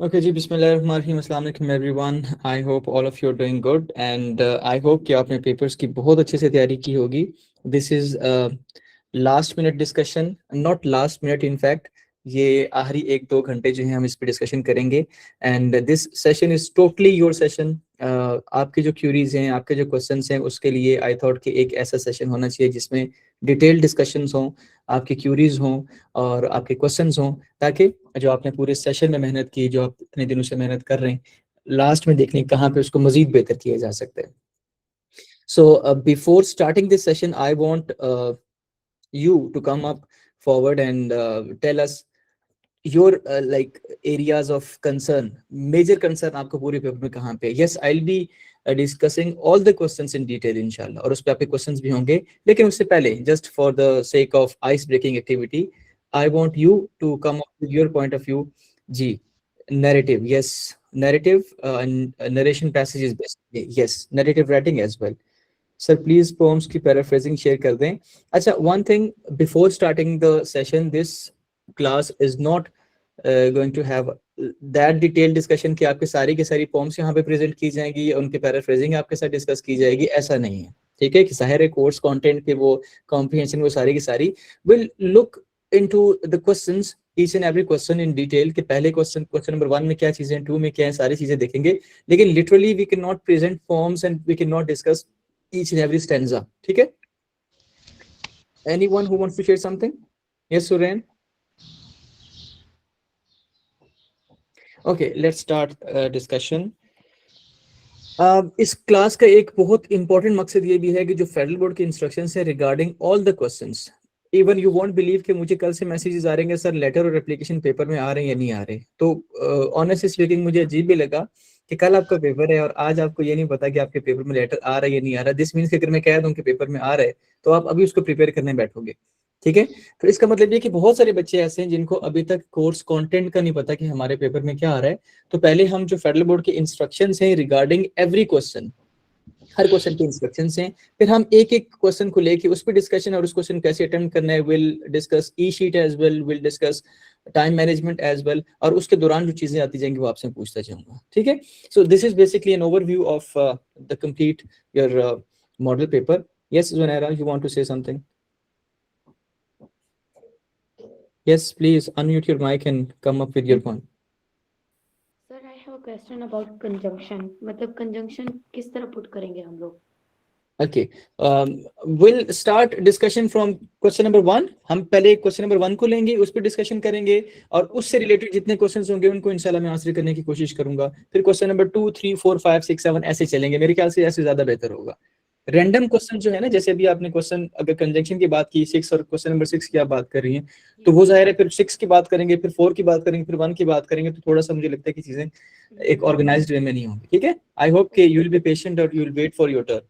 Okay जी, बिस्मिल्लाहिर्रहमानिर्रहीम, अस्सलाम वालेकुम everyone. I hope all of you are doing good and I hope कि आपने पेपर्स की बहुत अच्छे से तैयारी की होगी। This is last minute discussion, not last minute in fact, ये आखिरी 1-2 घंटे जो है हम इस पे डिस्कशन करेंगे and this session is totally your session. आपके जो क्यूरीज हैं, आपके जो क्वेश्चंस हैं, उसके लिए आई थॉट कि एक ऐसा सेशन होना चाहिए जिसमें डिटेल डिस्कशंस हों, आपकी क्यूरीज हों और आपके क्वेश्चंस हों, ताकि जो आपने पूरे सेशन में मेहनत की, जो आप इतने दिनों से मेहनत कर रहे हैं, लास्ट में देखने कहाँ पे उसको मजीद बेहतर किया जा सकता है। So before starting this session I want you to come up forward and tell us your like areas of concern, major concern आपको पूरे पेपर में कहाँ पे। yes I'll be discussing all the questions in detail inshallah, और उस पे आपके questions भी होंगे, लेकिन उससे पहले just for the sake of ice breaking activity I want you to come up with your point of view जी। narrative, yes, narrative and narration passages basically, yes, narrative writing as well। Sir please poems की paraphrasing share कर दें। अच्छा, one thing before starting the session, this class is not going to have that detail discussion कि आपके सारी की सारी poems यहाँ पे प्रेजेंट की जाएंगी, उनकी पैराफ्रेजिंग आपके साथ डिस्कस की जाएगी, ऐसा नहीं है। ठीक है कि ज़ाहिर है कोर्स कंटेंट के वो कॉम्प्रिहेंशन वो सारी की सारी will look into the questions, each and every question in detail कि पहले क्वेश्चन नंबर 1 में क्या चीजें, 2 में क्या है, सारी चीजें देखेंगे। लेकिन literally we can not present forms and we can not discuss each and every stanza. ठीक है? Anyone who wants to share something? Yes, Suren. Okay, let's start discussion. इस क्लास का एक बहुत इंपॉर्टेंट मकसद ये भी है कि जो फेडरल बोर्ड के इंस्ट्रक्शंस है regarding all the questions, even you won't believe कि मुझे कल से मैसेजेस आ रहे हैं सर लेटर और एप्लीकेशन पेपर में आ रहे हैं या नहीं आ रहे। तो ऑनेस्टली स्पीकिंग मुझे अजीब भी लगा कि कल आपका पेपर है और आज आपको ये नहीं पता कि आपके पेपर में लेटर आ रहा है या नहीं आ रहा। दिस मीन्स कि अगर मैं कह दूं कि पेपर में आ रहा है तो आप अभी उसको प्रिपेयर करने बैठोगे। ठीक है, तो इसका मतलब ये कि बहुत सारे बच्चे ऐसे हैं जिनको अभी तक कोर्स कंटेंट का नहीं पता कि हमारे पेपर में क्या आ रहा है। तो पहले हम जो फेडरल बोर्ड के इंस्ट्रक्शंस हैं रिगार्डिंग एवरी क्वेश्चन, हर क्वेश्चन के इंस्ट्रक्शंस हैं, फिर हम एक एक क्वेश्चन को लेके उस पर डिस्कशन और उस क्वेश्चन कैसे अटेम्प्ट करना है, will discuss e sheet as well, will discuss time management as well, और उसके दौरान जो चीजें आती जाएंगी वो आपसे पूछता जाऊंगा। ठीक है, so this is basically an overview of the complete your model paper. Yes Junaira, you want to say something? Yes, please unmute your mic and come up with your point. Sir I have a question about conjunction, मतलब conjunction किस तरह put करेंगे हम लोग? Okay, we'll start discussion from question number 1। हम पहले question number 1 को लेंगे, उस पर डिस्कशन करेंगे और उससे रिलेटेड जितने क्वेश्चंस होंगे उनको इंशाल्लाह मैं आंसर करने की कोशिश करूंगा। फिर क्वेश्चन नंबर 2, 3, 4, 5, 6, 7 ऐसे चलेंगे। मेरे ख्याल से ऐसे ज्यादा बेहतर होगा। रैंडम क्वेश्चन जो है ना, जैसे अभी आपने क्वेश्चन अगर कंजंक्शन की बात की 6 और क्वेश्चन नंबर 6 की आप बात कर रही हैं, तो वो जाहिर है फिर 6 की बात करेंगे, फिर 4 की बात करेंगे, फिर 1 की बात करेंगे, तो थोड़ा सा मुझे लगता है कि चीजें एक ऑर्गेनाइज्ड वे में नहीं होंगी। ठीक है, आई होप कि यू विल बी पेशेंट और you will wait for your turn.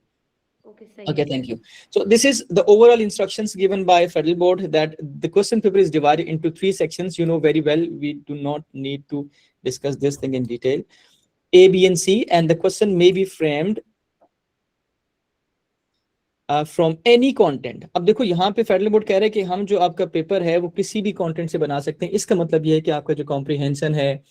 Okay, thank you. So this is the overall instructions given by Federal Board, that the question paper is divided into 3 sections. You know very well, we do not need to discuss this thing in detail. A, B and C, and the question may be framed from any content. अब देखो यहाँ पे federal board कह रहे हैं कि हम जो आपका पेपर है वो किसी भी कंटेंट से बना सकते हैं। इसका मतलब ये है कि आपका जो कॉम्प्रिहेंशन है,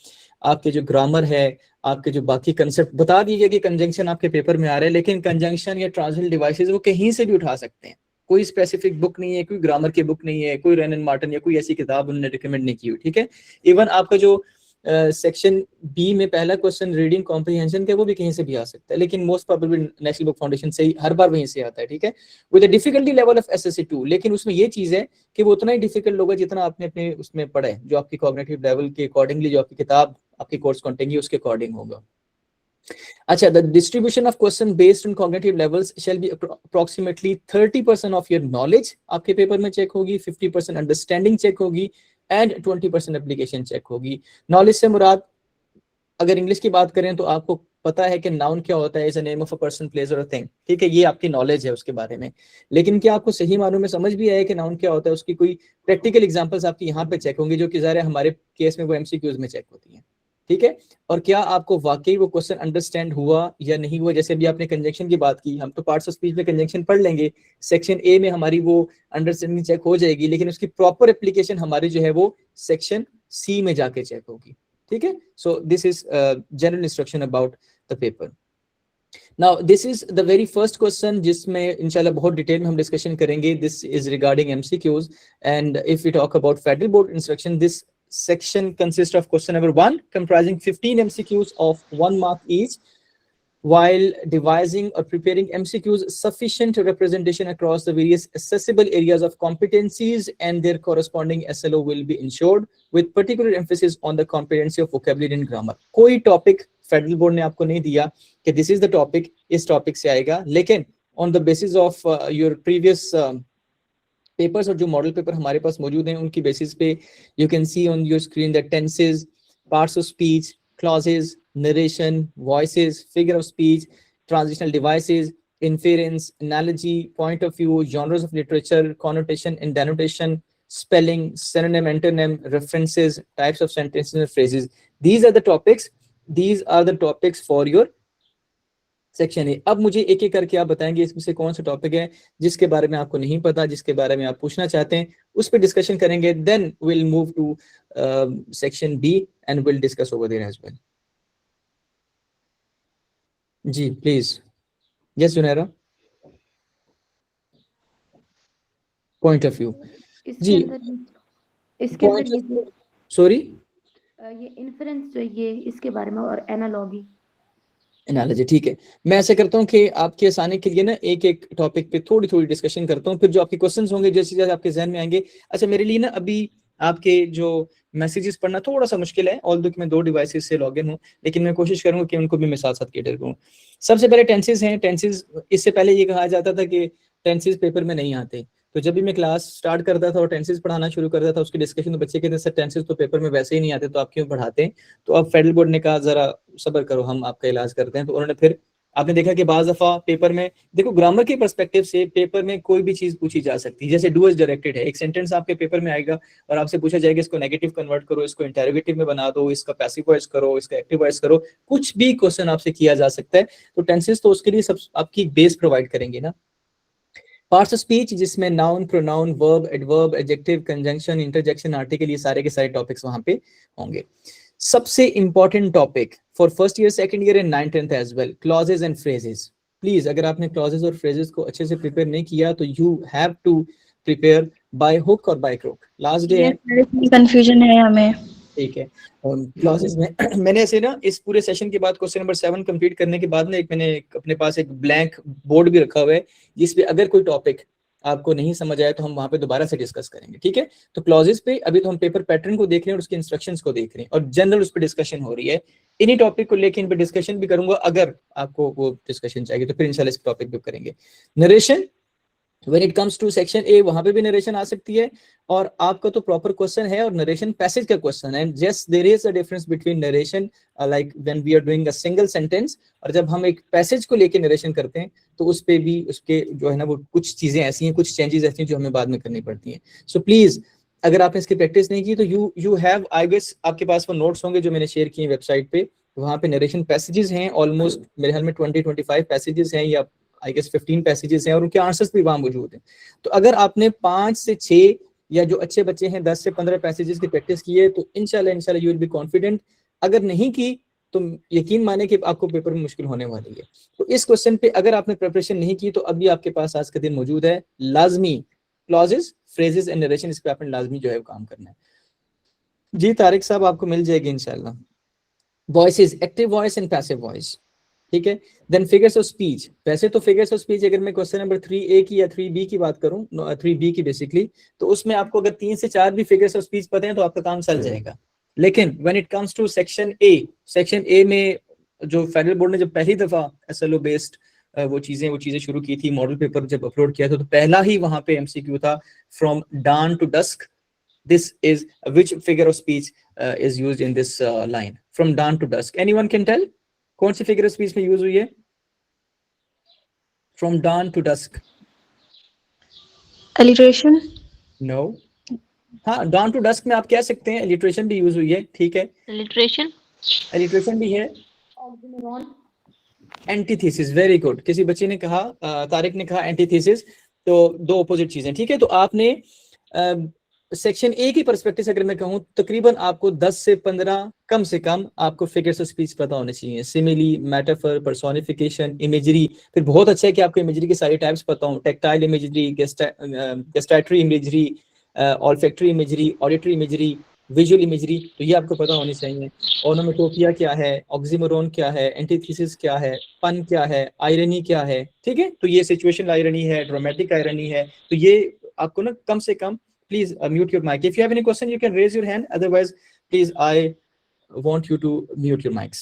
आपके जो ग्रामर है, आपके जो बाकी कंसेप्ट, बता दीजिए कि कंजंक्शन आपके पेपर में आ रहे हैं, लेकिन कंजंक्शन या ट्रांजिशनल डिवाइसेस वो कहीं से भी उठा सकते हैं। कोई स्पेसिफिक बुक नहीं है, कोई ग्रामर की बुक नहीं है, कोई रेन एंड मार्टिन या कोई ऐसी किताब उन्होंने रिकमेंड नहीं की हुई। ठीक है, इवन आपका जो सेक्शन बी में पहला क्वेश्चन रीडिंग कॉम्प्रिहेंशन का, वो भी कहीं से भी आ सकता है, लेकिन most probably national book foundation से ही हर बार वहीं से आता है। ठीक है, with difficulty level of SSC2, लेकिन उसमें ये चीज है कि वो उतना ही डिफिकल्ट होगा जितना आपने अपने उसमें पढ़ा है, जो आपकी कॉग्निटिव लेवल के अकॉर्डिंगली, जो आपकी किताब आपकी कोर्स कंटेंट उसके अकॉर्डिंग होगा। अच्छा, the distribution of question based on cognitive levels shall be approximately 30% of your knowledge आपके पेपर में चेक होगी, 50% अंडरस्टैंडिंग चेक होगी एंड 20% एप्लीकेशन चेक होगी। नॉलेज से मुराद, अगर इंग्लिश की बात करें तो आपको पता है कि नाउन क्या होता है, is a name of a person, place और अ थिंग। ठीक है, ये आपकी नॉलेज है उसके बारे में, लेकिन क्या आपको सही मानों में समझ भी आया कि नाउन क्या होता है, उसकी कोई प्रैक्टिकल एग्जांपल्स आपकी यहाँ पे चेक होंगी, जो कि ज़ाहिर है हमारे केस में वो MCQs में चेक होती हैं। ठीक है, और क्या आपको वाकई वो क्वेश्चन अंडरस्टैंड हुआ या नहीं हुआ। जैसे अभी आपने कंजंक्शन की बात की, हम तो पार्ट्स ऑफ स्पीच में कंजंक्शन पढ़ लेंगे, सेक्शन ए में हमारी वो अंडरस्टैंडिंग चेक हो जाएगी, लेकिन उसकी प्रॉपर एप्लीकेशन हमारी जो है वो सेक्शन सी में जाके चेक होगी। ठीक है. So this is general instruction about the paper. Now this is the very first question जिसमें इंशाल्लाह बहुत डिटेल में हम डिस्कशन करेंगे. This is regarding MCQs, and if we talk about Federal Board instruction, this section consists of question number 1 comprising 15 MCQs of 1 mark each. While devising or preparing MCQs, sufficient representation across the various accessible areas of competencies and their corresponding SLO will be ensured, with particular emphasis on the competency of vocabulary and grammar. कोई topic federal board ने आपको नहीं दिया कि this is the topic, इस topic से आएगा, लेकिन on the basis of your previous papers और जो मॉडल पेपर हमारे पास मौजूद हैं उनकी बेसिस पे you can see on your screen that tenses, parts of speech, clauses, narration, voices, figure of speech, transitional devices, inference, analogy, point of view, genres of literature, connotation and denotation, spelling, synonym, antonym, references, types of sentences and phrases. These are the topics. These are the topics for your section A. अब मुझे एक एक करके आप बताएंगे इसमें से कौन सा टॉपिक है जिसके बारे में आपको नहीं पता, जिसके बारे में आप पूछना चाहते हैं, उस पर डिस्कशन करेंगे. Then will move to section B and will discuss over there as well. जी please. Yes Junaira. Point of view. जी इसके अंदर सॉरी ये इन्फरेंस ये इसके बारे में और एनालॉजी एनालॉजी. ठीक है, मैं ऐसे करता हूँ कि आपके आसानी के लिए ना एक एक टॉपिक पे थोड़ी थोड़ी डिस्कशन करता हूँ, फिर जो आपके क्वेश्चंस होंगे जैसे जैसे आपके जहन में आएंगे. अच्छा, मेरे लिए ना अभी आपके जो मैसेजेस पढ़ना थोड़ा सा मुश्किल है, ऑल्दो कि मैं 2 डिवाइसेस से लॉगिन हूँ, लेकिन मैं कोशिश करूंगा कि उनको भी मैं साथ साथ कैटर करूँ. सबसे पहले टेंसेस हैं. टेंसेस, इससे पहले ये कहा जाता था कि टेंसेस पेपर में नहीं आते, तो जब भी मैं क्लास स्टार्ट करता था और टेंसेस पढ़ाना शुरू करता था उसकी डिस्कशन, तो बच्चे कहते हैं सर टेंसेस तो पेपर में वैसे ही नहीं आते, तो आप क्यों पढ़ाते हैं. तो अब फेडरल बोर्ड ने कहा जरा सब्र करो, हम आपका इलाज करते हैं. तो उन्होंने फिर आपने देखा कि बाज दफा पेपर में देखो, ग्रामर के पर्सपेक्टिव से पेपर में कोई भी चीज पूछी जा सकती है. जैसे डू एज डायरेक्टेड है, एक सेंटेंस आपके पेपर में आएगा और आपसे पूछा जाएगा इसको नेगेटिव कन्वर्ट करो, इसको इंटरोगेटिव में बना दो, इसका पैसिव वॉइस करो, इसका एक्टिव वॉइस करो, कुछ भी क्वेश्चन आपसे किया जा सकता है. तो टेंसेस तो उसके लिए सब आपकी एक बेस प्रोवाइड करेंगे ना. पार्ट्स ऑफ स्पीच जिसमें noun, pronoun, verb, adverb, adjective, conjunction, interjection, article, ये सारे के सारे टॉपिक्स वहां पे होंगे. सबसे important topic for first year, second year and 9th 10th as well, clauses and phrases. Please अगर आपने क्लॉजेज और फ्रेजेस को अच्छे से प्रिपेयर नहीं किया तो you have to prepare by hook और बाय क्रोक. लास्ट डे है, कंफ्यूजन है हमें. ठीक है. क्लॉजेज में मैंने ऐसे ना इस पूरे सेशन के बाद क्वेश्चन नंबर 7 कंप्लीट करने के बाद ना मैंने अपने पास एक ब्लैंक बोर्ड भी रखा हुआ है जिसपे अगर कोई टॉपिक आपको नहीं समझ आया तो हम वहां पे दोबारा से डिस्कस करेंगे. ठीक है. तो क्लॉजेज पे अभी तो हम पेपर पैटर्न को देख रहे हैं और उसके इंस्ट्रक्शंस को देख रहे हैं और जनरल उस पर डिस्कशन हो रही है. इन्हीं टॉपिक को लेकर इन पे डिस्कशन भी करूंगा, अगर आपको वो डिस्कशन चाहिए तो फिर इंशाल्लाह इस टॉपिक पे करेंगे. Narration, When it comes to section A, वहां पे भी नरेशन आ सकती है और आपका तो प्रॉपर क्वेश्चन है और नरेशन पैसेज का क्वेश्चन है. Just there is a difference between narration like when we are doing a single sentence और जब हम एक पैसेज को लेके नरेशन करते हैं तो उस पे भी उसके जो है ना वो कुछ चीजें ऐसी हैं, कुछ चेंजेस ऐसी हैं जो हमें बाद में करनी पड़ती हैं. सो प्लीज अगर आपने इसकी प्रैक्टिस नहीं की तो यू हैव, आई गेस आपके पास वो नोट्स होंगे जो मैंने शेयर किए वेबसाइट पे, वहां पे नरेशन पैसेजेस हैं. ऑलमोस्ट मेरे ख्याल में 20-25 पैसेजेस हैं या आई गेस 15 पैसेजेस हैं और उनके आंसर्स भी वहां मौजूद हैं. तो अगर आपने 5 से 6 या जो अच्छे बच्चे हैं 10 से 15 पैसेजेस की प्रैक्टिस की है तो इंशाल्लाह यू विल बी कॉन्फिडेंट. अगर नहीं की तो यकीन माने कि आपको पेपर में मुश्किल होने वाली है. तो इस क्वेश्चन पे अगर आपने प्रिपरेशन नहीं की तो अभी आपके पास आज का दिन मौजूद है. लाजमी क्लॉजेस, फ्रेजेस एंड नरेशन, इस पे आपने लाजमी जो है काम करना है. जी तारिक साहब आपको मिल जाएगी इंशाल्लाह. Voices, active voice and passive voice. ठीक है. Then figures of speech. वैसे तो फिगर्स ऑफ स्पीच अगर मैं क्वेश्चन नंबर 3A की या 3B की बात करूं, 3B की बेसिकली, तो उसमें आपको अगर 3 से 4 भी फिगर्स ऑफ स्पीच पता है तो आपका काम चल जाएगा. लेकिन when it comes to section A में जो फेडरल बोर्ड ने जब पहली दफा SLO बेस्ड वो चीजें शुरू की थी, मॉडल पेपर जब अपलोड किया था तो पहला ही वहां पे MCQ था from dawn to dusk. This is which figure of speech is used in this line from dawn to dusk. Anyone can tell? कौन सी फिगर ऑफ स्पीच में यूज हुई है from dawn to dusk? Alliteration? No. हाँ, dawn to dusk में आप कह सकते हैं alliteration भी यूज हुई है. ठीक है, alliteration भी है. Antithesis, very good. किसी बच्चे ने कहा, तारिक ने कहा एंटीथेसिस, तो 2 ऑपोजिट चीजें. ठीक है. तो आपने सेक्शन ए की पर्सपेक्टिव से अगर मैं कहूँ, तकरीबन आपको 10 से 15 कम से कम आपको फिगर्स ऑफ स्पीच पता होने चाहिए, सिमिली, मेटाफर, पर्सोनिफिकेशन, इमेजरी। फिर बहुत अच्छा है कि आपको इमेजरी की सारी टाइप्स पता हो, tactile imagery, gustatory imagery, olfactory imagery, auditory imagery, visual imagery, तो ये आपको पता होनी चाहिए। ओनोमेटोपिया क्या है, ऑक्सीमोरोन क्या है, एंटीथेसिस क्या है, पन क्या है, आयरनी क्या है, ठीक है। तो ये सिचुएशनल आयरनी है, ड्रामेटिक आयरनी है, तो ये आपको ना कम से कम, please mute your mic. If you have any question, you can raise your hand. Otherwise, please, I want you to mute your mics.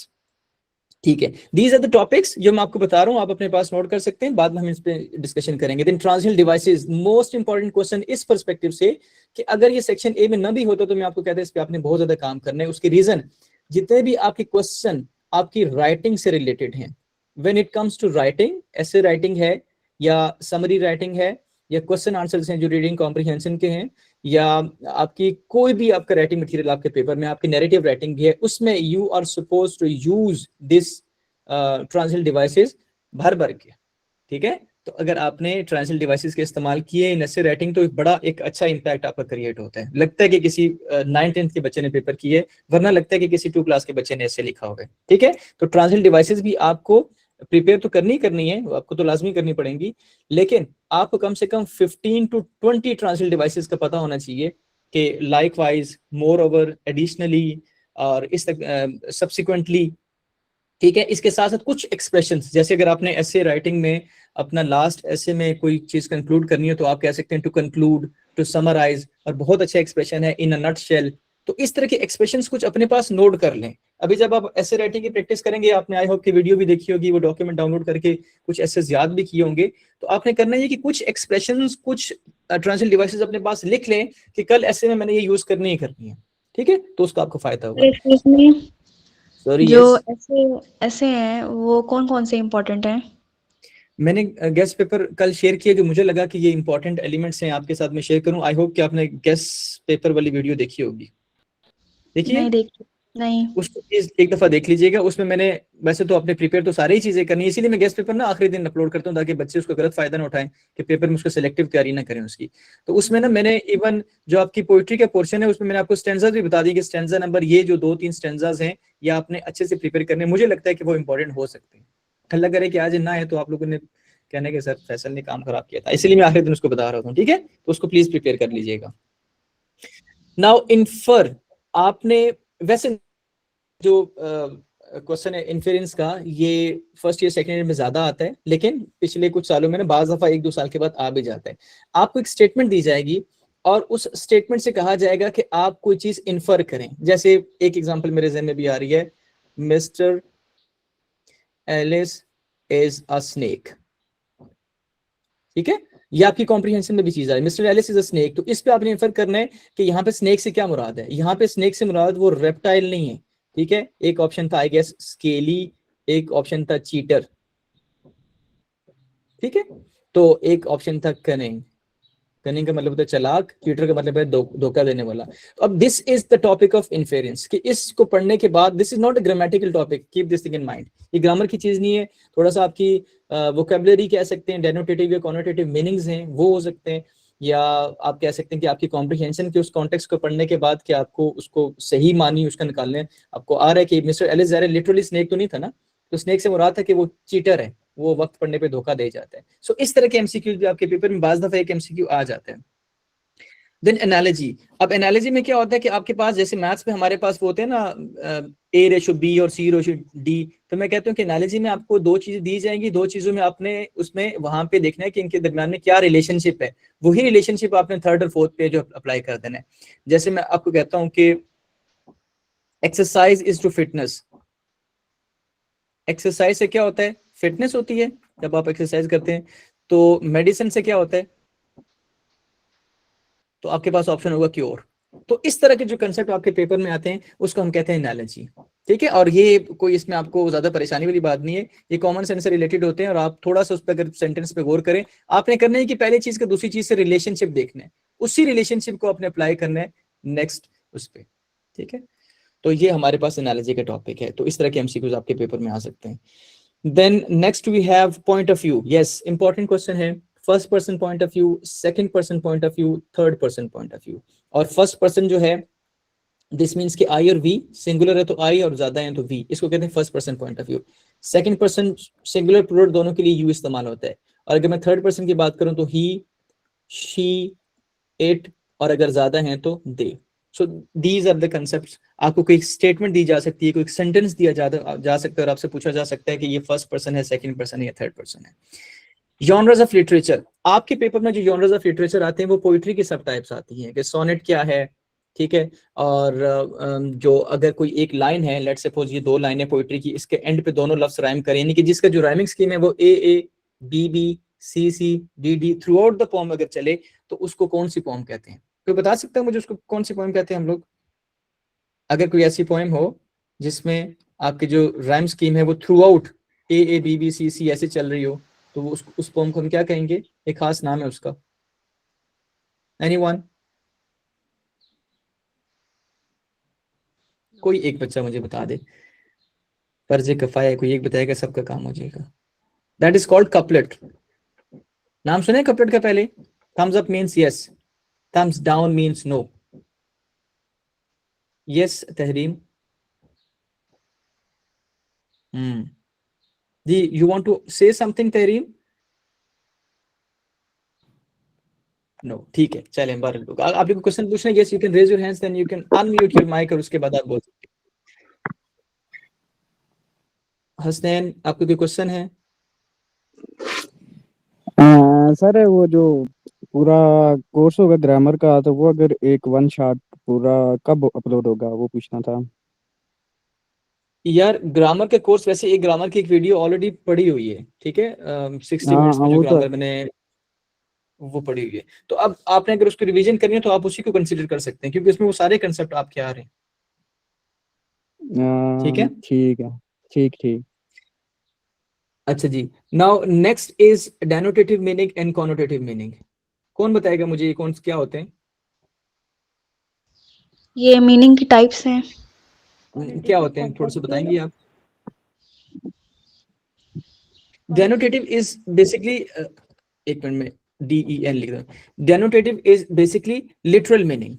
ठीक है, these are the topics जो मैं आपको बता रहा हूँ, आप अपने पास नोट कर सकते हैं, बाद में हम इस पे डिस्कशन करेंगे। Then translational devices, most important question इस पर्सपेक्टिव से कि अगर ये सेक्शन ए में ना भी होता तो मैं आपको कहता है इस पे आपने बहुत ज्यादा काम करना है। उसकी रीजन, जितने भी आपके क्वेश्चन आपकी राइटिंग से रिलेटेड हैं, when it comes to writing, essay writing है या समरी राइटिंग है या क्वेश्चन आंसर्स हैं जो रीडिंग कॉम्प्रिहेंशन के हैं, या आपकी कोई भी आपका राइटिंग मटेरियल आपके पेपर में, आपकी नैरेटिव राइटिंग भी है, उसमें you are suppose to use this translational devices भर भर के, ठीक है। तो अगर आपने ट्रांसलेशनल डिवाइसेस के इस्तेमाल किए इन ऐसे राइटिंग, तो बड़ा एक अच्छा इंपैक्ट आपका क्रिएट होता है। लगता है कि किसी 9th-10th के बच्चे ने पेपर किए, वरना लगता है कि किसी 2 क्लास के बच्चे ने ऐसे लिखा होगा, ठीक है। तो ट्रांसलेशनल डिवाइसेस भी आपको प्रिपेयर तो करनी है, आपको तो लाजमी करनी पड़ेंगी, लेकिन आपको कम से कम 15 to 20 ट्रांसलेशनल डिवाइसेस का पता होना चाहिए कि लाइकवाइज, मोर ओवर, एडिशनली और इस सब्सिक्वेंटली, ठीक है। इसके साथ साथ कुछ एक्सप्रेशंस, जैसे अगर आपने ऐसे राइटिंग में अपना लास्ट ऐसे में कोई चीज कंक्लूड करनी है तो आप कह सकते हैं टू कंक्लूड, टू समराइज, और बहुत अच्छा एक्सप्रेशन है इन अ नटशेल। तो इस तरह के एक्सप्रेशंस कुछ अपने पास नोट कर लें। अभी जब आप ऐसे राइटिंग की प्रैक्टिस करेंगे, आपने आई होप की वीडियो भी देखी होगी, वो डॉक्यूमेंट डाउनलोड करके कुछ ऐसे याद भी किए होंगे, तो आपने करना है कि कुछ एक्सप्रेशंस, कुछ ट्रांसलेशनल डिवाइसेस अपने पास लिख लें कि कल ऐसे में मैंने ये यूज करनी ही करनी है, ठीक है। तो उसका आपको फायदा होगा। Excuse me, सॉरी, जो यस, ऐसे ऐसे हैं वो कौन कौन से इम्पोर्टेंट हैं? मैंने गेस्ट पेपर कल शेयर किया, जो मुझे लगा कि ये इंपॉर्टेंट एलिमेंट्स हैं, आपके साथ में शेयर करूं। आई होप कि आपने गेस्ट पेपर वाली वीडियो देखी होगी, देखिए नहीं देखी, नहीं। उसको प्लीज एक दफा देख लीजिएगा। उसमें मैंने, वैसे तो अपने प्रिपेयर तो सारी ही चीजें करनी है, इसीलिए मैं गेस्ट पेपर ना आखिरी दिन अपलोड करता हूँ, ताकि बच्चे उसका गलत फायदा ना उठाएं कि पेपर में उसको सिलेक्टिव तैयारी ना करें उसकी। तो उसमें ना मैंने इवन जो आपकी पोइट्री का पोर्शन है, उसमें मैंने आपको स्टैंजास भी बता दी कि स्टैंजा नंबर ये जो 2-3 स्टैंजास हैं, ये आपने अच्छे से प्रिपेयर करने, मुझे लगता है कि वो इंपॉर्टेंट हो सकते हैं। अल्लाह करे कि आज ना है तो आप लोगों ने कहने के सर फैसल ने काम खराब किया था, इसलिए मैं आखिरी दिन उसको बता रहा हूँ, ठीक है। तो उसको प्लीज प्रिपेयर कर लीजिएगा। नाउ इन्फर, आपने वैसे जो क्वेश्चन है इन्फेरेंस का, ये फर्स्ट ईयर सेकेंड ईयर में ज्यादा आता है, लेकिन पिछले कुछ सालों में ना बाज दफा 1-2 साल के बाद आ भी जाता है। आपको एक स्टेटमेंट दी जाएगी और उस स्टेटमेंट से कहा जाएगा कि आप कोई चीज इन्फर करें। जैसे एक एग्जांपल मेरे ज़हन में भी आ रही है, mister Ellis is a snake, ठीक है। ये आपकी कॉम्प्रिहेंशन में भी चीज आ रही है, mister Ellis is a snake. तो इस पे आपने इन्फर करना है कि यहाँ पे स्नेक से क्या मुराद है। यहाँ पे स्नेक से मुराद वो रेप्टाइल नहीं है, ठीक है। एक ऑप्शन था आई गेस स्केली, एक ऑप्शन था चीटर, ठीक है। तो एक ऑप्शन था कनिंग, कनिंग का मतलब होता है चालाक, चीटर का मतलब है धोखा देने वाला। तो अब this is the topic of inference, कि इसको पढ़ने के बाद, this is not a grammatical topic, keep this thing in mind, ये ग्रामर की चीज नहीं है। थोड़ा सा आपकी वोकैबुलरी कह सकते हैं, डेनोटेटिव या कॉनोटेटिव मीनिंग्स हैं वो हो सकते हैं, या आप कह सकते हैं कि आपकी कॉम्प्रिहेंशन के उस कॉन्टेक्स्ट को पढ़ने के बाद कि आपको उसको सही मानी उसका निकालने आपको आ रहा है कि मिस्टर एलिस लिटरली स्नेक तो नहीं था ना, तो स्नेक से मुराद था कि वो चीटर है, वो वक्त पढ़ने पे धोखा दे जाता है। सो इस तरह के एमसीक्यू भी आपके पेपर में बाज दफा एक एमसीक्यू आ जाता है। देन एनालॉजी, अब एनालॉजी में क्या होता है कि आपके पास जैसे मैथ्स में हमारे पास वो होते हैं ना A रेशो B और C रेशो D, तो मैं कहता हूँ कि एनालॉजी में आपको 2 चीजें दी जाएंगी, 2 चीजों में आपने उसमें वहां पे देखना है कि इनके दरमियान में क्या रिलेशनशिप है, वही रिलेशनशिप आपने 3rd और 4th पेज अप्लाई कर देना है। जैसे मैं आपको कहता हूँ कि exercise is to fitness, exercise से क्या होता है, फिटनेस होती है जब आप एक्सरसाइज करते हैं। तो मेडिसिन से क्या होता है, तो आपके पास ऑप्शन होगा क्योर। तो इस तरह के जो कंसेप्ट आपके पेपर में आते हैं उसको हम कहते हैं एनालॉजी, ठीक है। और ये कोई इसमें आपको ज्यादा परेशानी वाली बात नहीं है, ये कॉमन सेंस से रिलेटेड होते हैं, और आप थोड़ा सा उस पर अगर सेंटेंस पे गौर करें, आपने करना है कि पहली चीज का दूसरी चीज से रिलेशनशिप देखना है, उसी रिलेशनशिप को आपने अप्लाई करना है नेक्स्ट उस पर, ठीक है। तो ये हमारे पास एनालॉजी का टॉपिक है, तो इस तरह के एमसीक्यूज आपके पेपर में आ सकते हैं। Then next we have point of view, yes important question है। First person point of view, second person point of view, third person point of view. और फर्स्ट पर्सन जो है दिस मीन्स कि आई और वी, सिंगुलर है तो आई और ज्यादा है तो वी, इसको कहते हैं first person point of view. Second person singular plural दोनों के लिए यू इस्तेमाल होता है। और अगर मैं थर्ड पर्सन की बात करूं तो ही, शी, इट, और अगर ज्यादा हैं तो दे। So these are the concepts. आपको कोई स्टेटमेंट दी जा सकती है, कोई सेंटेंस दिया जा सकता है और आपसे पूछा जा सकता है कि ये फर्स्ट पर्सन है, सेकंड पर्सन है या थर्ड पर्सन है। जॉनर्स ऑफ लिटरेचर, आपके पेपर में जो जॉनर्स ऑफ लिटरेचर आते हैं वो पोइट्री की सब टाइप्स आती हैं कि सोनेट क्या है, ठीक है, और जो अगर कोई एक लाइन है, लेट्स सपोज ये 2 लाइनें पोइट्री की, इसके एंड पे दोनों लफ्ज राइम करें, यानी कि जिसका जो राइमिंग स्कीम है वो A B B C C D D throughout the poem अगर चले तो उसको कौन सी पोम कहते हैं? कोई बता सकता है मुझे उसको कौन सी पोएम कहते हैं हम लोग? अगर कोई ऐसी पोएम हो जिसमें आपकी जो राइम स्कीम है वो throughout A B B C C ऐसे चल रही हो, तो वो उस पोएम को हम क्या कहेंगे? एक खास नाम है उसका। एनीवन? कोई एक बच्चा मुझे बता दे, फर्ज कफाया, कोई एक बताएगा सबका काम हो जाएगा। That is called couplet. नाम सुने कपलेट का पहले? Thumbs up means yes, thumbs down means no. Yes Tehreem? जी, you want to say something Tehreem? No, ठीक है, चलें बारक। आप लोग क्वेश्चन पूछना, yes you can raise your hands, then you can unmute your mic और उसके बाद आप बोल सकते हैं। हसनैन, आपको कोई क्वेश्चन है? सर वो जो पूरा कोर्स होगा ग्रामर का, तो वो अगर एक वन शॉट पूरा कब अपलोड होगा वो पूछना था। यार ग्रामर के कोर्स, वैसे एक ग्रामर की एक वीडियो ऑलरेडी पड़ी हुई है, ठीक है, 60 मिनट्स में जो वो तो ग्रामर मैंने वो पड़ी हुई है। तो अब आपने अगर उसको रिवीजन करनी है तो आप उसी को कंसीडर कर सकते हैं, क्योंकि उसमें वो सारे कंसेप्ट आपके आ रहे हैं। ठीक है, ठीक है, ठीक ठीक। अच्छा जी। Now next is denotative meaning and connotative meaning. कौन बताएगा मुझे ये कौन क्या होते हैं? ये मीनिंग की टाइप्स हैं। क्या होते हैं, थोड़ा सा बताएंगे आप? डेनोटेटिव इज बेसिकली, एक मिनट में DEN लिख दो। Denotative is basically literal meaning.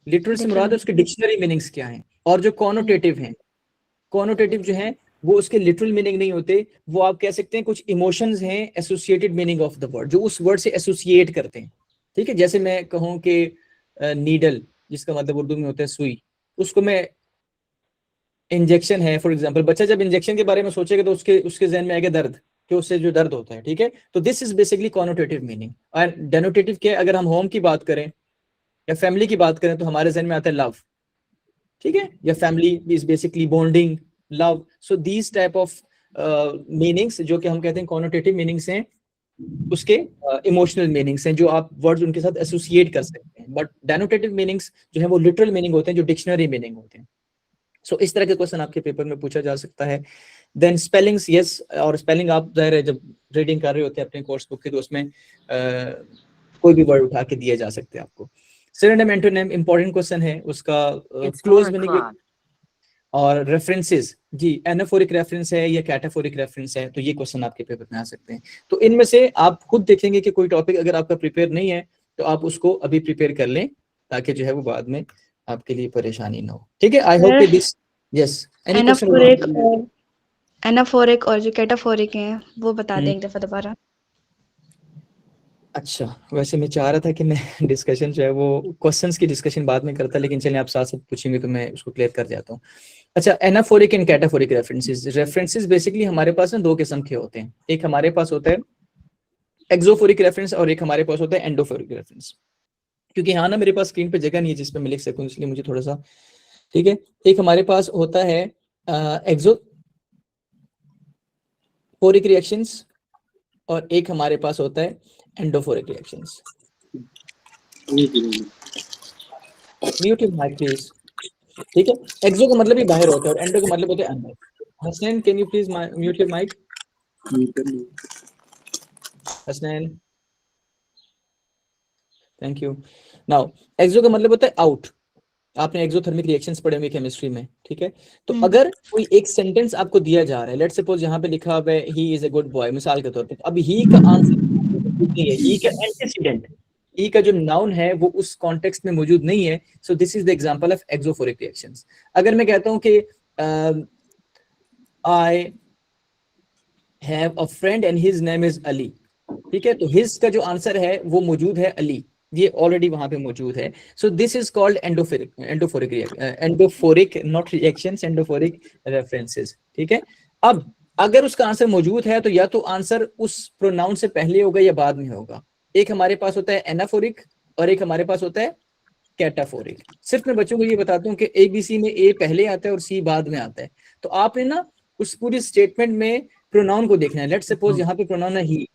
Literal से मुराद है उसके डिक्शनरी मीनिंग्स क्या हैं। और जो कॉनोटेटिव हैं, कॉनोटेटिव जो है वो उसके लिटरल मीनिंग नहीं होते, वो आप कह सकते हैं कुछ इमोशंस हैं, associated meaning of the word, जो उस वर्ड से एसोसिएट करते हैं। ठीक है, जैसे मैं कहूँ कि नीडल, जिसका मतलब उर्दू में होता है सुई, उसको मैं इंजेक्शन है फॉर एग्जांपल, बच्चा जब इंजेक्शन के बारे में सोचेगा तो उसके जहन में आएगा दर्द, कि उससे जो दर्द होता है। ठीक है, तो this is basically connotative meaning. और डेनोटेटिव के अगर हम होम की बात करें या फैमिली की बात करें तो हमारे जहन में आता है लव। ठीक है, या family is basically bonding, love. So these type of meanings जो कि हम कहते हैं कॉनोटेटिव मीनिंग्स हैं, उसके इमोशनल मीनिंग्स हैं जो आप वर्ड्स उनके साथ एसोसिएट कर सकते हैं। बट डेनोटेटिव मीनिंग्स जो है वो लिटरल मीनिंग होते हैं, जो डिक्शनरी मीनिंग होते हैं। सो इस तरह के क्वेश्चन आपके पेपर में पूछा जा सकता है। देन स्पेलिंग्स, यस, और स्पेलिंग आप जाहिर है जब रीडिंग कर रहे होते हैं अपने कोर्स बुक की, तो उसमें कोई भी वर्ड उठा के दिए जा सकते हैं आपको। सिनोनिम एंटोनिम इंपॉर्टेंट क्वेश्चन है, उसका क्लोज मीनिंग और रेफरेंसेस, जी एनाफोरिक रेफरेंस है या कैटाफोरिक रेफरेंस है, तो ये क्वेश्चन आपके पेपर में आ सकते हैं। तो इनमें से आप खुद देखेंगे कि कोई टॉपिक अगर आपका प्रिपेयर नहीं है तो आप उसको अभी प्रिपेयर कर लें, ताकि जो है वो बाद में आपके लिए परेशानी ना हो। ठीक है, आई होप कि this, yes, any question? Anaphoric और जो कैटाफोरिक हैं वो बता दें एक दफा दोबारा। अच्छा, वैसे मैं चाह रहा था कि मैं डिस्कशन जो है वो क्वेश्चंस की डिस्कशन बाद में करता, लेकिन चलिए आप साथ साथ पूछेंगे तो मैं उसको क्लियर कर जाता हूँ। अच्छा, anaphoric and cataphoric references basically हमारे पास ना 2 किस्म के होते हैं। एक हमारे पास होता है एक्सोफोरिक रेफरेंस और एक हमारे पास होता है एंडोफोरिक रेफरेंस। क्योंकि यहाँ ना मेरे पास स्क्रीन पे जगह नहीं है जिसपे मैं लिख सकूँ, इसलिए मुझे थोड़ा सा, ठीक है। एक हमारे पास होता है एक्सोफोरिक रिएक्शंस और एक हमारे पास होता है endophoric reactions. Mute your mic please. ठीक है, एक्सो का मतलब ही बाहर होता है और एंडो का मतलब होता है अंदर। Hasnain, can you please mute your mic? Hasnain, thank you. Now exo का मतलब होता है आउट। आपने एक्सोथर्मिक रिएक्शंस पढ़े होंगे केमिस्ट्री में, ठीक है। तो अगर कोई एक सेंटेंस आपको दिया जा रहा है, लेट्स सपोज यहाँ पे लिखा है he is a good boy, मिसाल के तौर पे, अब ही का आंसर नहीं है, ही का एंटीसीडेंट, ई का जो नाउन है वो उस कॉन्टेक्स्ट में मौजूद नहीं है। So this is the example of exophoric reactions. अगर मैं कहता हूं कि I have a friend and his name is Ali, ठीक है, तो हिज का जो आंसर है वो मौजूद है अली, ये ऑलरेडी वहां पे मौजूद है। So this is called endophoric not reactions, endophoric references, ठीक है। अब अगर उसका आंसर मौजूद है तो या तो आंसर उस प्रोनाउन से पहले होगा या बाद में होगा। एक हमारे पास होता है एनाफोरिक और एक हमारे पास होता है कैटाफोरिक। सिर्फ मैं बच्चों को ये बताता हूँ कि एबीसी में ए पहले आता है और सी बाद में आता है। तो आपने ना उस पूरी स्टेटमेंट में प्रोनाउन को देखना है। लेट्स सपोज यहाँ पे प्रोनाउन है ही,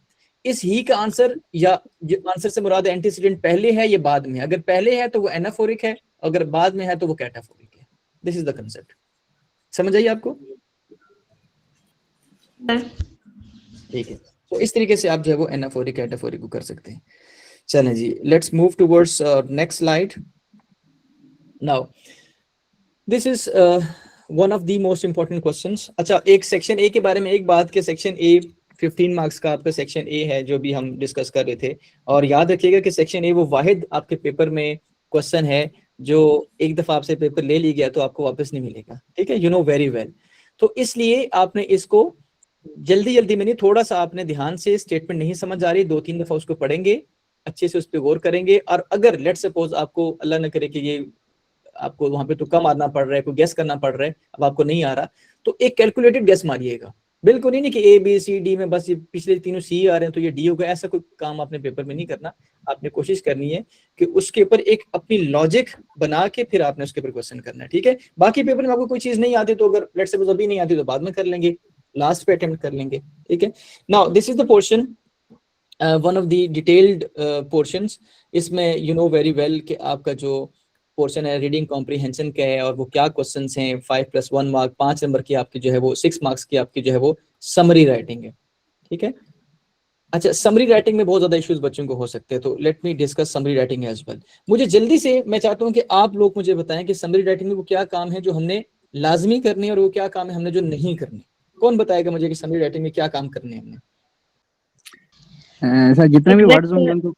इस ही का आंसर या आंसर से मुराद एंटीसीडेंट पहले है या बाद में है। अगर पहले है तो वो एनाफोरिक है, अगर बाद में है तो वो कैटाफोरिक है। दिस इज द कंसेप्ट, समझ आई आपको? ठीक है, तो इस तरीके से आप जो है वो एनाफोरिक कैटाफोरिक को कर सकते हैं। चलें जी, let's move towards next slide. Now this is one of the most important questions. अच्छा, एक सेक्शन ए के बारे में एक बात के सेक्शन ए 15 मार्क्स का आपका सेक्शन ए है जो भी हम डिस्कस कर रहे थे, और याद रखिएगा कि सेक्शन ए वो वाहिद आपके पेपर में क्वेश्चन है जो एक दफा आपसे पेपर ले लिया गया तो आपको वापस नहीं मिलेगा, ठीक है, यू नो वेरी वेल। तो इसलिए आपने इसको जल्दी जल्दी में नहीं, थोड़ा सा आपने ध्यान से, स्टेटमेंट नहीं समझ आ रही 2-3 दफा उसको पढ़ेंगे, अच्छे से उस पर गौर करेंगे। और अगर लेट सपोज आपको अल्लाह न करे कि ये आपको वहां पे तुक्का मारना पड़ रहा है, कोई गेस करना पड़ रहा है, अब आपको नहीं आ रहा, तो एक कैलकुलेटेड गेस मारिएगा। बिल्कुल ही नहीं कि ए बी सी डी में बस ये पिछले तीनों सी आ रहे हैं तो ये डी होगा, ऐसा कोई काम आपने पेपर में नहीं करना। आपने कोशिश करनी है कि उसके ऊपर एक अपनी लॉजिक बना के फिर आपने उसके ऊपर क्वेश्चन करना है, ठीक है। बाकी पेपर में आपको कोई चीज नहीं आती तो अगर लेट सपोज अभी नहीं आती तो बाद में कर लेंगे, लास्ट पे अटेम्प्ट कर लेंगे, ठीक है। Now this is the portion, one of the detailed portions. इसमें यू नो वेरी वेल कि आपका जो पोर्शन है रीडिंग कॉम्प्रिहेंशन का है और वो क्या क्वेश्चंस हैं। 5+1 मार्क, 5 नंबर की आपकी जो है वो 6 मार्क्स की आपकी जो है वो समरी राइटिंग है, ठीक है। अच्छा, समरी राइटिंग में बहुत ज्यादा इश्यूज बच्चों को हो सकते हैं, तो let me discuss summary writing as well. मुझे जल्दी से मैं चाहता हूं कि आप लोग मुझे बताएं कि समरी राइटिंग में वो क्या काम है जो हमने लाजमी करने और वो क्या काम है हमने जो नहीं करने। कौन बताएगा मुझे कि समरी राइटिंग में क्या काम करने हैं हमने? सर जितने भी वर्ड्स होंगे उनको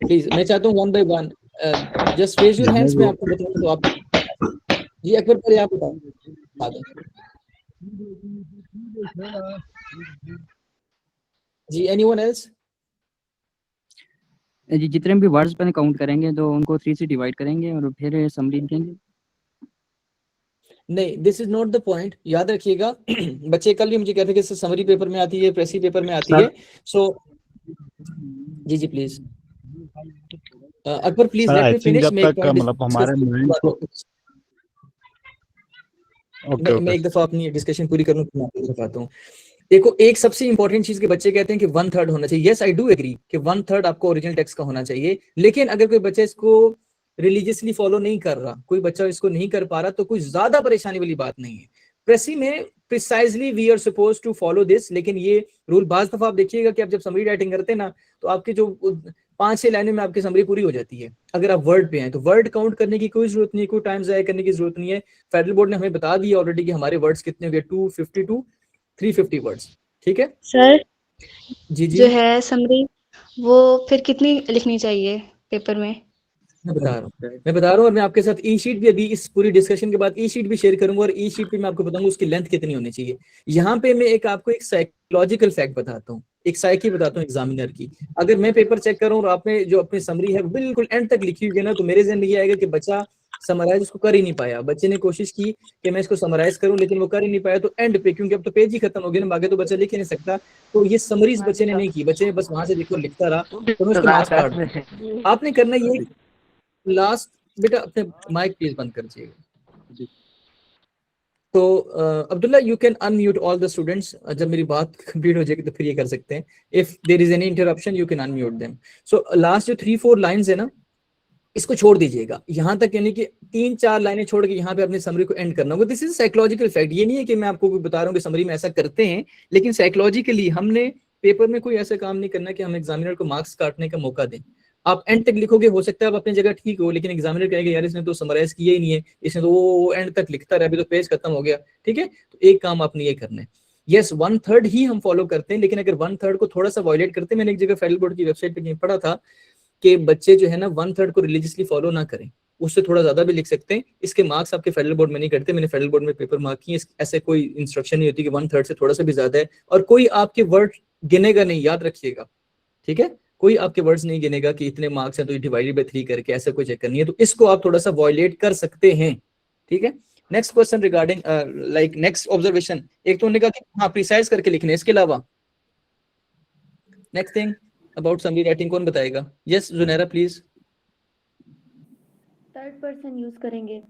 प्लीज, मैं चाहता हूँ one by one, just raise your hands. मैं आपको बताऊँ तो आप जी अकबर पर आप बताओ जी, एनीवन एल्स? जी जितने भी वर्ड्स पहले काउंट करेंगे तो उनको 3 से डिवाइड करेंगे और फिर समरी लिखेंगे। नहीं, this is not the point, याद रखिएगा। बच्चे कल भी मुझे कहते हैं कि समरी पेपर में आती है, प्रेसी पेपर में आती है। सो जी जी please Akbar please let me finish. जब तक मतलब हमारे माइंड को मैं एक दफा अपनी डिस्कशन पूरी करूं तो मैं आपको बताता हूं। देखो, एक सबसे इंपॉर्टेंट चीज के बच्चे कहते हैं कि 1/3 होना चाहिए। यस आई डू एग्री कि 1/3 आपको ओरिजिनल टेक्स्ट का होना चाहिए, लेकिन अगर कोई बच्चा इसको रिलीजियसली फॉलो नहीं कर रहा, कोई बच्चा इसको नहीं कर पा रहा, तो कोई ज्यादा परेशानी वाली बात नहीं है। प्रेसी में precisely we are suppose to follow this, लेकिन ये रूल बाज दफा आप देखिएगा कि आप जब समरी राइटिंग करते हैं ना तो आपकी जो 5-6 लाइनों में आपकी समरी पूरी हो जाती है। अगर आप वर्ड पे हैं तो वर्ड काउंट करने की कोई जरूरत नहीं है, कोई टाइम जाया करने की जरूरत नहीं है। फेडरल बोर्ड ने हमें बता दिया ऑलरेडी कि हमारे वर्ड्स कितने हो गए, 252 350 वर्ड्स, ठीक है सर जी जी। जो है समरी वो फिर कितनी लिखनी चाहिए पेपर में? मैं बता रहा हूँ और मैं आपके साथ ई शीट भी अभी इस पूरी डिस्कशन के बाद ई शीट भी शेयर करूंगा और ई शीट पे मैं आपको बताऊंगा उसकी लेंथ कितनी होनी चाहिए। यहाँ पे मैं आपको एक साइकोलॉजिकल फैक्ट बताता हूँ, एक साइकी बताता हूँ एग्जामिनर की। अगर मैं पेपर चेक करूँ और आपने जो अपनी समरी है बिल्कुल एंड तक लिखी हुई है ना, तो मेरे जहन में ये आएगा कि बच्चा समराइज उसको कर ही नहीं पाया। बच्चे ने कोशिश की कि मैं इसको समराइज करूं लेकिन वो कर ही नहीं पाया, तो एंड पे, क्योंकि अब तो पेज ही खत्म हो गया ना, आगे तो बच्चा लिख ही नहीं सकता, तो ये समरीज बच्चे ने नहीं की। बच्चे ने बस वहां से देखो लिखता रहा, तो मैं उसको मार्क्स काट दूं। आपने करना ये लास्ट, बेटा अपने माइक प्लीज बंद कर दीजिएगा। तो Abdullah you can unmute all the students. जब मेरी बात कंप्लीट हो जाएगी तो फिर ये कर सकते हैं। If there is any interruption you can unmute them. So last जो 3-4 लाइंस है ना, इसको छोड़ दीजिएगा यहाँ तक, यानी कि 3-4 लाइनें छोड़ के यहाँ पे अपनी समरी को एंड करना होगा। This is psychological fact. ये नहीं है कि मैं आपको बता रहा हूँ कि समरी में ऐसा करते हैं, लेकिन साइकोलॉजिकली हमने पेपर में कोई ऐसा काम नहीं करना कि हम एग्जामिनर को मार्क्स काटने का मौका दें। आप एंड तक लिखोगे, हो सकता है आप अपनी जगह ठीक हो, लेकिन एग्जामिनर कहेगा यार इसने तो समराइज किया ही नहीं है, इसने तो वो एंड तक लिखता रहा, अभी तो पेज खत्म हो गया, ठीक है। तो एक काम आपने ये करना है, यस 1/3 ही हम फॉलो करते हैं, लेकिन अगर 1/3 को थोड़ा सा वॉयलेट करते हैं, मैंने एक जगह फेडरल बोर्ड की वेबसाइट पे कहीं पढ़ा था कि बच्चे जो है ना 1/3 को रिलीजियसली फॉलो ना करें, उससे थोड़ा ज्यादा भी लिख सकते हैं। इसके मार्क्स आपके फेडरल बोर्ड में नहीं करते, मैंने फेडरल बोर्ड में पेपर मार्क किए, ऐसे कोई इंस्ट्रक्शन नहीं होती कि 1/3 से थोड़ा सा भी ज्यादा है, और कोई आपके वर्ड गिनेगा नहीं, याद रखिएगा, ठीक है, कोई आपके वर्ड्स नहीं गिनेगा कि इतने मार्क्स हैं तो डिवाइडेड बाय 3 करके, ऐसा कोई चेक करनी है, तो इसको आप थोड़ा सा वॉयलेट कर सकते हैं, ठीक है। Next question regarding like next observation, एक तो उन्होंने कहा कि हाँ प्रिसाइज करके लिखने, इसके अलावा next thing about summary writing कौन बताएगा? Yes Junaira please. Third person use करेंगे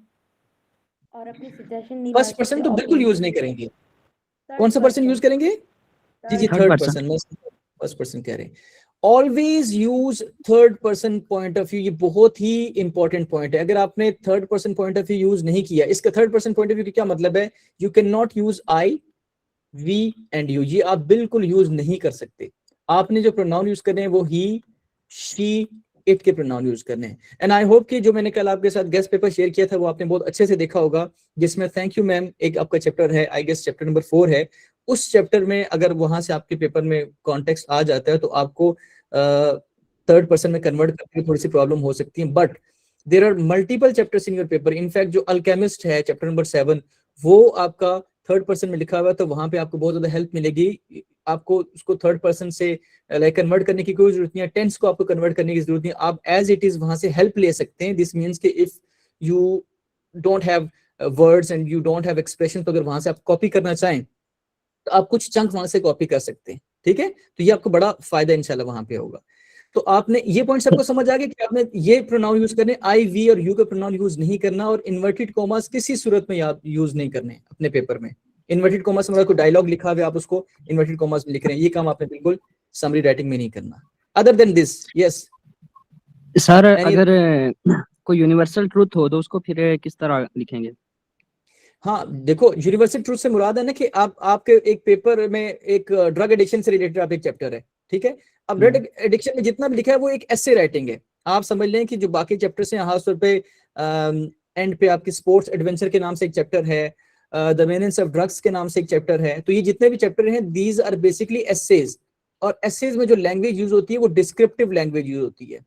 और अपनी सजेशन नहीं फर्स्ट पर्सन तो बिल्कुल यूज नहीं करेंगे, कौन सा पर्सन यूज करेंगे? जी जी Third थर्ड person. पर्सन, मैं फर्स्ट पर्सन कह रहे हैं। Always use third person point of view, ये बहुत ही इंपॉर्टेंट पॉइंट है। अगर आपने third person point of view use नहीं किया, इसका third person point of view का क्या मतलब है? You can not use I, we and you, ये आप बिल्कुल यूज नहीं कर सकते। आपने जो प्रोनाउन यूज करने हैं वो ही, शी, इट के प्रोनाउन यूज करने हैं। एंड आई होप कि जो मैंने कल आपके साथ गेस्ट पेपर शेयर किया था वो आपने बहुत अच्छे से देखा होगा, जिसमें थैंक यू मैम एक आपका चैप्टर है, आई गेस चैप्टर नंबर 4 है। उस चैप्टर में अगर वहां से आपके पेपर में कॉन्टेक्स्ट आ जाता है तो आपको थर्ड पर्सन में कन्वर्ट करने में थोड़ी सी प्रॉब्लम हो सकती है, but there are multiple chapters in your paper. In fact जो अल्केमिस्ट है चैप्टर नंबर 7 वो आपका थर्ड पर्सन में लिखा हुआ है, तो वहां पे आपको बहुत ज्यादा हेल्प मिलेगी। आपको उसको थर्ड पर्सन से लाइक कन्वर्ट करने की कोई जरूरत नहीं है, टेंस को आपको कन्वर्ट करने की जरूरत नहीं है, आप एज इट इज वहां से हेल्प ले सकते हैं। दिस मीन्स कि if you don't have words and you don't have expression, तो अगर वहां से आप कॉपी करना चाहें तो आप कुछ चंक वहां से कॉपी कर सकते हैं, ठीक है। तो ये आपको बड़ा फायदा इंशाल्लाह वहां पे होगा। तो आपने ये पॉइंट सबको समझ आ गया कि आपने ये प्रोनाउन यूज करने, आई, वी और यू का प्रोनाउन यूज नहीं करना, और इन्वर्टेड कॉमास किसी सूरत में याद यूज नहीं करने अपने पेपर में। इन्वर्टेड कॉमास में कोई डायलॉग लिखा हुआ है आप उसको इन्वर्टेड कॉमास में लिख रहे हैं, ये काम आपने बिल्कुल समरी राइटिंग में नहीं करना। Other than this yes sir अगर कोई यूनिवर्सल ट्रूथ हो तो उसको फिर किस तरह लिखेंगे? हाँ देखो, यूनिवर्सल ट्रूथ से मुराद है ना कि आपके एक पेपर में एक ड्रग एडिक्शन से रिलेटेड आप एक चैप्टर है, ठीक है। अब ड्रग एडिक्शन में जितना भी लिखा है वो एक एसे राइटिंग है। आप समझ लें कि जो बाकी चैप्टर्स हैं, खासतौर पे एंड पे आपकी स्पोर्ट्स एडवेंचर के नाम से एक चैप्टर है, द मीनिंग्स ऑफ ड्रग्स के नाम से एक चैप्टर है, तो ये जितने भी चैप्टर हैं दीज आर बेसिकली एसेज, और एसेज में जो लैंग्वेज यूज होती है वो डिस्क्रिप्टिव लैंग्वेज यूज होती है,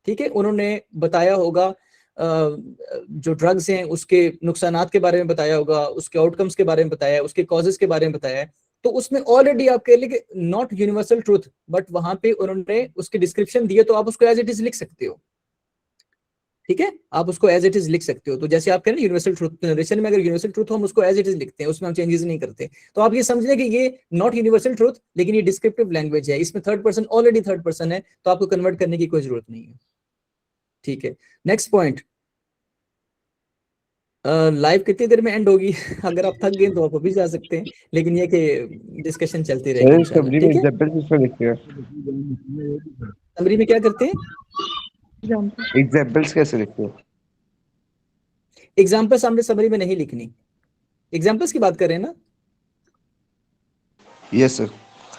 ठीक है। उन्होंने बताया होगा जो ड्रग्स हैं उसके नुकसानात के बारे में बताया होगा, उसके आउटकम्स के बारे में बताया है, उसके कॉजेस के बारे में बताया है, तो उसमें ऑलरेडी आप कह लेंगे नॉट यूनिवर्सल ट्रूथ, बट वहां पे उन्होंने उसके डिस्क्रिप्शन दिए, तो आप उसको एज इट इज लिख सकते हो, ठीक है। आप उसको एज इट इज लिख सकते हो। तो जैसे आप कह रहे हैं यूनिवर्सल ट्रूथ नरेशन में, अगर यूनिवर्सल ट्रूथ हम उसको एज इट इज लिखते हैं, उसमें हम चेंजेस नहीं करते, तो आप ये समझ लें कि ये नॉट यूनिवर्सल ट्रूथ, लेकिन ये डिस्क्रिप्टिव लैंग्वेज है, इसमें third person already third person है, तो आपको कन्वर्ट करने की कोई जरूरत नहीं है, ठीक है। नेक्स्ट पॉइंट, लाइव कितनी देर में एंड होगी? अगर आप थक गए तो आप अभी जा सकते हैं, लेकिन ये कि डिस्कशन चलती रहेगी इंशाल्लाह, ठीक है। समरी में क्या करते हैं? एग्जाम्पल्स कैसे लिखते हो? एग्जाम्पल्स हमने समरी में नहीं लिखनी। एग्जाम्पल्स की बात कर रहे हैं ना? Yes sir.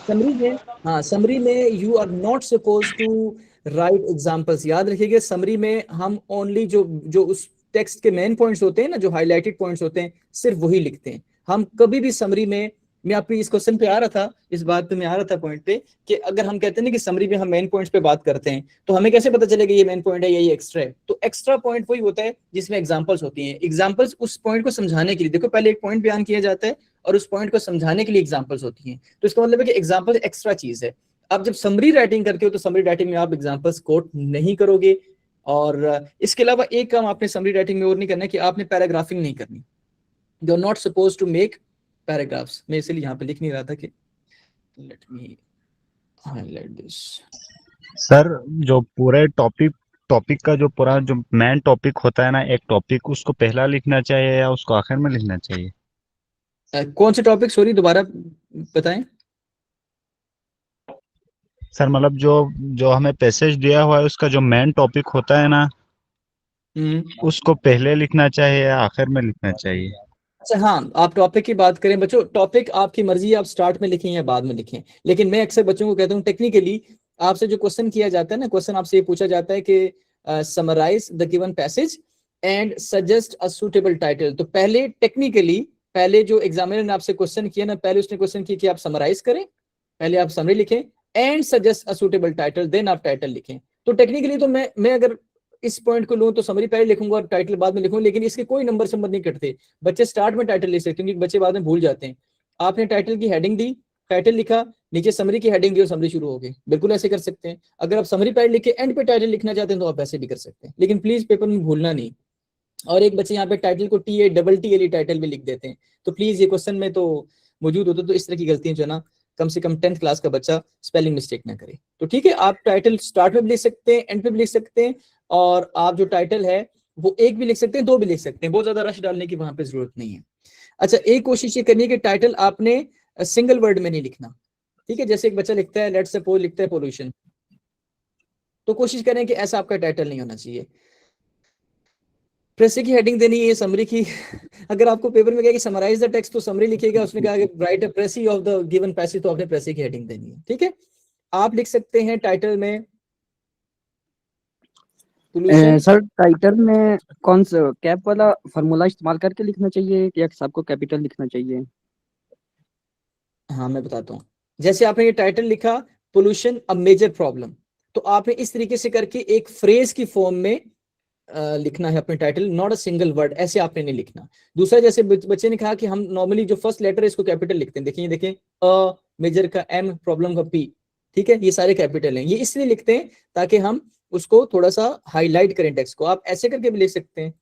समरी में, हाँ समरी में you are not suppose to write examples. याद रखिएगा समरी में हम ओनली जो उस टेक्स्ट के मेन पॉइंट्स होते हैं ना, जो हाईलाइटेड पॉइंट्स होते हैं, सिर्फ वही लिखते हैं। हम कभी भी समरी में, मैं आपकी इस क्वेश्चन पे आ रहा था, इस बात पे मैं आ रहा था पॉइंट पे, कि अगर हम कहते हैं ना कि समरी में हम मेन पॉइंट्स पे बात करते हैं, तो हमें कैसे पता चलेगा ये मेन पॉइंट है या ये एक्स्ट्रा है? तो एक्स्ट्रा पॉइंट वही होता है जिसमें एग्जांपल्स होती हैं। एग्जांपल्स उस पॉइंट को समझाने के लिए, देखो पहले एक पॉइंट बयान किया जाता है और उस पॉइंट को समझाने के लिए एग्जांपल्स होती हैं, तो इसका मतलब है कि एग्जांपल एक्स्ट्रा चीज है। आप जब समरी राइटिंग करते हो तो समरी राइटिंग में आप एग्जांपल्स कोट नहीं करोगे, और इसके अलावा एक काम आपने समरी राइटिंग में और नहीं करना है कि आपने पैराग्राफिंग नहीं करनी। You are not suppose to make paragraphs. मैं इसलिए यहाँ पे लिख नहीं रहा था कि let me highlight this. Sir जो पूरे टॉपिक का जो पूरा जो मेन टॉपिक होता है ना, एक टॉपिक, उसको पहला लिखना चाहिए या उसको आखिर में लिखना चाहिए? कौन से टॉपिक, सॉरी दोबारा बताएं। सर मतलब जो हमें पैसेज दिया हुआ है उसका जो मेन टॉपिक होता है ना, उसको पहले लिखना चाहिए या आखिर में लिखना चाहिए? अच्छा हाँ, आप टॉपिक की बात करें बच्चों, टॉपिक आपकी मर्जी है, आप स्टार्ट में लिखें या बाद में लिखें, लेकिन मैं अक्सर बच्चों को कहता हूँ टेक्निकली आपसे जो क्वेश्चन किया जाता है ना, क्वेश्चन आपसे ये पूछा जाता है कि summarize the given passage and suggest a suitable title. तो पहले टेक्निकली पहले जो एग्जामिनर ने आपसे क्वेश्चन किया ना, पहले उसने क्वेश्चन किया कि आप समराइज करें, पहले आप समरी लिखें and suggest a suitable title, then आप टाइटल लिखें। तो टेक्निकली तो मैं अगर इस पॉइंट को लूं तो समरी पहले लिखूंगा और टाइटल बाद में लिखूंगा, लेकिन इसके कोई नंबर संबंध नहीं कटते। बच्चे स्टार्ट में टाइटल लिख सकते हैं क्योंकि बच्चे बाद में भूल जाते हैं। आपने टाइटल की हेडिंग दी, टाइटल लिखा, नीचे समरी की हेडिंग दी और समरी शुरू हो गई, बिल्कुल ऐसे कर सकते हैं। अगर आप समरी पहले लिख के एंड पे टाइटल लिखना चाहते हैं तो आप ऐसे भी कर सकते हैं, लेकिन प्लीज पेपर में भूलना नहीं। और एक बच्चे यहाँ पे टाइटल को TATTLE टाइटल भी लिख देते हैं, तो प्लीज ये क्वेश्चन में तो मौजूद होता, तो इस तरह की गलतियां जो है ना कम से कम 10th क्लास का बच्चा स्पेलिंग मिस्टेक ना करे। तो ठीक है, आप टाइटल स्टार्ट में भी लिख सकते हैं, एंड पे भी लिख सकते हैं, और आप जो टाइटल है वो एक भी लिख सकते हैं, दो भी लिख सकते हैं, बहुत ज्यादा रश डालने की वहां पे जरूरत नहीं है। अच्छा, एक कोशिश ये करनी है कि टाइटल आपने सिंगल वर्ड में नहीं लिखना, ठीक है। जैसे एक बच्चा लिखता है, लेट्स सपोज लिखता है पोल्यूशन, तो कोशिश करें कि ऐसा आपका टाइटल नहीं होना चाहिए। प्रेसी की हेडिंग देनी है, समरी की अगर आपको पेपर में कहा कि समराइज द टेक्स्ट तो समरी लिखिएगा, उसने कहा कि write a precis of the given passage, तो आपने प्रेसी की हेडिंग देनी है, ठीक है। आप लिख सकते हैं टाइटल में पोल्यूशन। सर टाइटल में कौन सा कैप वाला फॉर्मूला इस्तेमाल करके लिखना चाहिए या सबको कैपिटल लिखना चाहिए? हाँ मैं बताता हूँ, जैसे आपने ये टाइटल लिखा पोल्यूशन अ मेजर प्रॉब्लम, तो आपने इस तरीके से करके एक फ्रेज की फॉर्म में लिखना है अपने title, not a single word, ऐसे आपने नहीं लिखना। दूसरा, जैसे बच्चे ने कहा कि हम नॉर्मली जो फर्स्ट लेटर है इसको कैपिटल लिखते हैं, देखिए देखें, अ मेजर का M, प्रॉब्लम का P, ठीक है, ये सारे कैपिटल हैं। ये इसलिए लिखते हैं ताकि हम उसको थोड़ा सा हाईलाइट करें टेक्स्ट को। आप ऐसे करके भी लिख सकते हैं,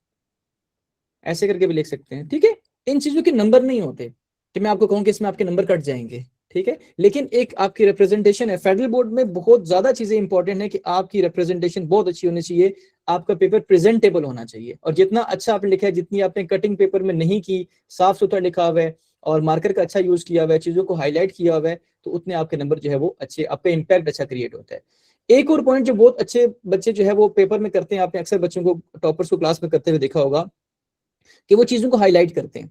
ऐसे करके भी लिख सकते हैं, ठीक है। इन चीजों के नंबर नहीं होते कि मैं आपको कहूँ कि इसमें आपके नंबर कट जाएंगे, ठीक है, लेकिन एक आपकी रिप्रेजेंटेशन है। फेडरल बोर्ड में बहुत ज्यादा चीजें इंपॉर्टेंट है कि आपकी रिप्रेजेंटेशन बहुत अच्छी होनी चाहिए, आपका पेपर प्रेजेंटेबल होना चाहिए, और जितना अच्छा आपने लिखा है, जितनी आपने कटिंग पेपर में नहीं की, साफ सुथरा लिखा हुआ है और मार्कर का अच्छा यूज किया हुआ है, चीजों को हाईलाइट किया हुआ है, तो उतने आपके नंबर जो है वो अच्छे, आप पे इम्पैक्ट अच्छा क्रिएट होता है। एक और पॉइंट जो बहुत अच्छे बच्चे जो है वो पेपर में करते हैं, आपने अक्सर बच्चों को, टॉपर्स को क्लास में करते हुए देखा होगा कि वो चीजों को हाईलाइट करते हैं,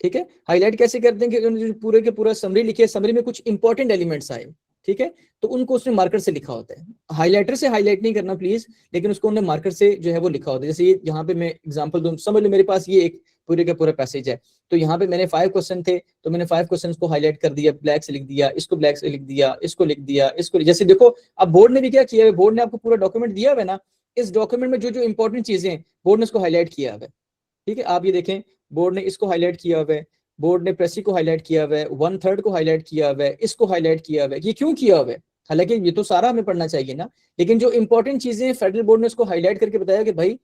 ठीक है। हाईलाइट कैसे करते हैं कि उन्होंने पूरे के पूरा समरी लिखी है, समरी में कुछ इंपॉर्टेंट एलिमेंट्स आए, ठीक है, तो उनको उसने मार्कर से लिखा होता है। हाईलाइटर से हाईलाइट नहीं करना प्लीज, लेकिन उसको उन्होंने मार्कर से जो है वो लिखा होता है। जैसे ये यहाँ पे मैं एग्जांपल दूं, समझ लो मेरे पास ये एक पूरे का पूरा पैसेज है, तो यहाँ पे मैंने 5 क्वेश्चन थे, तो मैंने 5 क्वेश्चन को हाईलाइट कर दिया, ब्लैक से लिख दिया, इसको ब्लैक से लिख दिया, इसको लिख दिया, इसको, जैसे देखो अब बोर्ड ने भी क्या किया है, बोर्ड ने आपको पूरा डॉक्यूमेंट दिया हुआ है ना, इस डॉक्यूमेंट में जो जो इंपॉर्टेंट चीजें हैं बोर्ड ने उसको हाईलाइट किया हुआ है, ठीक है। आप ये देखें, बोर्ड ने इसको हाईलाइट किया हुआ है, बोर्ड ने प्रेसी को हाईलाइट किया हुआ है, 1/3 को हाईलाइट किया हुआ है, इसको हाईलाइट किया हुआ है। ये क्यों किया हुआ है? हालांकि ये तो सारा हमें पढ़ना चाहिए ना, लेकिन जो इंपॉर्टेंट चीजें फेडरल बोर्ड ने उसको हाईलाइट करके बताया कि भाई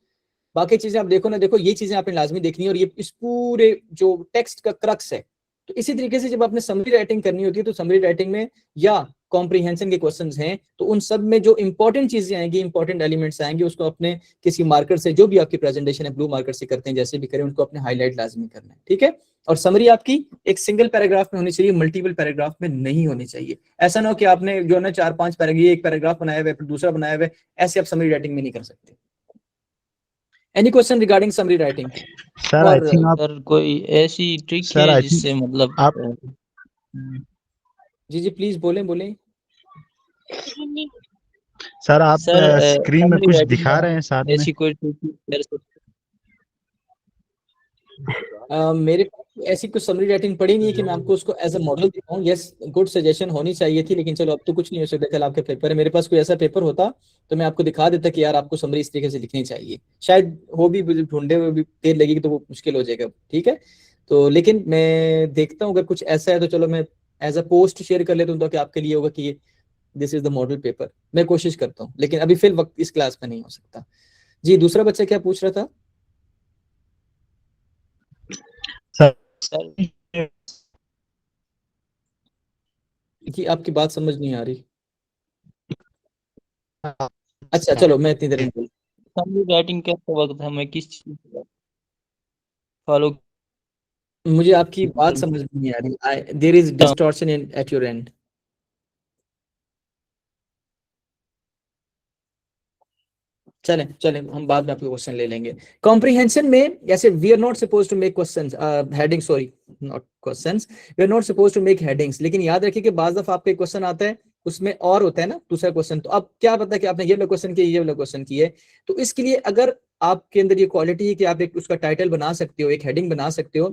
बाकी चीजें आप देखो ना, देखो ये चीजें आपने लाजमी देखनी है, और ये इस पूरे जो टेक्स्ट का क्रक्स है। तो इसी तरीके से जब आपने समरी राइटिंग करनी होती है, तो समरी राइटिंग में या कॉम्प्रिहेंशन के क्वेश्चंस हैं, तो उन सब में जो इंपॉर्टेंट चीजें आएंगी, इंपॉर्टेंट एलिमेंट्स आएंगे, उसको अपने किसी मार्कर से, जो भी आपकी प्रेजेंटेशन है ब्लू मार्कर से करते हैं, जैसे भी करें, उनको अपने हाईलाइट लाजमी करना है, ठीक है। और समरी आपकी एक सिंगल पैराग्राफ में होनी चाहिए, मल्टीपल पैराग्राफ में नहीं होनी चाहिए। ऐसा ना हो कि आपने जो है 4-5 पैराग्राफ, एक पैराग्राफ बनाया हुआ है फिर दूसरा बनाया हुआ है, ऐसे आप समरी राइटिंग में नहीं कर सकते। Any question regarding summary writing? Sir I और थिंक आप सर कोई ऐसी ट्रिक सर है आई थिंक जिससे मतलब आप जी जी प्लीज बोलें बोलें। सर आप सर स्क्रीन में समरी कुछ राइटिंग दिखा में रहे हैं साथ में? ऐसी कोई ट्रिक कर सकते मेरे पास ऐसी कुछ समरी राइटिंग पड़ी नहीं है कि मैं आपको उसको एज अ मॉडल दिखाऊं। यस, गुड सजेशन होनी चाहिए थी, लेकिन चलो अब तो कुछ नहीं हो सकता, कल आपके पेपर है। मेरे पास कोई ऐसा पेपर होता तो मैं आपको दिखा देता कि यार आपको समरी इस तरीके से लिखनी चाहिए, शायद हो भी, ढूंढे हुए भी देर लगेगी तो वो मुश्किल हो जाएगा, ठीक है। तो लेकिन मैं देखता हूँ अगर कुछ ऐसा है तो चलो मैं एज अ पोस्ट शेयर कर लेता हूँ, तो कि आपके लिए होगा कि this is the model paper. मैं कोशिश करता हूँ, लेकिन अभी फिर वक्त इस क्लास में नहीं हो सकता। जी, दूसरा बच्चा क्या पूछ रहा था? सर कि आपकी बात समझ नहीं आ रही। अच्छा चलो मैं इतनी देर में बोल, समरी राइटिंग करते वक्त हमें किस चीज को फॉलो मुझे आपकी बात समझ में नहीं आ रही। There is distortion in at your end. चलें चलें, हम बाद में आपके क्वेश्चन ले लेंगे। कॉम्प्रिहेंशन में जैसे we are not suppose to make questions, heading, sorry not questions, we are not suppose to make headings, लेकिन याद रखिए कि बाज दफा आपका क्वेश्चन आता है उसमें और होता है ना दूसरा क्वेश्चन, तो अब क्या पता कि आपने ये वाला क्वेश्चन किया, ये वाला क्वेश्चन किया है, तो इसके लिए अगर आपके अंदर ये क्वालिटी है कि आप एक उसका टाइटल बना सकते हो, एक हेडिंग बना सकते हो,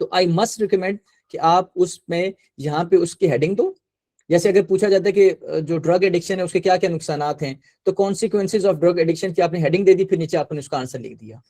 तो आई मस्ट रिकमेंड कि आप उसमें यहाँ पे उसकी हेडिंग दो। जैसे अगर पूछा जाता है कि जो ड्रग एडिक्शन है उसके क्या क्या नुकसानात हैं, तो कॉन्सिक्वेंसेज ऑफ ड्रग एडिक्शन की आपने हेडिंग दे दी, फिर नीचे आपने उसका आंसर लिख दिया।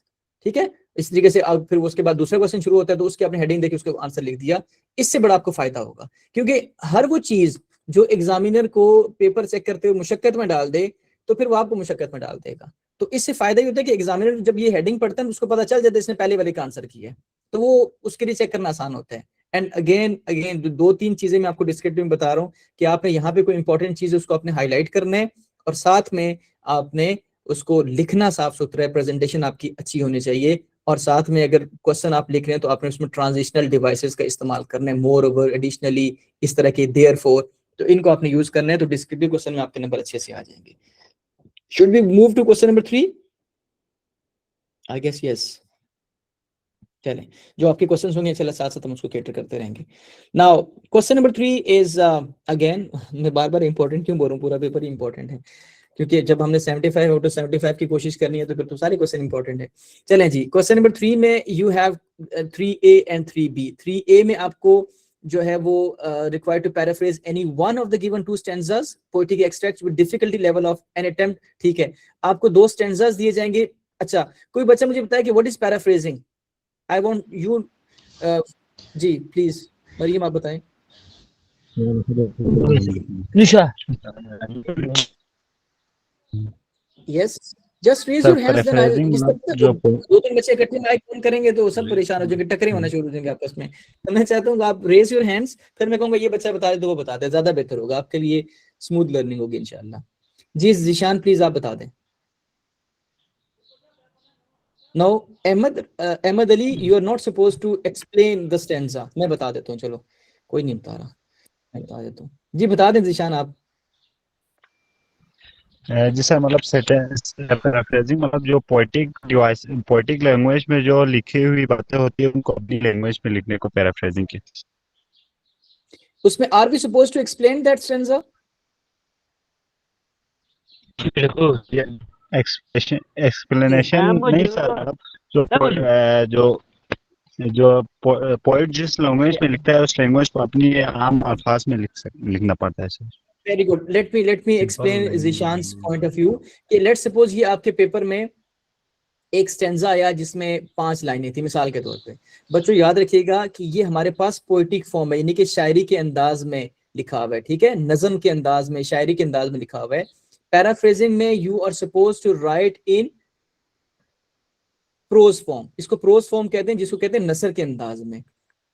ठीक है, इस तरीके से आप फिर उसके बाद दूसरा क्वेश्चन शुरू होता है तो उसकी आपने हेडिंग देखी, उसका आंसर लिख दिया। इससे बड़ा आपको फायदा होगा, क्योंकि हर वो चीज जो एग्जामिनर को पेपर चेक करते हुए मुशक्कत में डाल दे तो फिर वो आपको मुशक्कत में डाल देगा। तो इससे फायदा ये होता है कि एग्जामिनर जब ये हेडिंग पढ़ता है तो उसको पता चल जाता है इसने पहले वाले का आंसर किया है, तो वो उसके लिए चेक करना आसान होता है। एंड अगेन दो तीन चीजें मैं आपको डिस्क्रिप्टिव में बता रहा हूँ कि आपने यहाँ पे कोई इंपॉर्टेंट चीज है उसको आपने हाईलाइट करना है, और साथ में आपने उसको लिखना साफ सुथरा है, प्रेजेंटेशन आपकी अच्छी होनी चाहिए, और साथ में अगर क्वेश्चन आप लिख रहे हैं तो आपने उसमें ट्रांजिशनल डिवाइसेस का इस्तेमाल करना है, मोर ओवर, एडिशनली, इस तरह के, देयरफॉर, तो इनको आपने यूज करना है, तो डिस्क्रिप्टिव क्वेश्चन में आपके नंबर अच्छे से आ जाएंगे। Should we move to question number 3? I guess yes. चलें, जो आपके क्वेश्चंस होंगे चला साथ साथ हम उसको कैटर करते रहेंगे। Now question number 3 is again, मैं बार बार इंपॉर्टेंट क्यों बोल रहा हूँ, पूरा पेपर ही इंपॉर्टेंट है, क्योंकि जब हमने 75 आउट ऑफ 75 की कोशिश करनी है तो फिर तो सारे क्वेश्चन इंपॉर्टेंट है। चलें जी, क्वेश्चन नंबर 3 में you have 3A and 3B। 3A में आपको जो है वो required to paraphrase any one of the given two stanzas, poetic extracts with difficulty level of an attempt. ठीक है, आपको 2 स्टैंजास दिए जाएंगे। अच्छा, कोई बच्चा मुझे बताया कि what is paraphrasing? I want you, जी प्लीज मरियम आप बताएं। Nisha, yes, just raise sir your hands, then I paraphrasing जिस मतलब तक जो 2-3 बच्चे इकट्ठे माइक ऑन करेंगे तो सब परेशान हो जाएंगे, टकरे होना शुरू हो जाएंगे आपस में। तो मैं चाहता हूँ आप रेज योर हैंड्स, फिर मैं कहूंगा ये बच्चा बता दे तो वो बता दे, ज्यादा बेहतर होगा आपके लिए, स्मूथ लर्निंग होगी इंशाल्लाह। जी जिशान प्लीज आप बता दें। Now Ahmad Ali, you are not supposed to explain the stanza। मैं बता देता हूँ, चलो कोई नहीं बता रहा, मैं बता देता हूँ। जी बता दें जिशान आप। जी सर, मतलब पैराफ्रेजिंग मतलब जो पोएटिक डिवाइस, पोएटिक लैंग्वेज में जो लिखी हुई बातें होती है उनको अपनी लैंग्वेज में लिखने को पैराफ्रेजिंग की। उसमें are we supposed to explain that stanza? Explanation नहीं सर, मतलब जो पोएट जिस लैंग्वेज में लिखता है उस लैंग्वेज को अपनी आम अल्फाज में लिखना पड़ता है sir. Very good, let me explain Zeeshan's point of view. कि लेट्स सपोज ये आपके पेपर में एक स्टेंजा आया जिसमें 5 लाइनें थी मिसाल के तौर पे। बच्चों याद रखिएगा कि ये हमारे पास पोएटिक फॉर्म है, यानी कि शायरी के अंदाज में लिखा हुआ है। ठीक है, नज़म के अंदाज में, शायरी के अंदाज में लिखा हुआ है। पैराफ्रेजिंग में you are suppose to write in prose form, इसको प्रोज फॉर्म कहते हैं, जिसको कहते हैं नसर के अंदाज में।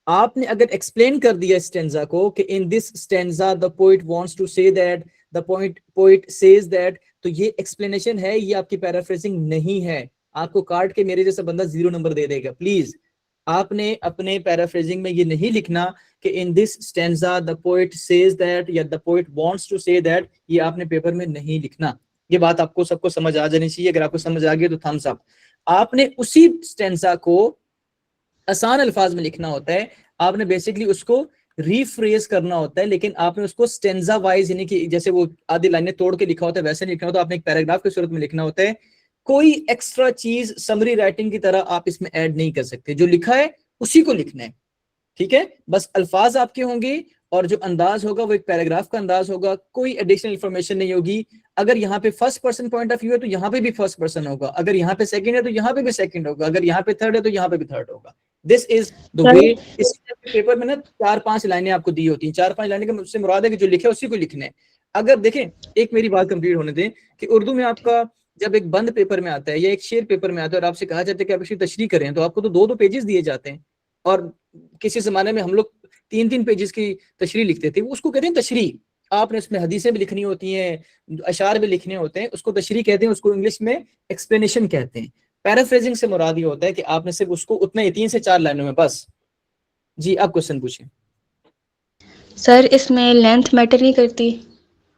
आपने अगर एक्सप्लेन कर दिया स्टेंजा को कि in this stanza the poet wants to say that, the poet says that, तो ये एक्सप्लेनेशन है, ये आपकी पैराफ्रेजिंग नहीं है। आपको काट के मेरे जैसा बंदा 0 नंबर दे देगा। प्लीज आपने अपने पैराफ्रेजिंग में ये नहीं लिखना कि in this stanza the poet says that या the poet wants to say that, ये आपने पेपर में नहीं लिखना। ये बात आपको सबको समझ आ जानी चाहिए। अगर आपको समझ आ गई तो थम्स अप। आपने उसी स्टेंजा को आसान अल्फाज में लिखना होता है, आपने बेसिकली उसको रीफ्रेज करना होता है, लेकिन आपने उसको स्टेंजा वाइज, यानी कि जैसे वो आधी लाइनें तोड़ के लिखा होता है वैसे नहीं लिखना होता, आपने एक पैराग्राफ की सूरत में लिखना होता है। कोई एक्स्ट्रा चीज समरी राइटिंग की तरह आप इसमें ऐड नहीं कर सकते, जो लिखा है उसी को लिखना है। ठीक है, बस अल्फाज आपके होंगे और जो अंदाज होगा वो एक पैराग्राफ का अंदाज होगा, कोई एडिशनल इंफॉर्मेशन नहीं होगी। अगर यहाँ पे first person point of view है तो यहाँ पे भी फर्स्ट पर्सन होगा, अगर यहाँ पे सेकंड है तो यहाँ पे भी सेकंड होगा, अगर यहाँ पे थर्ड है तो यहाँ पे भी थर्ड होगा। This is the way. इस पेपर में ना 4-5 लाइनें आपको दी होती हैं, 4-5 लाइनें का मुझसे मुराद है कि जो लिखे उसी को लिखना है। अगर देखें, एक मेरी बात कंप्लीट होने दें कि उर्दू में आपका जब एक बंद पेपर में आता है या एक शेर पेपर में आता है और आपसे कहा जाता है कि आप इसकी तशरीह करें, तो आपको तो 2-2 पेजेस दिए जाते हैं। और किसी जमाने में हम लोग 3-3 पेजेस की तशरीह लिखते थे, उसको कहते हैं तशरीह। आपने उसमें हदीसें भी लिखनी होती हैं, अशार भी लिखने होते हैं, उसको तशरीह कहते हैं, उसको इंग्लिश में एक्सप्लेनेशन कहते हैं। पैराफ्रेजिंग से मुराद ये होता है कि आपने सिर्फ उसको उतना 3 से 4 लाइनों में बस। जी आप क्वेश्चन पूछें। सर इसमें लेंथ मैटर नहीं करती?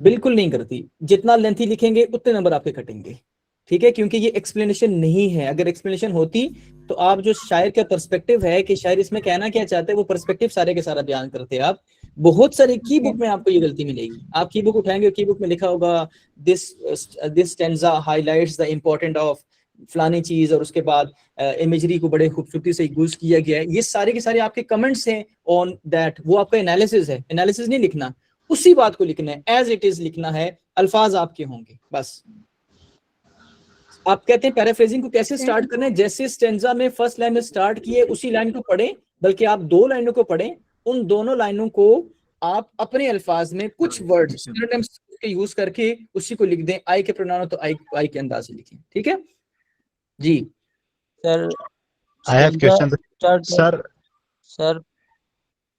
बिल्कुल नहीं करती, जितना लेंथी लिखेंगे उतने नंबर आपके कटेंगे। ठीक है, क्योंकि ये एक्सप्लेनेशन नहीं है। अगर एक्सप्लेनेशन होती तो आप जो शायर का पर्सपेक्टिव है कि शायर इसमें कहना क्या चाहते हैं, वो पर्सपेक्टिव सारे के सारा बयान करते हैं आप। बहुत सारे की बुक में आपको ये गलती मिलेगी। आप की बुक उठाएंगे, की बुक में लिखा होगा this stanza highlights the important of फलानी चीज और उसके बाद इमेजरी को बड़े खूबसूरती से यूज किया गया है, ये सारे के सारे आपके कमेंट्स हैं ऑन दैट, वो आपका एनालिसिस है। एनालिसिस नहीं लिखना, उसी बात को लिखना है, एज इट इज लिखना है, अल्फाज आपके होंगे बस। आप कहते हैं पैराफ्रेजिंग को कैसे स्टार्ट करना है, जैसे स्टेंजा में फर्स्ट लाइन में स्टार्ट किए उसी लाइन को पढ़ें, बल्कि आप 2 लाइनों को पढ़ें, उन दोनों लाइनों को आप अपने अल्फाज में कुछ वर्ड सिनोनिम्स के यूज करके उसी को लिख दें। आई के प्रोनाउन हो तो आई के अंदाज से लिखें, ठीक है जी। Sir I have question start sir. Sir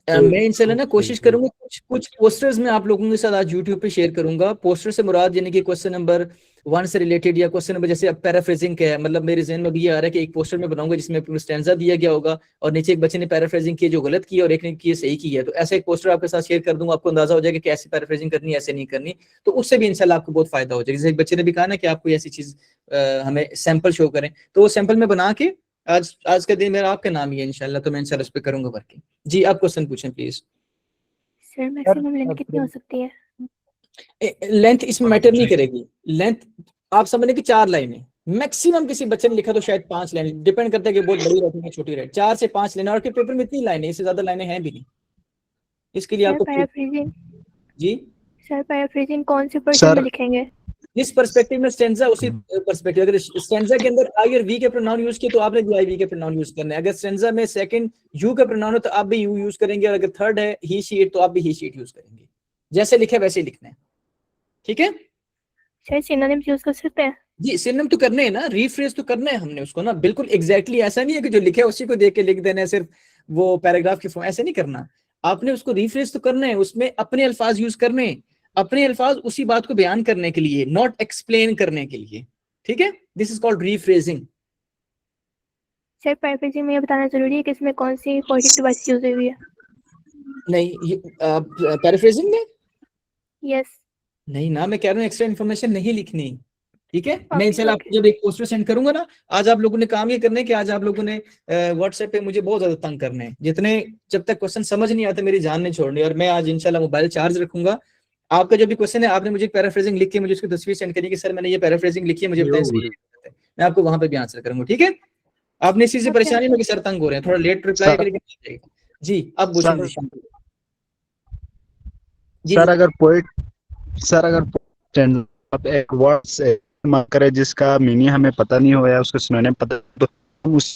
मैं इंशाल्लाह ना कोशिश करूंगा कुछ पोस्टर्स में आप लोगों के साथ आज यूट्यूब पे शेयर करूंगा। पोस्टर से मुराद यानी कि क्वेश्चन नंबर 1 से रिलेटेड, या क्वेश्चन नंबर जैसे अब पैराफ्रेजिंग का है, मतलब मेरे ज़हन में भी ये आ रहा है कि एक पोस्टर में बनाऊंगा जिसमें पूरा स्टैंजा दिया गया होगा और नीचे एक बच्चे ने पैराफ्रेजिंग की जो गलत की और एक ने की सही की है, तो ऐसा एक पोस्टर आपके साथ शेयर कर दूंगा, आपको अंदाजा हो जाएगा कि ऐसे पैराफ्रेजिंग करनी है ऐसे नहीं करनी, तो उससे भी इंशाल्लाह आपको बहुत फायदा हो जाएगा। जैसे एक बच्चे ने भी कहा ना कि आप कोई ऐसी चीज हमें सैंपल शो करें, तो वो सैंपल में बना के आज का दिन मेरा आपका नाम ही है इंशाल्लाह, तो मैं इंशाल्लाह उस पर करूंगा वर्किंग। जी आप क्वेश्चन पूछें प्लीज। सर मैक्सिमम लेंथ कितनी हो सकती है? लेंथ इसमें मैटर नहीं करेगी, लेंथ आप समझ लें कि 4 लाइनें मैक्सिमम, किसी बच्चे ने लिखा तो शायद 5 लाइन, डिपेंड करता है कि बहुत बड़ी राइटिंग है छोटी राइटिंग, 4 से 5 लाइनें, और के पेपर में इतनी लाइनें, इससे ज्यादा लाइनें हैं भी नहीं। इसके लिए सर आपको पैराफ्रेजिंग जी सर पैराफ्रेजिंग कौन से पर्सन में लिखेंगे? जिस पर्सपेक्टिव में स्टेंजा उसी पर्सपेक्टिव, अगर स्टेंजा के अंदर आई और वी के प्रोनाउन यूज किए तो आपने भी आई वी के प्रोनाउन यूज करना है, अगर स्टेंजा में सेकंड यू का प्रोनाउन हो तो आप भी यू यूज करेंगे, और अगर थर्ड है ही शी इट तो आप भी ही शी इट यूज करेंगे, जैसे लिखे वैसे ही लिखना है, ठीक है। सर सिनोनिम्स यूज कर सकते हैं? जी सिनोनिम तो करने हैं ना, रीफ्रेज तो करना है हमने उसको ना, बिल्कुल एग्जैक्टली ऐसा नहीं है कि जो लिखे है उसी को देख के लिख देना है सिर्फ वो पैराग्राफ की फॉर्म, ऐसे नहीं करना, आपने उसको रीफ्रेज तो करना है, उसमें अपने अल्फाज यूज करने हैं, अपने अल्फाज उसी बात को बयान करने के लिए, नॉट एक्सप्लेन करने के लिए, ठीक है। This is called rephrasing. Sir paraphrasing में ये बताना जरूरी है कि इसमें कौन सी पोएटिक डिवाइस यूज हुई है? नहीं पैराफ्रेजिंग में यस। नहीं ना, मैं कह रहा हूँ एक्स्ट्रा इन्फॉर्मेशन नहीं लिखनी, ठीक है। मैं Okay, इंशाल्लाह आपको जब एक पोस्टर सेंड करूंगा ना, आज आप लोगों ने काम ये करना है कि आज आप लोगों ने व्हाट्सएप पे मुझे बहुत ज्यादा तंग करने हैं, जितने जब तक क्वेश्चन समझ नहीं आते मेरी जान नहीं छोड़नी, और मैं आज इंशाल्लाह मोबाइल चार्ज रखूंगा, आपका जो भी क्वेश्चन है आपने मुझे पैराफ्रेजिंग लिख के मुझे उसकी तस्वीर सेंड करिए कि सर मैंने ये पैराफ्रेजिंग लिखी है, मुझे बताएं सही है, मैं आपको वहां पे भी आंसर करूंगा, ठीक है। आपने इस चीज से परेशानी में कि सर तंग हो रहे हैं, थोड़ा लेट रिप्लाई करिए जी। अब पूछें सर अगर आप एक वर्ड से मार्क करें जिसका मीनिंग हमें पता नहीं हो या उसका सिनोनिम पता, तो हम उस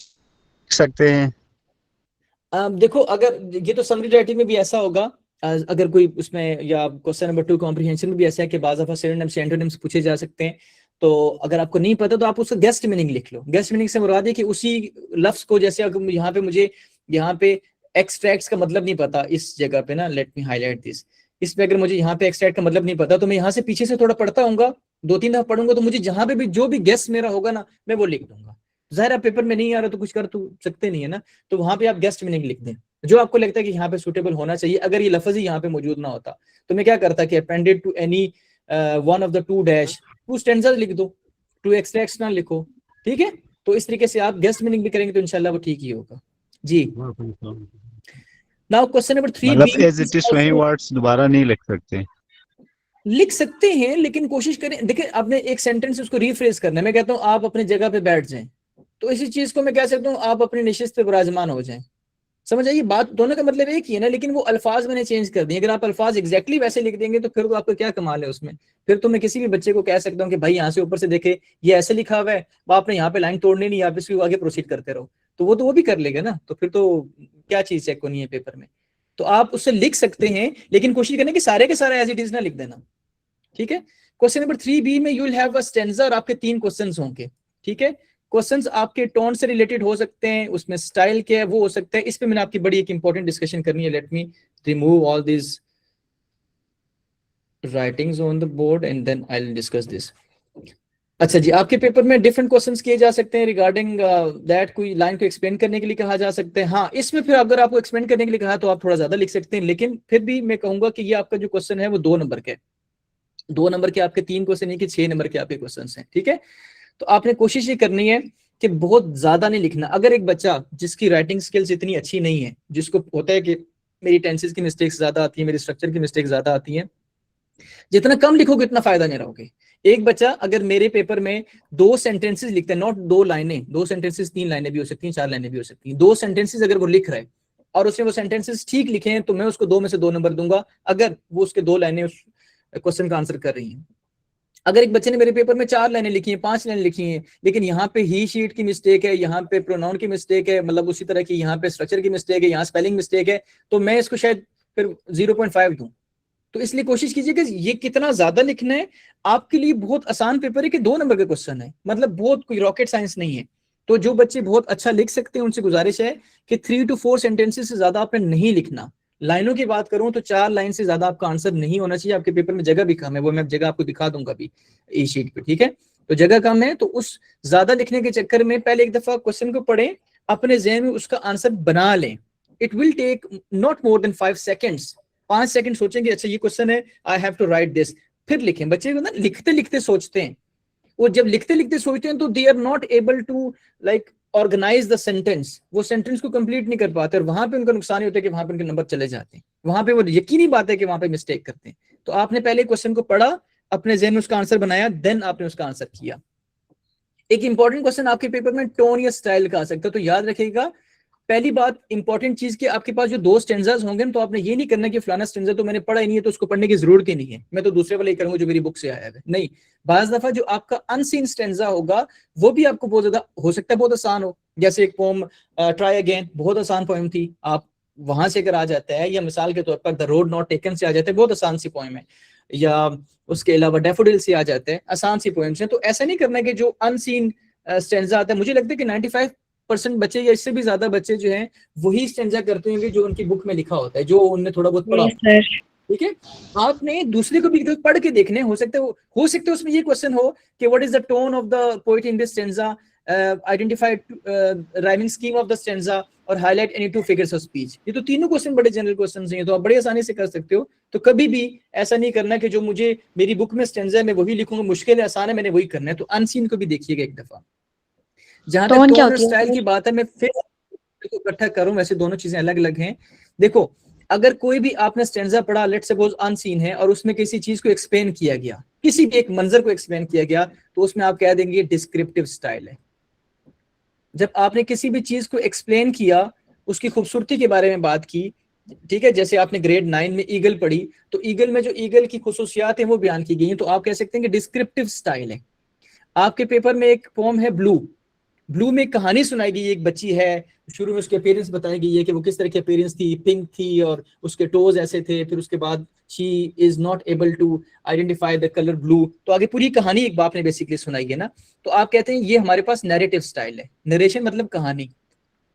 सकते हैं। देखो अगर ये तो समरी राइटिंग में भी ऐसा होगा, अगर कोई उसमें, या क्वेश्चन नंबर 2 कॉम्प्रिहेंशन में भी ऐसा है कि बाज़ दफा सिनोनिम्स एंटोनिम्स पूछे जा सकते हैं, तो अगर आपको नहीं पता तो आप उसका गेस्ट मीनिंग लिख लो। गेस्ट मीनिंग से मुराद है कि उसी लफ्ज को, जैसे अगर यहाँ पे मुझे यहाँ पे एक्सट्रैक्ट्स का मतलब नहीं पता, इस जगह पे ना लेट मी हाईलाइट दिस, इस पे अगर मुझे यहाँ पे एक्सट्रैक्ट का मतलब नहीं पता तो मैं यहाँ से पीछे से थोड़ा पढ़ता हूँगा, 2-3 दफा पढ़ूंगा, तो मुझे जहाँ पे भी जो भी गेस मेरा होगा ना मैं वो लिख दूंगा। जाहिर है पेपर में नहीं आ रहा तो कुछ कर तो सकते नहीं है ना, तो वहां पे आप गेस्ट मीनिंग लिख दें जो आपको लगता है कि यहाँ पे सुटेबल होना चाहिए। अगर ये लफ्ज ही यहाँ पे मौजूद ना होता तो मैं क्या करता कि appended to any one of the 2 dash 2 stanzas लिख दो, 2 एक्सट्रैक्ट्स ना लिखो, ठीक है। तो इस तरीके से आप गेस्ट मीनिंग भी करेंगे तो इंशाल्लाह वो ठीक ही होगा जी। नाउ क्वेश्चन नंबर 3 मतलब एज इट इज वही वर्ड्स दोबारा नहीं लिख सकते? लिख सकते हैं लेकिन कोशिश करें, देखिए आपने एक सेंटेंस उसको रीफ्रेज करना है, मैं कहता हूँ आप अपनी जगह पे बैठ जाएं, तो इसी चीज को मैं कह सकता हूँ आप अपनी निशिस्त पे विराजमान हो जाएं। समझ आइए बात, दोनों का मतलब एक ही है ना, लेकिन वो अल्फाज मैंने चेंज कर दिए। अगर आप अल्फाज एग्जैक्टली वैसे लिख देंगे तो फिर तो आपका क्या कमाल है उसमें, फिर तो मैं किसी भी बच्चे को कह सकता हूँ कि भाई यहाँ से ऊपर से देखे ये ऐसे लिखा हुआ है, वो आपने यहाँ पे लाइन तोड़नी नहीं, आप इसको आगे प्रोसीड करते रहो, तो वो भी कर लेगा ना, तो फिर तो क्या चीज चेक होनी है पेपर में। तो आप उससे लिख सकते हैं लेकिन कोशिश करें कि सारे के सारे एज इट इज ना लिख देना, ठीक है। क्वेश्चन नंबर 3B में you will have a stanza और आपके 3 क्वेश्चंस होंगे, ठीक है। क्वेश्चंस आपके टोन से रिलेटेड हो सकते हैं, उसमें स्टाइल क्या है वो हो सकता है, इस पे मैंने आपकी बड़ी एक इंपॉर्टेंट डिस्कशन करनी है। Let me remove all this writings on the board and then I will discuss this. अच्छा जी, आपके पेपर में डिफरेंट क्वेश्चंस किए जा सकते हैं रिगार्डिंग दैट, कोई लाइन को एक्सप्लेन करने के लिए कहा जा सकता है। हाँ, इसमें फिर अगर आपको एक्सप्लेन करने के लिए कहा तो आप थोड़ा ज्यादा लिख सकते हैं, लेकिन फिर भी मैं कहूंगा कि ये आपका जो क्वेश्चन है वो 2 नंबर का है, 2 नंबर के आपके 3 क्वेश्चन नहीं कि 6 नंबर के आपके क्वेश्चन हैं, ठीक है। तो आपने कोशिश ये करनी है कि बहुत ज्यादा नहीं लिखना। अगर एक बच्चा जिसकी राइटिंग स्किल्स इतनी अच्छी नहीं है, जिसको होता है कि मेरी टेंसेस की मिस्टेक्स ज्यादा आती है, मेरी स्ट्रक्चर की मिस्टेक्स ज्यादा आती है, जितना कम लिखोगे उतना फायदा नहीं रहोगे। एक बच्चा अगर मेरे पेपर में 2 सेंटेंसेस लिखता है, नॉट 2 लाइनें, 2 सेंटेंसेस 3 लाइनें भी हो सकती हैं, 4 लाइनें भी हो सकती हैं, 2 सेंटेंसेस अगर वो लिख रहा है और उसने वो सेंटेंसेस ठीक लिखे हैं तो मैं उसको 2 में से 2 नंबर दूंगा अगर वो उसके 2 लाइनें उस क्वेश्चन का आंसर कर रही हैं। अगर एक बच्चे ने मेरे पेपर में 4 लाइनें लिखी हैं, 5 लाइनें लिखी हैं, लेकिन यहाँ पे ही शीट की मिस्टेक है, यहाँ पे प्रोनाउन की मिस्टेक है, मतलब उसी तरह की यहाँ पे स्ट्रक्चर की मिस्टेक है, यहाँ स्पेलिंग मिस्टेक है, तो मैं इसको शायद फिर 0.5 दूं। तो इसलिए कोशिश कीजिए कि ये कितना ज्यादा लिखना है। आपके लिए बहुत आसान पेपर है कि 2 नंबर का क्वेश्चन है, मतलब बहुत कोई रॉकेट साइंस नहीं है। तो जो बच्चे बहुत अच्छा लिख सकते हैं उनसे गुजारिश है कि 3 to 4 सेंटेंसेस से ज्यादा आपने नहीं लिखना। लाइनों की बात करूं तो 4 लाइन से ज्यादा आपका आंसर नहीं होना चाहिए। आपके पेपर में जगह भी कम है, वो मैं जगह आपको दिखा दूंगा अभी ई शीट पे, ठीक है। तो जगह कम है, तो उस ज्यादा लिखने के चक्कर में पहले एक दफा क्वेश्चन को पढ़ें, अपने ज़हन में उसका आंसर बना लें। It will take not more than 5 seconds. 5 second सोचेंगे अच्छा ये क्वेश्चन है, I have to write this, फिर लिखें। बच्चे को ना लिखते लिखते सोचते हैं, वो जब लिखते लिखते सोचते हैं तो they are not able to like organize the sentence, वो सेंटेंस को कंप्लीट नहीं कर पाते और वहां पे उनका नुकसान होता है कि वहां पे उनके नंबर चले जाते हैं, वहां पे वो यकीनी बात है कि वहां पे मिस्टेक करते हैं। तो आपने पहले क्वेश्चन को पढ़ा, अपने ज़हन में उसका आंसर बनाया, देन आपने उसका आंसर किया। एक इंपॉर्टेंट क्वेश्चन आपके पेपर में टोन या स्टाइल का आ सकता है, तो याद रखिएगा पहली बात इंपॉर्टेंट चीज कि आपके पास जो 2 स्टेंजास होंगे तो आपने ये नहीं करना कि फलाना स्टेंजा तो मैंने पढ़ा ही नहीं है तो उसको पढ़ने की जरूरत ही नहीं है, मैं तो दूसरे वाला ही करूंगा जो मेरी बुक से आया है। नहीं, बाज दफा जो आपका अनसीन स्टेंजा होगा वो भी आपको बहुत ज्यादा हो सकता है बहुत आसान हो। जैसे एक पोम ट्राई अगेन, बहुत आसान पोएम थी, आप वहां से अगर आ जाता है, या मिसाल के तौर पर द रोड नॉट टेकन से आ जाता है, बहुत आसान सी पोएम है, या उसके अलावा डैफोडिल से आ जाते हैं, आसान सी पोएम्स हैं। तो ऐसा नहीं करना कि जो अनसीन स्टेंजा आता है, मुझे लगता है कि 95% बच्चे या इससे भी ज्यादा बच्चे जो हैं वही स्टेंजा करते होंगे जो उनकी बुक में लिखा होता है, जो उन्होंने थोड़ा बहुत पढ़ा। ठीक है, आपने दूसरे को भी पढ़ के देखने, हो सकता है उसमें ये क्वेश्चन हो कि what is the tone of the poet in this stanza, identify rhyming scheme of the stanza और highlight any 2 figures of speech. ये तो तीनों क्वेश्चन बड़े जनरल क्वेश्चन हैं, तो आप बड़ी आसानी से कर सकते हो। तो कभी भी ऐसा नहीं करना कि जो मुझे मेरी बुक में स्टेंजा है मैं वही लिखूंगा, मुश्किल है आसान है मैंने वही करना है। तो अनसीन को भी देखिएगा एक दफा। जहां तक टोन और स्टाइल की बात है, मैं फिर इकट्ठा करूं, वैसे दोनों चीजें अलग अलग हैं। देखो, अगर कोई भी आपने स्टेंजा पढ़ा, लेट्स सपोज अनसीन है, और उसमें किसी चीज को एक्सप्लेन किया गया, किसी भी एक मंजर को एक्सप्लेन किया गया, तो उसमें आप कह देंगे डिस्क्रिप्टिव स्टाइल है। जब आपने किसी भी चीज को एक्सप्लेन किया, उसकी खूबसूरती के बारे में बात की, ठीक है, जैसे आपने ग्रेड 9 में ईगल पढ़ी, तो ईगल में जो ईगल की खुसूसियात है वो बयान की गई हैं, तो आप कह सकते हैं कि डिस्क्रिप्टिव स्टाइल है। आपके पेपर में एक पोम है ब्लू में एक कहानी सुनाई गई, एक बच्ची है, शुरू में उसके अपीयरेंस बताई गई है कि वो किस तरह की अपीयरेंस थी, पिंक थी और उसके टोज ऐसे थे, फिर उसके बाद she is not able to identify the colour blue. तो आगे पूरी कहानी एक बाप ने बेसिकली सुनाई है ना, तो आप कहते हैं ये हमारे पास नैरेटिव स्टाइल है। नरेशन मतलब कहानी।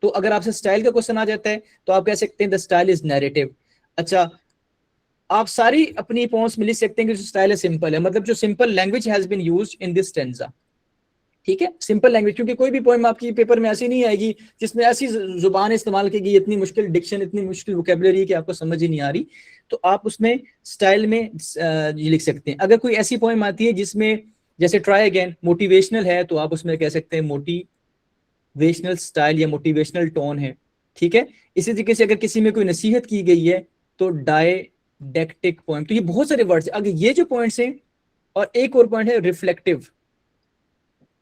तो अगर आपसे स्टाइल का क्वेश्चन आ जाता है तो आप कह सकते हैं द स्टाइल इज नैरेटिव। अच्छा, आप सारी अपनी पोम्स में लिख सकते हैं कि जो स्टाइल है सिंपल है, मतलब जो simple language has been used in this stanza. ठीक है, सिंपल लैंग्वेज, क्योंकि कोई भी पोएम आपकी पेपर में ऐसी नहीं आएगी जिसमें ऐसी जुबान इस्तेमाल की गई, इतनी मुश्किल डिक्शन, इतनी मुश्किल वोकैबुलरी कि आपको समझ ही नहीं आ रही। तो आप उसमें स्टाइल में ये लिख सकते हैं। अगर कोई ऐसी पोएम आती है जिसमें जैसे ट्राई अगेन मोटिवेशनल है, तो आप उसमें कह सकते हैं मोटिवेशनल स्टाइल या मोटिवेशनल टोन है। ठीक है, इसी तरीके से अगर किसी में कोई नसीहत की गई है तो डायडेक्टिक पोएम। तो ये बहुत सारे वर्ड्स हैं। अगर ये जो पॉइंट्स हैं, और एक और पॉइंट है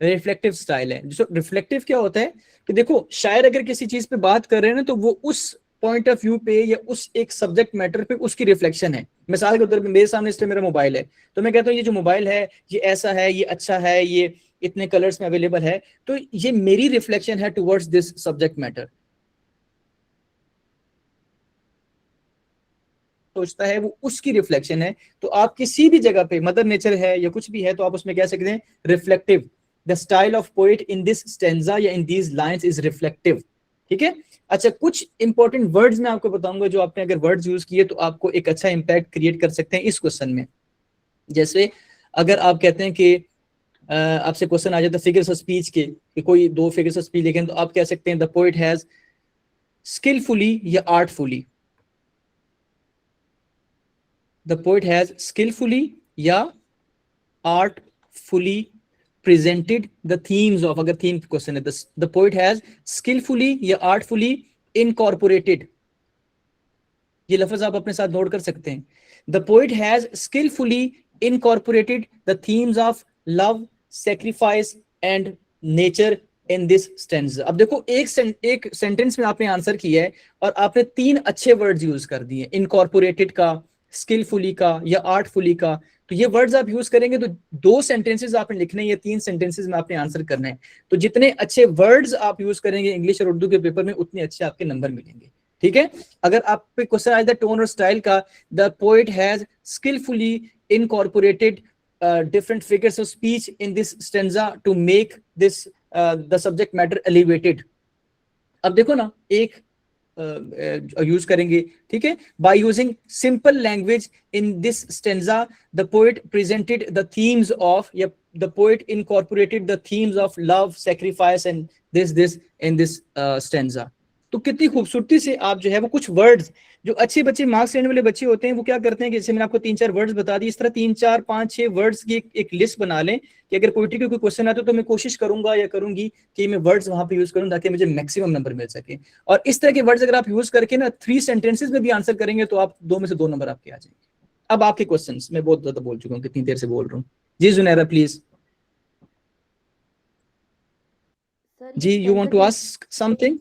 रिफ्लेक्टिव स्टाइल है। जो रिफ्लेक्टिव क्या होता है कि देखो, शायर अगर किसी चीज पे बात कर रहे हैं ना, तो वो उस पॉइंट ऑफ व्यू पे या उस एक सब्जेक्ट मैटर पे उसकी रिफ्लेक्शन है। मिसाल के तौर पे मेरे सामने इसलिए मेरा मोबाइल है, तो मैं कहता हूँ ये जो मोबाइल है ये ऐसा है, ये अच्छा है, ये इतने कलर्स में अवेलेबल है, तो ये मेरी रिफ्लेक्शन है टुवर्ड्स दिस सब्जेक्ट मैटर। सोचता है वो उसकी रिफ्लेक्शन है। तो आप किसी भी जगह पे मदर नेचर है या कुछ भी है, तो आप उसमें कह सकते हैं reflective. The style of poet in this stanza या in these lines is reflective. ठीक है। अच्छा, कुछ इंपॉर्टेंट वर्ड्स मैं आपको बताऊंगा जो आपने अगर वर्ड्स यूज किए तो आपको एक अच्छा इंपैक्ट क्रिएट कर सकते हैं इस क्वेश्चन में। जैसे अगर आप कहते हैं कि आपसे क्वेश्चन आ जाता है फिगर्स ऑफ स्पीच के, कि कोई 2 फिगर्स ऑफ स्पीच लिखें, तो आप कह सकते हैं द पोएट हैज स्किलफुली या artfully. The poet has skilfully या artfully presented the themes of, अगर थीम क्वेश्चन है, the poet has skillfully या artfully incorporated। ये लफ्ज आप अपने साथ नोट कर सकते हैं। the poet has skillfully incorporated the themes of love, sacrifice and nature in this stanza. अब देखो एक सेंटेंस में आपने आंसर किया है और आपने 3 अच्छे वर्ड्स यूज कर दिए, इनकॉर्पोरेटेड का, स्किलफुली का या आर्टफुली का। तो ये वर्ड्स आप यूज करेंगे तो 2 सेंटेंसेस आपने लिखने हैं, 3 सेंटेंसेस में आपने आंसर करना है। तो जितने अच्छे वर्ड्स आप यूज करेंगे इंग्लिश और उर्दू के पेपर में उतने अच्छे आपके नंबर मिलेंगे, ठीक है। अगर आप पे क्वेश्चन आया था टोन और स्टाइल का, the poet has skilfully incorporated different figures of speech in this stanza to make this the subject matter elevated. अब देखो ना, एक यूज करेंगे, ठीक है। By using simple language in this stanza, the poet presented the themes of, the poet incorporated the themes of love, sacrifice and this in this stanza. तो कितनी खूबसूरती से आप जो है वो कुछ वर्ड्स, जो अच्छे बच्चे मार्क्स लेने वाले बच्चे होते हैं वो क्या करते हैं कि जैसे मैंने आपको 3-4 वर्ड्स बता दी, इस तरह 3, 4, 5, 6 वर्ड्स की एक लिस्ट बना लें कि अगर पोइट्री का कोई क्वेश्चन आता है तो मैं कोशिश करूंगा या करूंगी कि मैं वर्ड्स वहां पे यूज करूं ताकि मुझे मैक्सिमम नंबर मिल सके। और इस तरह के वर्ड्स अगर आप यूज करके ना 3 सेंटेंसेस में भी आंसर करेंगे तो आप 2 में से 2 नंबर आपके आ जाएंगे। अब आपके क्वेश्चन, मैं बहुत ज्यादा बोल चुका हूँ, कितनी देर से बोल रहा हूँ। जी जुनैरा प्लीज। जी you want to ask something?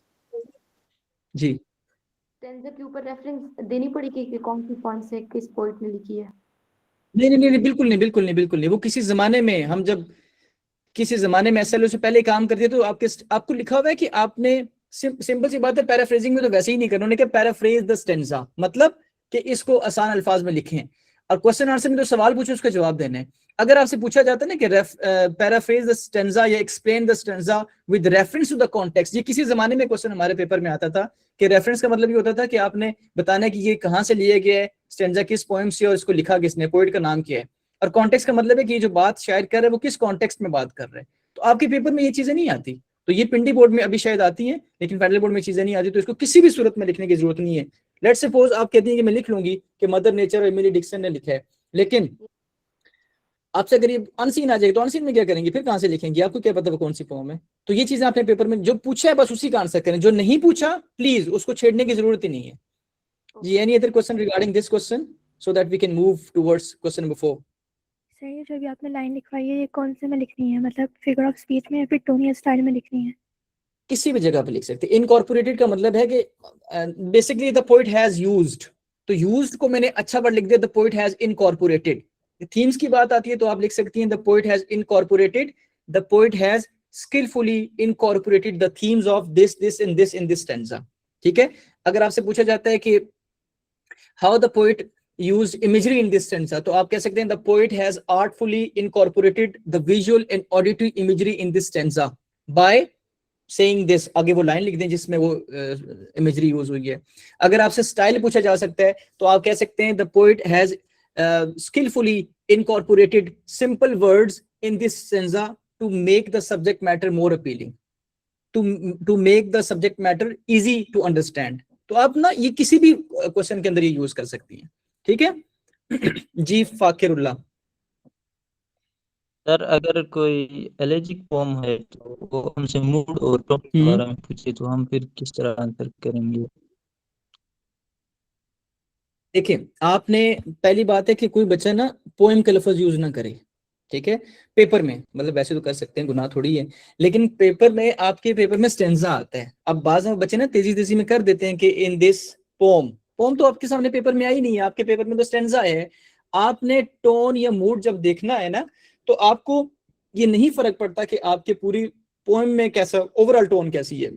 जी स्टेंजा के ऊपर रेफरेंस देनी पड़ेगी कि कौन सी पॉइंट से किस पोइट ने लिखी है? नहीं, बिल्कुल नहीं। वो किसी जमाने में, हम जब किसी जमाने में एसएलओ से पहले काम करते तो आपको लिखा हुआ है कि आपने, सिंपल सी बात है, पैराफ्रेजिंग में तो वैसे ही नहीं करना, उन्होंने कहा पैराफ्रेज द स्टेंजा, मतलब कि इसको आसान अल्फाज में लिखें। और क्वेश्चन आंसर में तो सवाल पूछे उसका जवाब देना है। अगर आपसे पूछा जाता है ना कि पैराफ्रेज द स्टेंजा या explain the stanza with reference to the context, ये किसी जमाने में क्वेश्चन हमारे पेपर में आता था कि रेफरेंस का मतलब ये होता था कि आपने बताना है कि ये कहाँ से लिया गया है, स्टेंजा किस पोएम से और इसको लिखा किसने, पोएट का नाम क्या है। और कॉन्टेक्स्ट का मतलब है कि ये जो बात शायर कर रहा है वो किस कॉन्टेक्स्ट में बात कर रहे हैं। तो आपके पेपर में ये चीजें नहीं आती, तो ये पिंडी बोर्ड में अभी शायद आती हैं लेकिन फेडरल बोर्ड में चीजें नहीं आती, तो इसको किसी भी सूरत में लिखने की जरूरत नहीं है। लेट्स सपोज आप कहती हैं कि मैं लिख लूंगी कि मदर नेचर और एमिली डिक्सन ने लिखा है, लेकिन आपसे अगर ये अनसीन आ जाएगा तो अनसीन में क्या करेंगे, फिर कहां से लिखेंगे, आपको क्या पता वो कौन सी पोएम है। तो ये चीजें आपने पेपर में जो पूछा है बस उसी का आंसर करें, जो नहीं पूछा प्लीज उसको छेड़ने की जरूरत ही नहीं है। जी any other question regarding this question so that we can move towards question number 4। Sir ये जो भी आपने लाइन लिखवाई है ये कौन से में लिखनी है, मतलब फिगर ऑफ स्पीच में या फिर टोन या स्टाइल में लिखनी है? किसी भी जगह पे लिख सकते हैं। इनकॉर्पोरेटेड का मतलब है कि basically the poet has used, तो यूज्ड को मैंने अच्छा वर्ड लिख दिया, the poet has incorporated. Themes की बात आती है तो आप लिख सकती हैं the poet has incorporated, the poet has skilfully incorporated the themes of this in this stanza, ठीक है। अगर आपसे पूछा जाता है कि how the poet used imagery in this stanza, तो आप कह सकते हैं the poet has artfully incorporated the visual and auditory imagery in this stanza by saying this। आगे वो लाइन लिख दें जिसमें वो imagery यूज हुई है। अगर आपसे स्टाइल पूछा जा सकता है तो आप कह सकते हैं the poet has skillfully incorporated simple words in this stanza to make the subject matter more appealing, to make the subject matter easy to understand। तो आप ना ये किसी भी क्वेश्चन के अंदर ये यूज कर सकती हैं, ठीक है। जी फाकिरुल्लाह। सर अगर कोई एलेजिक पोम है तो वो हमसे मूड और टॉपिक के बारे में पूछे तो हम फिर किस तरह आंसर करेंगे? देखिए आपने, पहली बात है कि कोई बच्चा ना पोएम के लफ्ज यूज ना करे, ठीक है। पेपर में, मतलब वैसे तो कर सकते हैं, गुनाह थोड़ी है, लेकिन पेपर में, आपके पेपर में स्टेंजा आता है। अब बाज़ बच्चे ना तेजी में कर देते हैं कि इन दिस पोम तो आपके सामने पेपर में आई नहीं है, आपके पेपर में तो स्टेंजा है। आपने टोन या मूड जब देखना है ना तो आपको ये नहीं फर्क पड़ता कि आपके पूरी पोएम में कैसा ओवरऑल टोन कैसी है।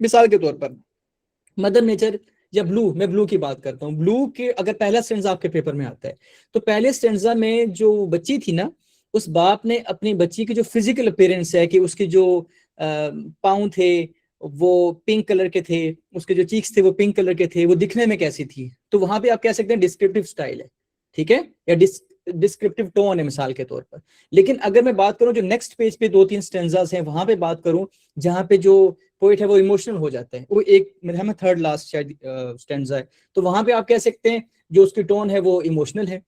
मिसाल के तौर पर मदर नेचर या ब्लू, मैं ब्लू की बात करता हूँ, ब्लू के अगर पहला स्टेंजा आपके पेपर में आता है तो पहले स्टेंजा में जो बच्ची थी ना, उस बाप ने अपनी बच्ची की जो फिजिकल अपीयरेंस है कि उसके जो पाँव थे वो पिंक कलर के थे, उसके जो चीक्स थे वो पिंक कलर के थे, वो दिखने में कैसी थी, तो वहां पे आप कह सकते हैं डिस्क्रिप्टिव स्टाइल है, ठीक है, या डिस्क्रिप्टिव टोन है मिसाल के तौर पर। लेकिन अगर मैं बात करूं जो नेक्स्ट पेज पे 2-3 स्टेंजास हैं वहां पे बात करूं जहां पे जो पोएट है वो इमोशनल हो जाता है, वो एक मेरे में थर्ड लास्ट शायद स्टेंजा है, तो वहां पे आप कह सकते हैं जो उसकी टोन है वो इमोशनल है।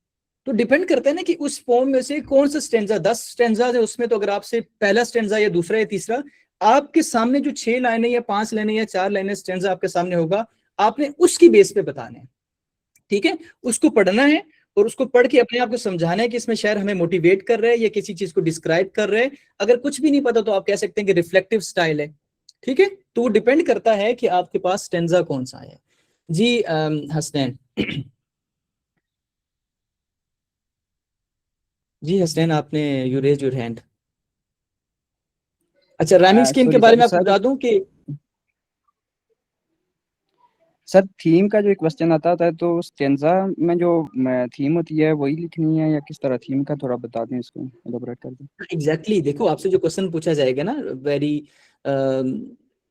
तो डिपेंड करता है ना कि उस पोम में से कौन सा स्टेंजा, 10 स्टेंजा है उसमें, तो अगर आपसे पहला स्टेंजा या दूसरा या तीसरा, आपके सामने जो 6 लाइनें या 5 लाइनें या 4 लाइनें स्टेंजा आपके सामने होगा, आपने उसकी बेस पे बताने हैं, ठीक है, उसको पढ़ना है और उसको पढ़ के अपने आप को समझाना है कि इसमें शायर हमें मोटिवेट कर रहे हैं या किसी चीज को डिस्क्राइब कर रहे हैं। अगर कुछ भी नहीं पता तो आप कह सकते हैं कि रिफ्लेक्टिव स्टाइल है, ठीक है। तो वो डिपेंड करता है कि आपके पास स्टेंजा कौन सा है। जी हसनैन जी हसनैन, आपने यू रेज योर हैंड। अच्छा, रैमिंग स्कीम के सॉरी बारे में आपको सर, बता दूं कि सर थीम का जो एक क्वेश्चन आता है तो स्टेंजा में जो थीम होती है वही लिखनी है या किस तरह, थीम का थोड़ा बता दें, इसको एलाबोरेट कर दें। एग्जैक्टली देखो, आपसे जो क्वेश्चन पूछा जाएगा ना, वेरी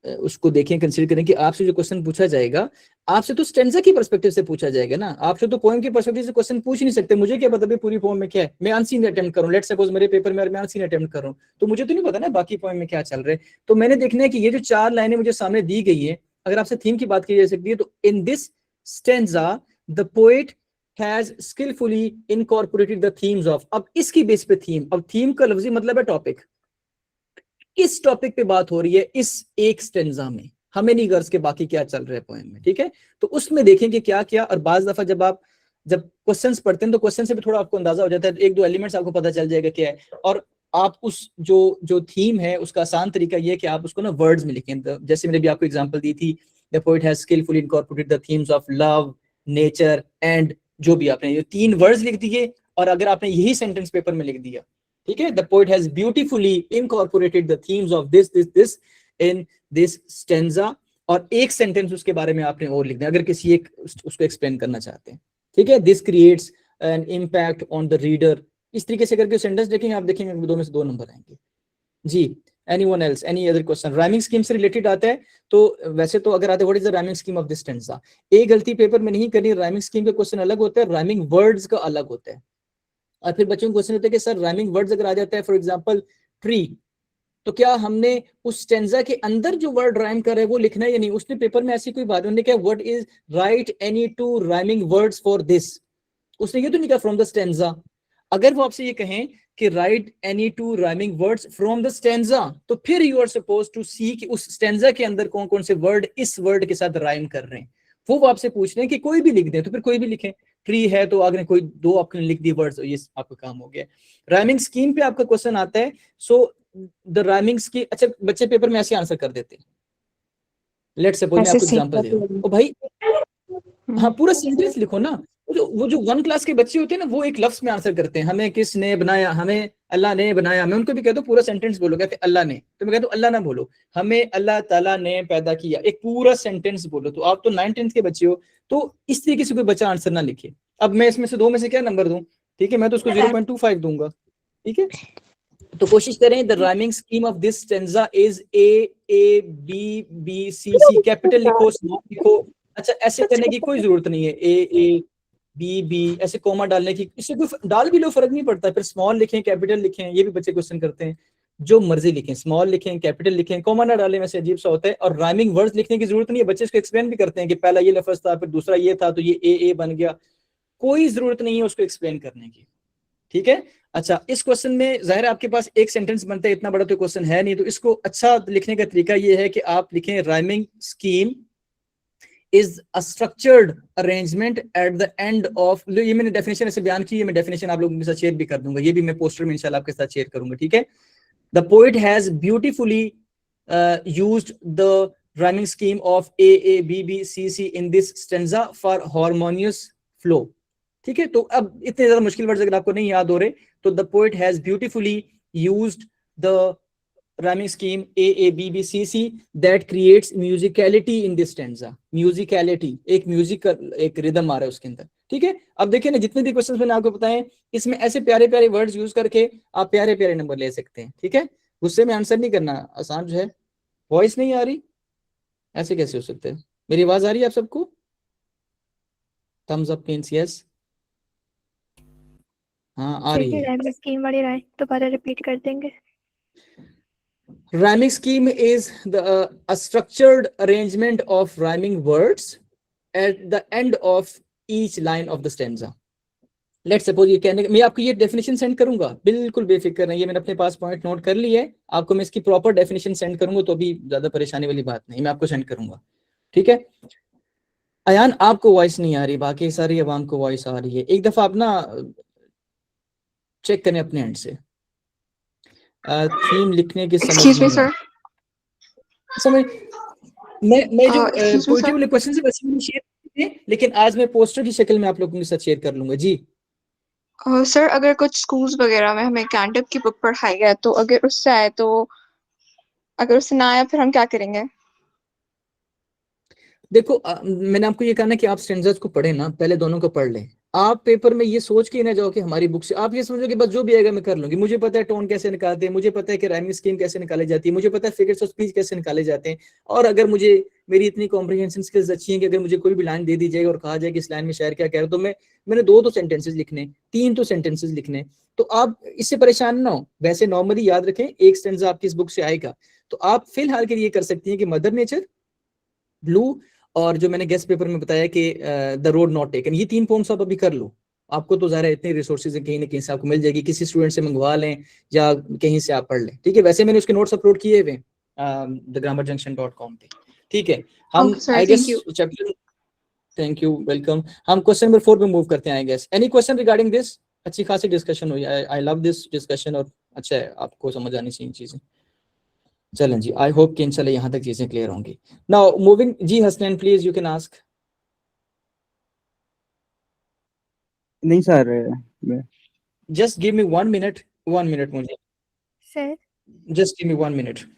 उसको देखें, कंसीडर करें कि आपसे जो क्वेश्चन पूछा जाएगा, आपसे तो स्टेंजा की पर्सपेक्टिव से पूछा जाएगा ना, आपसे तो पोएम की पर्सपेक्टिव से क्वेश्चन पूछ नहीं सकते। मुझे क्या पता भाई पूरी पोएम में क्या है, मैं अनसीन अटेम्प्ट करूं, लेट्स सपोज मेरे पेपर में मैं अनसीन अटेम्प्ट कर रहा हूं, तो मुझे तो नहीं पता ना बाकी पोएम में क्या चल रहा है। तो मैंने देखना है कि ये जो 4 लाइनें मुझे सामने दी गई है, अगर आपसे थीम की बात की जा सकती है तो इन this stanza the poet has skilfully incorporated the themes of. अब इसकी बेस पे थीम, अब थीम का लफ्जी मतलब है टॉपिक, इस टॉपिक पे बात हो रही है इस एक स्टेंजा में, हमें नहीं गर्ज के बाकी क्या चल रहा है पोएम में, ठीक है। तो उसमें देखेंगे क्या क्या, और बाज दफा जब क्वेश्चंस पढ़ते हैं तो क्वेश्चन से भी थोड़ा आपको अंदाजा हो जाता है, एक दो एलिमेंट्स आपको पता चल जाएगा क्या है। और आप उस जो थीम है उसका आसान तरीका ये है कि आप उसको ना वर्ड्स में लिखें। जैसे मैंने भी आपको एग्जांपल दी थी, the poet has skilfully incorporated the themes of love, nature and, जो भी आपने ये 3 वर्ड्स लिख दिए, और अगर आपने यही सेंटेंस पेपर में लिख दिया, ठीक है, the poet has beautifully incorporated the themes of this in this stanza, और एक सेंटेंस उसके बारे में आपने और लिखना है अगर किसी एक उसको एक्सप्लेन करना चाहते हैं, ठीक है। This creates an impact on the reader, इस तरीके से करके सेंटेंस देखेंगे, आप देखेंगे 2 में से 2 नंबर आएंगे। जी, anyone else, any other question? Rhyming scheme से रिलेटेड आता है तो वैसे तो अगर आते what is the rhyming scheme of this stanza, एक गलती पेपर में नहीं करनी। राइमिंग स्कीम का क्वेश्चन अलग होता है, राइमिंग वर्ड्स का अलग होता है। और फिर बच्चों को क्वेश्चन होता है कि सर राइमिंग वर्ड्स अगर आ जाता है, फॉर एग्जांपल ट्री, तो क्या हमने उस स्टेंजा के अंदर जो वर्ड राइम कर रहे हैं वो लिखना है या नहीं? उसने पेपर में ऐसी कोई बात, उन्होंने क्या what is right any 2 rhyming words for this, उसने ये तो नहीं कहा फ्रॉम द स्टेंजा। अगर वो आपसे ये कहें कि right any 2 rhyming words from the stanza, तो फिर यू आर सपोज टू सी कि उस स्टेंजा के अंदर कौन कौन से वर्ड इस वर्ड के साथ राइम कर रहे हैं। वो आपसे पूछ रहे हैं कि कोई भी लिख दें, तो फिर कोई भी लिखें। ट्री है तो आपने कोई 2 आपने लिख दिए वर्ड्स, ये आपका काम हो गया। राइमिंग स्कीम पे आपका क्वेश्चन आता है, सो द राइमिंग स्कीम, अच्छा बच्चे पेपर में ऐसे आंसर कर देते हैं, लेट्स सपोज मैं आपको एग्जांपल दे रहा हूं, ओ भाई हाँ पूरा सेंटेंस लिखो ना। वो जो 1 क्लास के बच्चे होते हैं ना, वो एक लफ्ज में आंसर करते हैं, हमें किसने बनाया, हमें अल्लाह ने बनाया। मैं उनको भी कहता हूँ पूरा सेंटेंस बोलो, कहते अल्लाह ने, तो मैं कहता हूँ अल्लाह ना बोलो, हमें अल्लाह ताला ने पैदा किया, एक पूरा सेंटेंस बोलो। तो आप तो 9th-10th के बच्चे हो, तो इस तरीके से कोई बच्चा आंसर ना लिखे। अब मैं इसमें से 2 में से क्या नंबर दूं, ठीक है, मैं तो उसको 0.25 दूंगा, ठीक है। तो कोशिश करें, the rhyming scheme of this stanza is A B B C C, capital लिखो, स्मॉल लिखो। अच्छा ऐसे करने की कोई जरूरत नहीं है, ए बी बी ऐसे कोमा डालने की, इससे कोई डाल भी लो फर्क नहीं पड़ता। फिर स्मॉल लिखें, कैपिटल लिखें, ये भी बच्चे क्वेश्चन करते हैं, जो मर्जी लिखें, स्मॉल लिखें, कैपिटल लिखें, कोमा ना डालें, वैसे अजीब सा होता है। और राइमिंग वर्ड्स लिखने की जरूरत नहीं है, बच्चे इसको एक्सप्लेन भी करते हैं कि पहला ये लफ्ज था, फिर दूसरा ये था, तो ये ए बन गया। कोई जरूरत नहीं है उसको एक्सप्लेन करने की, ठीक है। अच्छा, इस क्वेश्चन में जाहिर है आपके पास एक सेंटेंस बनता है, इतना बड़ा तो क्वेश्चन है नहीं, तो इसको अच्छा लिखने का तरीका ये है कि आप लिखें rhyming scheme is a structured arrangement eight the end of, ये मैंने डेफिनेशन ऐसे बयान की है, मैं डेफिनेशन आप लोगों के साथ शेयर भी कर दूंगा, ये भी मैं पोस्टर में इंशाल्लाह आपके साथ शेयर करूंगा, ठीक है। The poet has beautifully used the rhyming scheme of A B B C C in this stanza for harmonious flow, ठीक है। तो अब इतने ज्यादा मुश्किल वर्ड्स अगर आपको नहीं याद हो रहे, तो the poet has beautifully used the rhyming scheme A B B C C that creates musicality in this stanza। musicality, एक म्यूजिक का एक रिदम आ रहा है उसके अंदर, ठीक है। अब देखिए ना, जितने भी क्वेश्चंस मैंने आपको बताए, इसमें ऐसे प्यारे प्यारे वर्ड्स यूज करके आप प्यारे प्यारे नंबर ले सकते हैं, ठीक है। गुस्से में आंसर नहीं करना, आसान जो है। वॉइस नहीं आ रही, ऐसे कैसे हो सकते हैं? मेरी आवाज आ रही है आप सबको? थम्स अप मींस यस, हाँ आ रही है। राइमिंग स्कीम वाली लाइन दोबारा रिपीट कर देंगे? Rhyming scheme is a structured arrangement of rhyming words at the end of each line of the stanza। Let's suppose ये कहने, मैं आपको ये डेफिनेशन सेंड करूंगा, बिल्कुल बेफिक्र नहीं, ये मैंने अपने पास पॉइंट नोट कर ली है, आपको मैं इसकी प्रॉपर डेफिनेशन सेंड करूंगा, तो अभी ज्यादा परेशानी वाली बात नहीं, मैं आपको सेंड करूंगा, ठीक है। अयान आपको वॉइस नहीं आ रही, बाकी सारी आवाम को वॉइस आ रही है। एक दफा आप ना चेक करें अपने एंड से। थीम लिखने की समझ Excuse me, नहीं आ sir. समझ मैं जो Excuse me, पोइट्री sir. वाले क्वेश्चन से वैसे मैंने शेयर किए थे, लेकिन आज मैं पोस्टर की शक्ल में आप लोगों के साथ शेयर कर लूंगा जी। सर अगर कुछ स्कूल्स वगैरह में हमें कैंटअप की बुक पढ़ाई है तो अगर उससे आए तो, अगर उससे ना आया फिर हम क्या करेंगे? देखो मैंने आपको ये कहा ना कि आप स्टैंडर्ड्स को पढ़े ना, पहले दोनों को पढ़ लें। आप पेपर में ये सोच के ना जाओ कि हमारी बुक से, आप ये समझो कि बस जो भी आएगा मैं कर लूंगी, मुझे पता है टोन कैसे निकालते हैं, मुझे पता है कि राइमिंग स्कीम कैसे निकाली जाती है, मुझे पता है फिगर्स ऑफ स्पीच कैसे निकाले जाते हैं। और अगर मुझे मेरी इतनी कॉम्प्रिहेंशन स्किल्स अच्छी हैं कि अगर मुझे कोई भी लाइन दे दी जाएगी और कहा जाए कि इस लाइन में शायर क्या कह रहा है, तो मैंने 2 तो सेंटेंसेस लिखने, 3 तो सेंटेंसेस लिखने। तो आप इससे परेशान ना हो। वैसे नॉर्मली याद रखें एक स्टैंजा आपकी इस बुक से आएगा। तो आप फिलहाल के लिए कर सकती हैं कि मदर नेचर, ब्लू, और जो मैंने गेस्ट पेपर में बताया कि द रोड नॉट टेकन, ये 3 पोम्स आप अभी कर लो। आपको तो ज़ाहिर है इतने रिसोर्सेज कहीं ना कहीं से आपको मिल जाएगी, किसी स्टूडेंट से मंगवा लें या कहीं से आप पढ़ लें। ठीक है, वैसे मैंने उसके नोट्स अपलोड किए हुए thegrammar.junction.com पे। ठीक है, हम Okay, sir. I Thank guess you. Chapter, thank you, welcome. हम क्वेश्चन नंबर 4 पे मूव करते हैं I guess. Any question regarding this? अच्छी खासी डिस्कशन हुई, आई लव दिस डिस्कशन, और अच्छा है, आपको समझ आनी चाहिए चीजें। चलें जी, आई होप कि इंशाल्लाह यहाँ तक चीजें क्लियर होंगी। नाउ मूविंग जी, Hasnain please you can ask. नहीं sir, Just give me 1 minute, 1 minute मुझे, sir just give me 1 minute.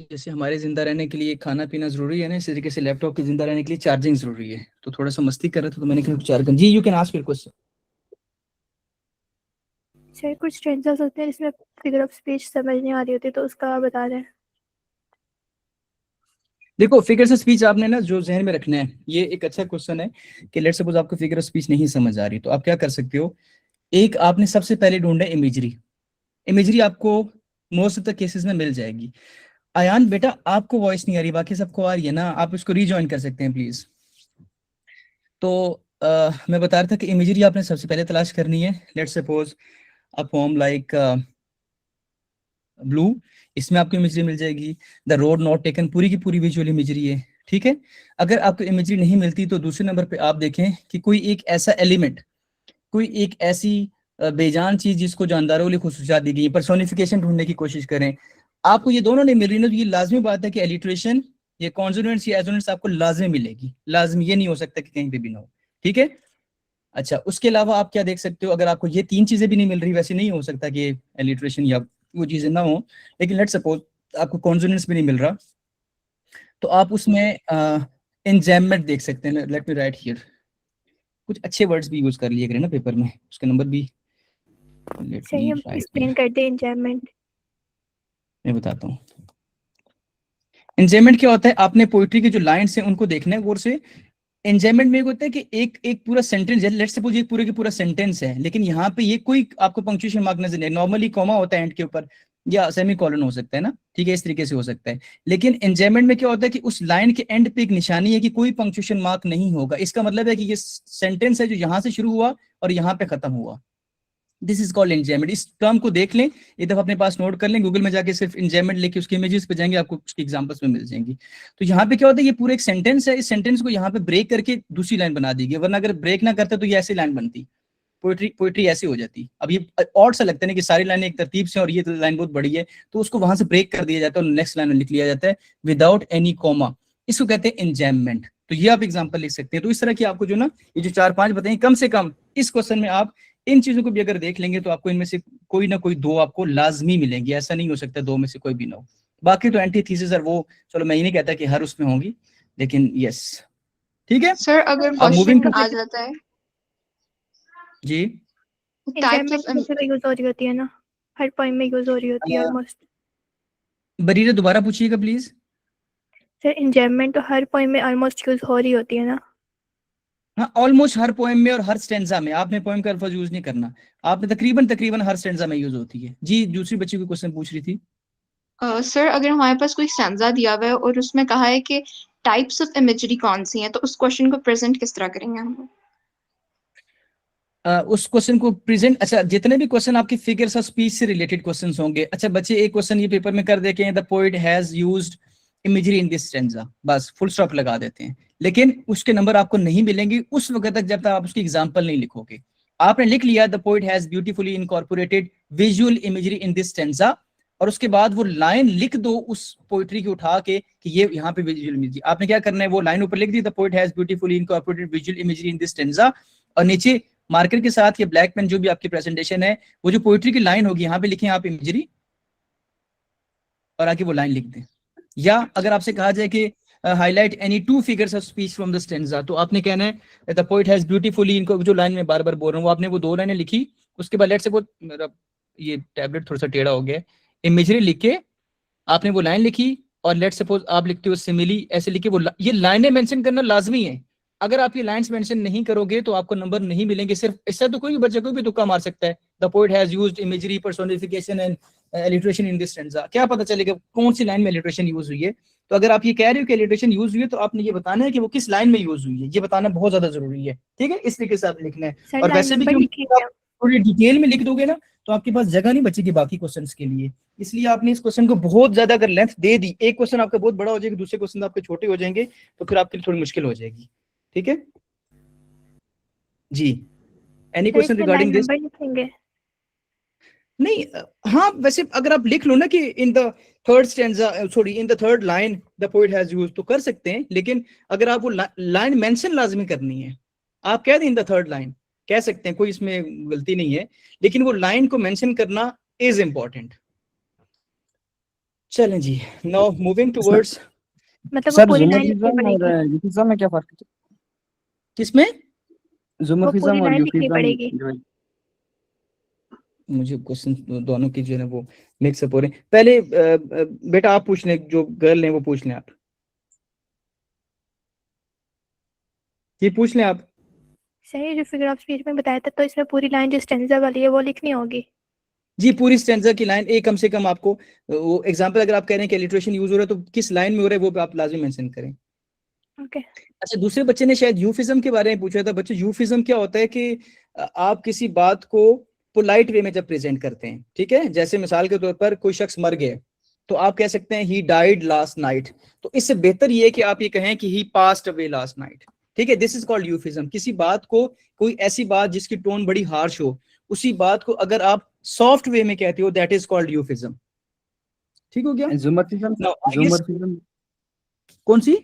जैसे हमारे जिंदा रहने के लिए खाना पीना जरूरी है ना, इसी तरीके से लैपटॉप के जिंदा रहने के लिए चार्जिंग जरूरी है। तो थोड़ा सा मस्ती कर रहा था तो मैंने कहा चार्जिंग। जी you can ask your question. Sir कुछ स्ट्रेंजर्स होते हैं जिसमें फिगर ऑफ स्पीच समझ नहीं आ रही होती, तो उसका आप बता दें। देखो फिगर ऑफ स्पीच आपने ना जो जहन में रखना है, ये एक अच्छा क्वेश्चन है कि लेट्स सपोज आपको फिगर ऑफ स्पीच नहीं समझ आ रही, तो आप क्या कर सकते हो। एक आपने सबसे पहले ढूंढा इमेजरी। इमेजरी आपको मोस्ट ऑफ द केसेस में मिल जाएगी। अयान बेटा आपको वॉइस नहीं आ रही, बाकी सबको आ रही है ना, आप इसको रीजॉइन कर सकते हैं प्लीज। तो मैं बता रहा था कि इमेजरी आपने सबसे पहले तलाश करनी है। Let's suppose a poem like blue, इसमें आपको इमेजरी मिल जाएगी। द रोड नॉट टेकन पूरी की पूरी विजुअल इमेजरी है। ठीक है, अगर आपको इमेजरी नहीं मिलती तो दूसरे नंबर पे आप देखें कि कोई एक ऐसा एलिमेंट, कोई एक ऐसी बेजान चीज जिसको जानदारों वाली खुसूसियात दी गई है, पर्सोनिफिकेशन ढूंढने की कोशिश करें। आपको ये दोनों नहीं मिल रही ना, तो ये लाजमी बात है कि एलिट्रेशन, ये कॉन्सोनेंट्स या एसोनेंट्स आपको लाजमी मिलेगी। लाजमी, ये नहीं हो सकता कि कहीं पे भी ना हो। ठीक है, अच्छा उसके अलावा आप क्या देख सकते हो, अगर आपको ये 3 चीजें भी नहीं मिल रही, वैसे नहीं हो सकता कि एलिट्रेशन या वो चीजें ना हो, लेकिन लेट्स सपोज आपको कॉन्सोनेंट्स भी नहीं मिल रहा, तो आप उसमें एंजाइममेंट देख सकते हैं। लेट मी राइट हियर, कुछ अच्छे वर्ड्स भी यूज कर लिए करें ना पेपर में, उसके नंबर भी लेट सही, मी हम राइट एक्सप्लेन हियर, करते हैं एंजॉयमेंट। मैं बताता हूँ। एंजाइममेंट क्या होता है, आपने पोइट्री के जो लाइन्स हैं उनको देखना है गौर से। एंजाइममेंट में होता है कि एक एक पूरा सेंटेंस है, लेट्स सपोज ये पूरे के पूरा सेंटेंस है, लेकिन यहाँ पे ये कोई आपको पंक्चुएशन मार्क नजर नहीं, नॉर्मली कॉमा होता है एंड के ऊपर या सेमी कॉलन हो सकता है ना। ठीक है, इस तरीके से हो सकता है। लेकिन एंजाइममेंट में क्या होता है कि उस लाइन के एंड पे एक निशानी है कि कोई पंक्चुएशन मार्क नहीं होगा। इसका मतलब है कि ये सेंटेंस है जो यहाँ से शुरू हुआ और यहाँ पे खत्म हुआ। This is called enjambment. इस टर्म को देख लें, एक दफा अपने पास नोट कर लें, गूगल में जाके सिर्फ एंजाइममेंट लेके उसके इमेजेस पे जाएंगे, आपको उसकी एग्जांपल्स में मिल जाएंगी। तो यहाँ पे क्या होता है, ये पूरा एक सेंटेंस है, इस सेंटेंस को यहाँ पे ब्रेक करके दूसरी लाइन बना दी गई, वरना अगर ब्रेक ना करते तो ये ऐसी लाइन बनती, पोइट्री ऐसी हो जाती। अब ये और सा लगता है ना कि सारी लाइनें एक तरतीब से और ये लाइन बहुत बड़ी है, तो उसको वहां से ब्रेक कर दिया जाता है और नेक्स्ट लाइन में लिख लिया जाता है विदाउट एनी कॉमा। इसको कहते हैं एंजाइममेंट। तो ये आप एग्जांपल लिख सकते हैं। तो इस तरह की आपको जो ना ये जो 4-5 बताएं, कम से कम इस क्वेश्चन में आप इन चीजों को भी अगर देख लेंगे तो आपको इनमें से कोई ना कोई 2 आपको लाजमी मिलेंगी। ऐसा नहीं हो सकता 2 में से कोई भी ना हो। बाकी तो एंटीथीसिस और वो चलो मैं ये नहीं कहता कि हर उसमें होंगी, लेकिन यस ठीक है। सर अगर अब मूविंग क्वेश्चन टू आ जाता है, जी, टाइप्स एंजॉयमेंट ऑफ में यूज हो रही होती है ना। हर पोएम में यूज हो रही होती है ऑलमोस्ट। बरीरा दोबारा पूछिएगा प्लीज। सर एंजॉयमेंट तो हर पोएम में ऑलमोस्ट यूज हो रही होती है ना। हाँ, ऑलमोस्ट हर पोएम में और हर स्टेंजा में। आपने पोएम का अल्फाज यूज नहीं करना, आपने तकरीबन हर स्टेंजा में यूज होती है। जी, दूसरी बच्ची को क्वेश्चन पूछ रही थी। सर अगर हमारे पास कोई स्टैंजा दिया हुआ है और उसमें कहा है कि टाइप्स ऑफ इमेजरी कौन सी हैं, तो उस क्वेश्चन को प्रेजेंट किस तरह करेंगे हम लोग? उस क्वेश्चन को प्रेजेंट, अच्छा जितने भी क्वेश्चन आपके फिगर्स ऑफ स्पीच से रिलेटेड क्वेश्चंस होंगे। अच्छा बच्चे, एक क्वेश्चन ये पेपर में कर देखें, the poet has used imagery in this stanza, बस फुल स्टॉप लगा देते हैं। लेकिन उसके नंबर आपको नहीं मिलेंगे उस वक्त तक जब तक आप उसकी एग्जांपल नहीं लिखोगे। आपने लिख लिया the poet has beautifully incorporated visual imagery in this stanza, और उसके बाद वो लाइन लिख दो उस पोइट्री की उठा के कि ये यहाँ पे विजुअल इमेजरी। आपने क्या करना है, वो लाइन ऊपर लिख दी, the poet has beautifully incorporated visual imagery in this stanza, और नीचे मार्कर के साथ ये ब्लैक पेन जो भी आपकी प्रेजेंटेशन है, वो जो पोइट्री की लाइन होगी यहाँ पे लिखें आप इमेजरी, और आगे वो लाइन लिख दें। या अगर आपसे कहा जाए कि highlight any two figures of speech from the stanza, तो आपने कहना है द पोएट हैज ब्यूटीफुली, इनको जो लाइन में बार बार बोल रहा हूँ, वो आपने वो 2 लाइनें लिखी। उसके बाद लेट्स से वो मेरा ये टैबलेट थोड़ा सा टेढ़ा हो गया, इमेजरी लिख के आपने वो लाइन लिखी, और लेट्स सपोज आप लिखते हो सिमिली, ऐसे लिखे वो ये लाइनें मेंशन करना लाजमी है। अगर आप ये लाइंस मेंशन नहीं करोगे तो आपको नंबर नहीं मिलेंगे। सिर्फ इससे तो कोई भी बच्चा कोई भी तुक्का मार सकता है, the poet has used imagery personification and alliteration in this stanza, क्या पता चलेगा कौन सी लाइन में एलिट्रेशन यूज हुई है। तो अगर आप ये कह रहे हो कि एलिट्रेशन यूज हुई है, तो आपने ये बताना है कि वो किस लाइन में यूज हुई है, ये बताना बहुत ज्यादा जरूरी है। ठीक है, इस तरीके से आप लिखना है। सर और लाइन वैसे भी नंबर क्योंकि लिखेंगे आप थोड़ी डिटेल में लिख दोगे ना, तो आपके पास जगह नहीं बचेगी बाकी क्वेश्चंस के लिए। इसलिए आपने इस क्वेश्चन को बहुत ज्यादा अगर लेंथ दे दी, एक क्वेश्चन आपका बहुत बड़ा हो जाएगा, दूसरे क्वेश्चन आपके छोटे हो जाएंगे, तो फिर आपके लिए थोड़ी मुश्किल हो जाएगी। ठीक है जी, any question regarding this? Number लिखेंगे? नहीं, हाँ वैसे अगर आप लिख लो ना कि in the third stanza, sorry in the third line the poet has used, तो कर सकते हैं। लेकिन अगर आप वो लाइन मेंशन लाजमी करनी है, आप कह दें इन द थर्ड लाइन, कह सकते हैं, कोई इसमें गलती नहीं है, लेकिन वो लाइन को मेंशन करना इज इंपॉर्टेंट। चलें जी, नाउ मूविंग टुवर्ड्स, मतलब वो सर पूरी लाइन लिखनी जुमोफिज्म और पड़ेगी? यूफिज्म में क्या फर्क है? किसमें? वो जुमोफिज्म पूरी और लाइन लिखनी यूफिज्म पड़ेगी? जो है, मुझे क्वेश्चन दोनों की जो है ना वो मिक्सअप हो रहे हैं। पहले बेटा आप पूछ लें, जो गर्ल हैं वो पूछ लें, आप ये पूछ लें आप। सही, जो फिगर ऑफ स्पीच में बताया था, तो इसमें पूरी लाइन जो स्टेंजा वाली है वो लिखनी होगी? जी, पूरी स्टेंजा की लाइन एक कम से कम आपको, वो एग्जांपल अगर आप कह रहे हैं कि एलिट्रेशन यूज हो रहा है, तो किस लाइन में हो रहा है वो आप लाजमी मेंशन करें। ओके। अच्छा, दूसरे बच्चे ने शायद यूफिज्म के बारे में पूछा था। बच्चे, यूफिज्म क्या होता है कि आप किसी बात को पोलाइट वे में जब प्रेजेंट करते हैं, ठीक है, जैसे मिसाल के तौर पर कोई शख्स मर गया, तो आप कह सकते हैं ही डाइड लास्ट नाइट, तो इससे बेहतर ये है कि आप ये कहें कि ही पास्ड अवे लास्ट नाइट। ठीक है, दिस इज कॉल्ड यूफिज्म। किसी बात को, कोई ऐसी बात जिसकी टोन बड़ी हार्श हो, उसी बात को अगर आप सॉफ्ट वे में कहते हो, दैट इज कॉल्ड यूफिज्म। ठीक हो गया? जुमोफिज्म Now, I guess- जुमोफिज्म कौन सी?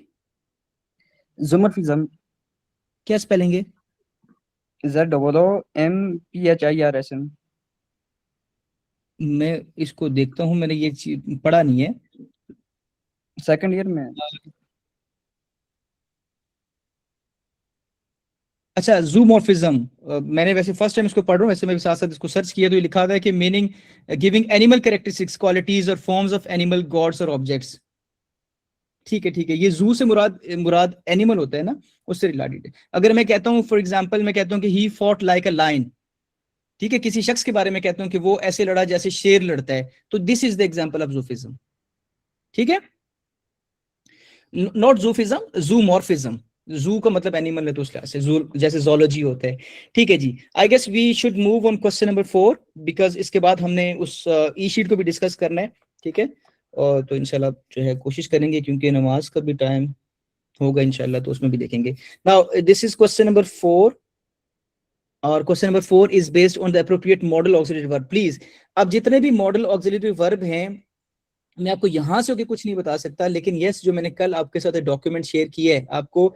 जुमोफिज्म क्या स्पेलिंग है? ZOOMPHIRSM। मैं इसको देखता हूँ, मैंने ये चीज पढ़ा नहीं है। सेकंड ईयर में। अच्छा, जूमॉर्फिज्म, मैंने वैसे फर्स्ट टाइम इसको पढ़ रहा हूँ, वैसे मैं साथ साथ इसको सर्च किया तो ये लिखा हुआ है कि meaning giving animal characteristics, qualities और फॉर्म्स ऑफ एनिमल गॉड्स और ऑब्जेक्ट्स। ठीक है, ठीक है, ये जू से मुराद एनिमल होता है ना, उससे रिलेटेड है। अगर मैं कहता हूँ, फॉर एग्जांपल मैं कहता हूँ कि he fought like a lion, ठीक है, किसी शख्स के बारे में कहता हूँ कि वो ऐसे लड़ा जैसे शेर लड़ता है, तो this is the example of zoomorphism. ठीक है, नॉट जूफिज्म, जूमॉर्फिज्म। जू का मतलब एनिमल है, तो उस लिहाज से जू जैसे जोलॉजी होता है। ठीक है जी, I guess we should move on question number 4, because इसके बाद हमने उस ई शीट को भी डिस्कस करना है। ठीक है, और तो इंशाल्लाह जो है कोशिश करेंगे, क्योंकि नमाज का भी टाइम होगा इंशाल्लाह, तो उसमें भी देखेंगे। Now this is question number 4, और question number 4 is based on the appropriate model auxiliary verb. Please, अब जितने भी मॉडल ऑक्सिलरी वर्ब हैं, मैं आपको यहां से होकर कुछ नहीं बता सकता, लेकिन यस, जो मैंने कल आपके साथ डॉक्यूमेंट शेयर किया है, आपको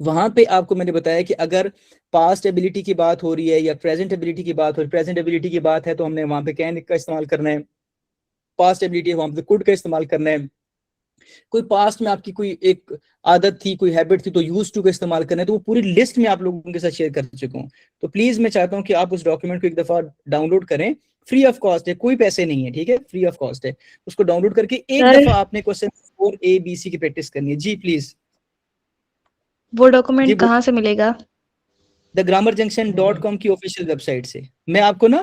वहां पे आपको मैंने बताया कि अगर पास्ट एबिलिटी की बात हो रही है या प्रेजेंट एबिलिटी की बात हो रही है, प्रेजेंट एबिलिटी की बात है तो हमने वहां पे कैन का इस्तेमाल करना है, पास्ट एबिलिटी है वहां पे कुड का इस्तेमाल करना है, कोई पास्ट में आपकी कोई एक आदत थी, कोई हैबिट थी, तो यूज टू का इस्तेमाल करना है, तो वो पूरी लिस्ट में आप लोगों के साथ शेयर कर चुका हूँ। तो प्लीज मैं चाहता हूँ कि आप उस डॉक्यूमेंट को एक दफा डाउनलोड करें, फ्री ऑफ कॉस्ट है, कोई पैसे नहीं है, ठीक है, फ्री ऑफ कॉस्ट है। उसको डाउनलोड करके एक सर, दफा आपने क्वेश्चन 4A, B, C की प्रैक्टिस करनी है। जी प्लीज। वो जी डॉक्यूमेंट कहाँ से मिलेगा? thegrammar.junction.com की ऑफिशियल वेबसाइट से। मैं आपको ना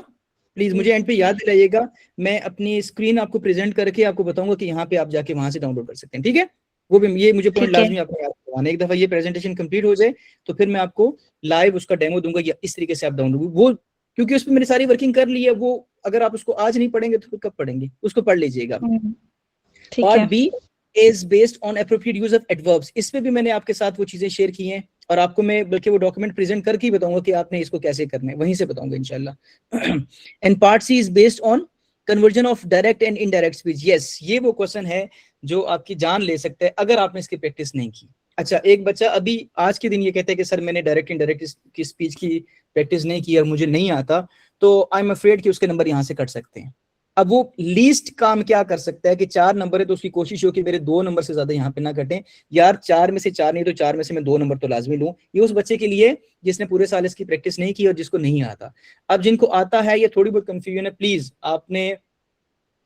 प्लीज मुझे एंड पे याद दिलाइएगा, मैं अपनी स्क्रीन आपको प्रेजेंट करके आपको बताऊंगा कि यहाँ पे आप जाके वहां से डाउनलोड कर सकते हैं, ठीक है। वो भी ये मुझे पॉइंट ठीक है। लाजमी आपको याद करवाना है। एक दफा ये प्रेजेंटेशन कंप्लीट हो जाए तो फिर मैं आपको लाइव उसका डेमो दूंगा, या इस तरीके से आप डाउनलोड, वो क्योंकि उस पर मैंने सारी वर्किंग कर ली है, वो अगर आप उसको आज नहीं पढ़ेंगे तो फिर कब पढ़ेंगे, उसको पढ़ लीजिएगा। ठीक पार्ट है। B is based on appropriate use of adverbs. इस पे भी मैंने आपके साथ वो चीजें शेयर की हैं, और आपको मैं बल्कि वो डॉक्यूमेंट प्रेजेंट करके ही बताऊंगा कि आपने इसको कैसे करना है, वहीं से बताऊंगा इंशाल्लाह। And part C is based on conversion of direct and indirect speech. Yes, ये वो क्वेश्चन है जो आपकी जान ले सकता है अगर आपने इसकी प्रैक्टिस नहीं की। अच्छा, एक बच्चा अभी आज के दिन ये कहता है कि सर मैंने डायरेक्ट इनडायरेक्ट की स्पीच की प्रैक्टिस नहीं की और मुझे नहीं आता, तो आई एम अफ्रेड कि उसके नंबर यहाँ से कट सकते हैं। अब वो लीस्ट काम क्या कर सकता है कि 4 नंबर है तो उसकी कोशिश हो कि मेरे 2 नंबर से ज्यादा यहाँ पे ना कटें। यार 4 में से 4 नहीं तो 4 में से मैं 2 नंबर तो लाजमी लूं। ये उस बच्चे के लिए जिसने पूरे साल इसकी प्रैक्टिस नहीं की और जिसको नहीं आता। अब जिनको आता है, ये थोड़ी बहुत कंफ्यूजन है, प्लीज आपने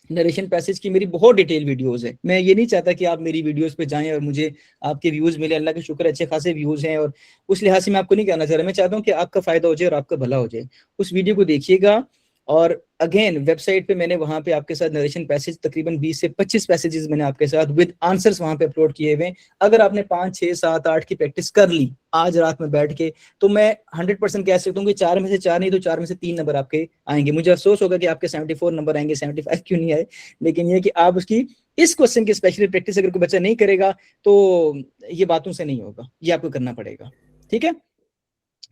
नरेशन पैसेज की मेरी बहुत डिटेल वीडियोस है। मैं ये नहीं चाहता कि आप मेरी वीडियोस पे जाएं और मुझे आपके व्यूज मिले, अल्लाह का शुक्र अच्छे खासे व्यूज हैं, और उस लिहाज से मैं आपको नहीं कहना चाह रहा, मैं चाहता हूँ कि आपका फायदा हो जाए और आपका भला हो जाए। उस वीडियो को देखिएगा, और अगेन वेबसाइट पे मैंने वहां पे आपके साथ नरेशन पैसेज तकरीबन 20 से 25 पैसेजेस मैंने आपके साथ विद आंसर्स वहां पे अपलोड किए हुए। अगर आपने 5, 6, 7, 8 की प्रैक्टिस कर ली आज रात में बैठ के, तो मैं 100% कह सकता हूँ कि 4 में से 4 नहीं तो 4 में से 3 नंबर आपके आएंगे। मुझे अफसोस होगा कि आपके 74 नंबर आएंगे, 75 क्यों नहीं आए, लेकिन ये कि आप उसकी इस क्वेश्चन की स्पेशली प्रैक्टिस अगर कोई बच्चा नहीं करेगा तो ये बातों से नहीं होगा, ये आपको करना पड़ेगा, ठीक है।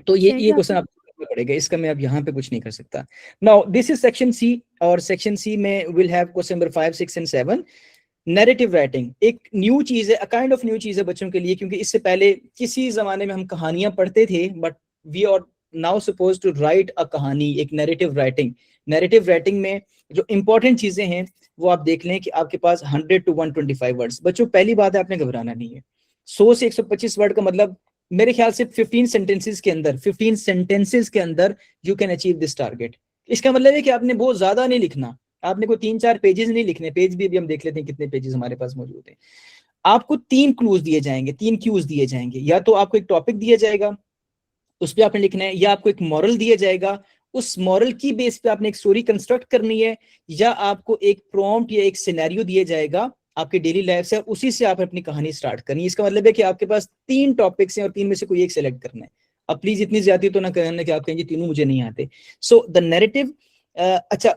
तो ये क्वेश्चन आपको करना पड़ेगा, इसका मैं अब यहाँ पे कुछ नहीं कर सकता। Now this is section C, और सेक्शन सी में will have question number 5, 6 and 7। Narrative writing एक न्यू चीज है, अ काइंड ऑफ न्यू चीज है बच्चों के लिए, क्योंकि इससे पहले किसी जमाने में हम कहानियां पढ़ते थे, but we are now suppose to write a कहानी, एक नैरेटिव राइटिंग। नैरेटिव राइटिंग में जो इंपॉर्टेंट चीजें हैं वो आप देख लें कि आपके पास 100 to 125 वर्ड्स। बच्चों पहली बात है, आपने घबराना नहीं है। 100 से 125 वर्ड का मतलब मेरे ख्याल से 15 सेंटेंसेस के अंदर you can achieve this target. इसका मतलब है कि आपने बहुत ज्यादा नहीं लिखना, आपने कोई 3-4 पेजेस नहीं लिखने। पेज भी अभी हम देख लेते हैं कितने पेजेस हमारे पास मौजूद हैं। आपको 3 क्लूज दिए जाएंगे, 3 क्यूज दिए जाएंगे। या तो आपको एक टॉपिक दिया जाएगा, उस पर आपने लिखना है, या आपको एक मॉरल दिया जाएगा, उस मॉरल की बेस पे आपने एक स्टोरी कंस्ट्रक्ट करनी है, या आपको एक प्रॉम्प्ट या एक सिनेरियो दिया जाएगा आपके डेली लाइफ से, उसी से आप अपनी कहानी स्टार्ट करनी है। इसका मतलब है कि आपके पास 3 टॉपिक्स हैं और 3 में से कोई एक सेलेक्ट करना है। अब प्लीज इतनी ज्यादा तो ना करना कि आप कहेंगे तीनों मुझे नहीं आते। सो द नैरेटिव, अच्छा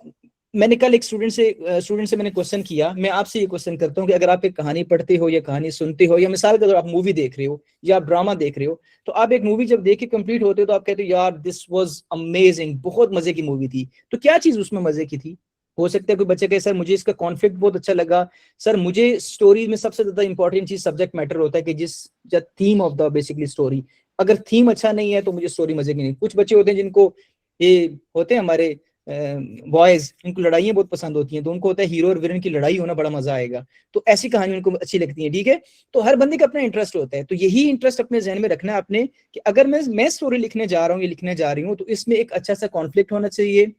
मैंने कल एक स्टूडेंट से मैंने क्वेश्चन किया, मैं आपसे ये क्वेश्चन करता हूँ कि अगर आप एक कहानी पढ़ते हो या कहानी सुनते हो, या मिसाल के अगर आप मूवी देख रहे हो या आप ड्रामा देख रहे हो, तो आप एक मूवी जब देख के कंप्लीट होते हो तो आप कहते हो यार दिस वाज अमेजिंग, बहुत मजे की मूवी थी। तो क्या चीज उसमें मजे की थी? हो सकता है कोई बच्चे कहे सर मुझे इसका कॉन्फ्लिक्ट बहुत अच्छा लगा, सर मुझे स्टोरी में सबसे ज्यादा इंपॉर्टेंट चीज सब्जेक्ट मैटर होता है कि जिस theme of the basically story, अगर थीम अच्छा नहीं है तो मुझे स्टोरी मजे की नहीं। कुछ बच्चे होते हैं जिनको ये होते हैं हमारे बॉयज, इनको लड़ाइयाँ बहुत पसंद होती हैं, तो उनको होता है हीरो और विलन की लड़ाई होना बड़ा मजा आएगा, तो ऐसी कहानी उनको अच्छी लगती है, ठीक है। तो हर बंदे का अपना इंटरेस्ट होता है, तो यही इंटरेस्ट अपने जहन में रखना है आपने कि अगर मैं स्टोरी लिखने जा रहा हूँ या लिखने जा रही हूँ, तो इसमें एक अच्छा सा कॉन्फ्लिक्ट होना चाहिए,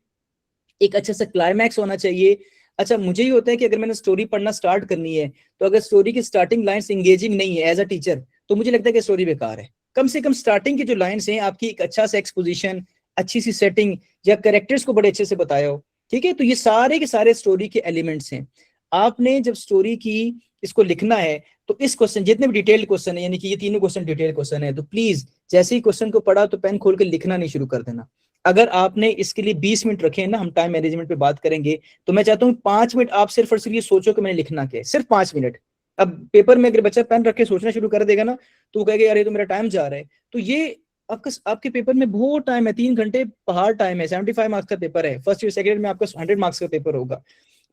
एक अच्छा सा क्लाइमैक्स होना चाहिए। अच्छा मुझे ये होता है कि अगर मैंने स्टोरी पढ़ना स्टार्ट करनी है, तो अगर स्टोरी की स्टार्टिंग लाइन्स एंगेजिंग नहीं है एज अ टीचर, तो मुझे लगता है कि स्टोरी बेकार है। कम से कम स्टार्टिंग की जो लाइन्स हैं आपकी एक अच्छा सा एक्सपोजिशन, अच्छी सी सेटिंग, या कैरेक्टर्स को बड़े अच्छे से बताया हो, ठीक है। तो ये सारे के सारे स्टोरी के एलिमेंट्स हैं। आपने जब स्टोरी की इसको लिखना है तो इस क्वेश्चन, जितने भी डिटेल्ड क्वेश्चन है, यानी कि ये तीनों क्वेश्चन डिटेल क्वेश्चन है, तो प्लीज जैसे ही क्वेश्चन को पढ़ा तो पेन खोल के लिखना नहीं शुरू कर देना। अगर आपने इसके लिए 20 मिनट रखे हैं ना, हम टाइम मैनेजमेंट पे बात करेंगे, तो मैं चाहता हूँ 5 मिनट आप सिर्फ और सिर्फ ये सोचो कि मैंने लिखना क्या है, सिर्फ 5 मिनट। अब पेपर में अगर बच्चा पेन रख के सोचना शुरू कर देगा ना, तो वो कहेगा यार ये तो मेरा टाइम जा रहा है। तो ये आपके पेपर में बहुत टाइम है, 3 घंटे पहाड़ टाइम है, 75 मार्क्स का पेपर है, फर्स्ट ईयर सेकेंड में आपका 100 मार्क्स का पेपर होगा।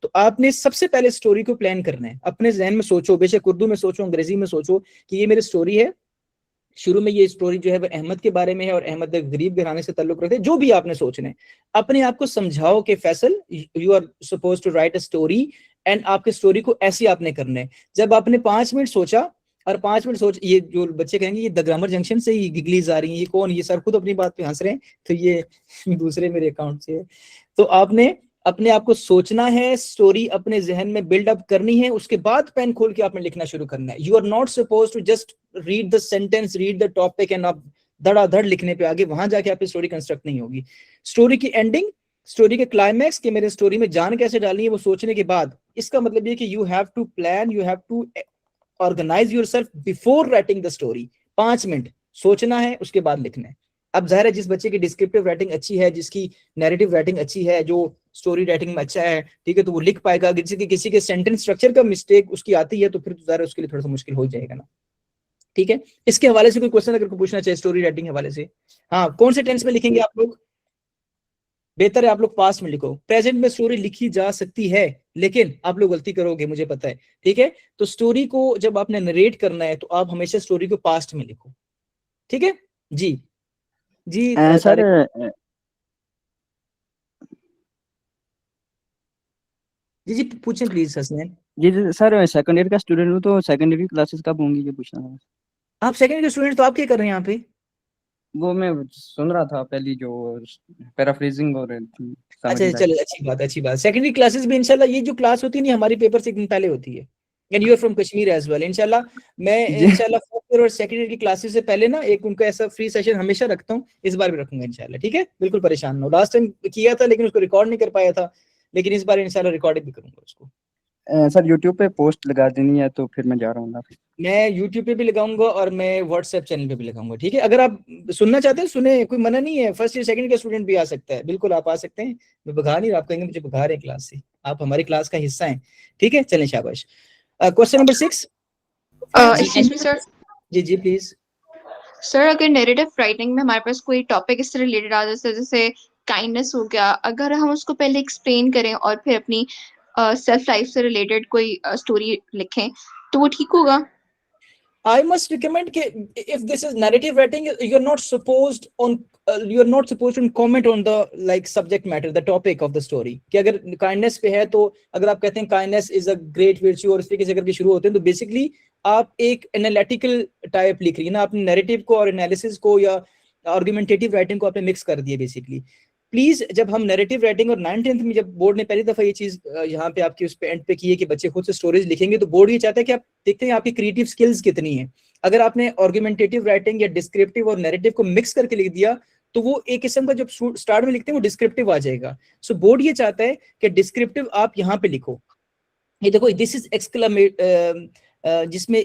तो आपने सबसे पहले स्टोरी को प्लान करना है, अपने जहन में सोचो, बेशक उर्दू में सोचो, अंग्रेजी में सोचो कि ये मेरी स्टोरी है। शुरू में ये स्टोरी जो है वो अहमद के बारे में है और अहमद गरीब घराने से ताल्लुक रखते हैं, जो भी आपने सोचना है। अपने आप को समझाओ कि Faisal you are suppose to write a story and आपके स्टोरी को ऐसे आपने करना है। जब आपने 5 मिनट सोचा और 5 मिनट सोच, ये जो बच्चे कहेंगे ये द ग्रामर जंक्शन से ही गिगलीज आ रही हैं, ये कौन, ये सर खुद अपनी बात पे हंस रहे हैं, तो ये दूसरे मेरे अकाउंट से है। तो आपने अपने आप को सोचना है, स्टोरी अपने जहन में बिल्ड अप करनी है, उसके बाद पेन खोल के आपने लिखना शुरू करना है। You are not suppose to just read the sentence, read the topic and आप धड़ाधड़ लिखने पे आगे, वहां जाके आपकी स्टोरी कंस्ट्रक्ट नहीं होगी। स्टोरी की एंडिंग, स्टोरी के क्लाइमैक्स कि मेरे स्टोरी में जान कैसे डालनी है, वो सोचने के बाद, इसका मतलब ये कि you have to plan, you have to organize yourself before writing the story. 5 minute सोचना है, उसके बाद लिखना है। अब जाहिर है जिस बच्चे की डिस्क्रिप्टिव राइटिंग अच्छी है, जिसकी नैरेटिव राइटिंग अच्छी है, जो स्टोरी राइटिंग में अच्छा है, ठीक है, तो वो लिख पाएगा। किसी के सेंटेंस स्ट्रक्चर का मिस्टेक उसकी आती है तो फिर तो जाहिर उसके लिए थोड़ा सा मुश्किल हो जाएगा ना, ठीक है। इसके हवाले से कोई क्वेश्चन अगर पूछना चाहे स्टोरी राइटिंग हवाले से? हाँ, कौन से टेंस में लिखेंगे आप लोग? बेहतर है आप लोग पास्ट में लिखो। प्रेजेंट में स्टोरी लिखी जा सकती है, लेकिन आप लोग गलती करोगे, मुझे पता है, ठीक है। तो स्टोरी को जब आपने नरेट करना है तो आप हमेशा स्टोरी को पास्ट में लिखो, ठीक है जी। जी सर जी पूछें प्लीज हसनैन। जी सर, सेकंड ईयर का स्टूडेंट हूँ, तो सेकंड ईयर की क्लासेस कब होंगी ये पूछना था। आप सेकंड ईयर के स्टूडेंट, तो आप क्या कर रहे हैं यहाँ पे? वो मैं सुन रहा था पहली जो पैराफ्रेजिंग हो रही थी। अच्छा चलो, अच्छी बात अच्छी बात। सेकेंडरी क्लासेस भी इंशाल्लाह, ये जो क्लास होती है नहीं हमारी पेपर से एक दिन पहले होती है, and you are from Kashmir as well. इंशाल्लाह मैं इंशाल्लाह फर्स्ट ईयर और सेकंड ईयर की क्लासेस से पहले ना एक उनका ऐसा फ्री सेशन हमेशा रखता हूँ, इस बार भी रखूंगा इंशाल्लाह, ठीक है। बिल्कुल परेशान ना हो, लास्ट टाइम किया था लेकिन उसको रिकॉर्ड नहीं कर पाया था, लेकिन इस बार इंशाल्लाह रिकॉर्डिंग भी करूंगा उसको। सर यूट्यूब पे पोस्ट लगा देनी है, तो फिर मैं जा रहा हूँ ना। मैं यूट्यूब पे भी लगाऊंगा और मैं व्हाट्सएप चैनल पे भी लगाऊंगा, ठीक है। अगर आप सुनना चाहते हैं सुने, कोई मना नहीं है। फर्स्ट ईयर सेकंड का स्टूडेंट भी आ सकता है, बिल्कुल आप आ सकते हैं। मैं भगा नहीं रहा, आप कहेंगे मुझे भगा रहे हैं क्लास से, आप हमारी क्लास का हिस्सा हैं, ठीक है। चलें, शाबाश। Question number 6। Excuse me sir. जी जी प्लीज। सर अगर नैरेटिव राइटिंग में हमारे पास कोई टॉपिक इससे रिलेटेड आ जाए, जैसे काइंडनेस हो गया, अगर हम उसको पहले एक्सप्लेन करें और फिर अपनी सेल्फ लाइफ से रिलेटेड कोई स्टोरी लिखें, तो वो ठीक होगा? I must recommend that if this is narrative writing, you're not supposed to comment on the like subject matter, the topic of the story. कि अगर kindness पे है तो अगर आप कहते हैं kindness is a great virtue और इस तरीके से अगर भी शुरू होते हैं, तो basically आप एक analytical type लिख रही है ना, आपने narrative को और analysis को या argumentative writing को आपने mix कर दिया basically। प्लीज जब हम नैरेटिव राइटिंग, और 9th-10th में जब बोर्ड ने पहली दफा ये चीज यहाँ पे आपकी उस पे एंड पे की है कि बच्चे खुद से स्टोरीज लिखेंगे, तो बोर्ड ये चाहता है कि आप देखते हैं आपकी क्रिएटिव स्किल्स कितनी है। अगर आपने आर्गुमेंटेटिव राइटिंग या डिस्क्रिप्टिव और नैरेटिव को मिक्स करके लिख दिया, तो वो एक किस्म का जब स्टार्ट में लिखते हैं वो डिस्क्रिप्टिव आ जाएगा। सो बोर्ड ये चाहता है कि डिस्क्रिप्टिव आप यहाँ पे लिखो। ये देखो, दिस इज जिसमें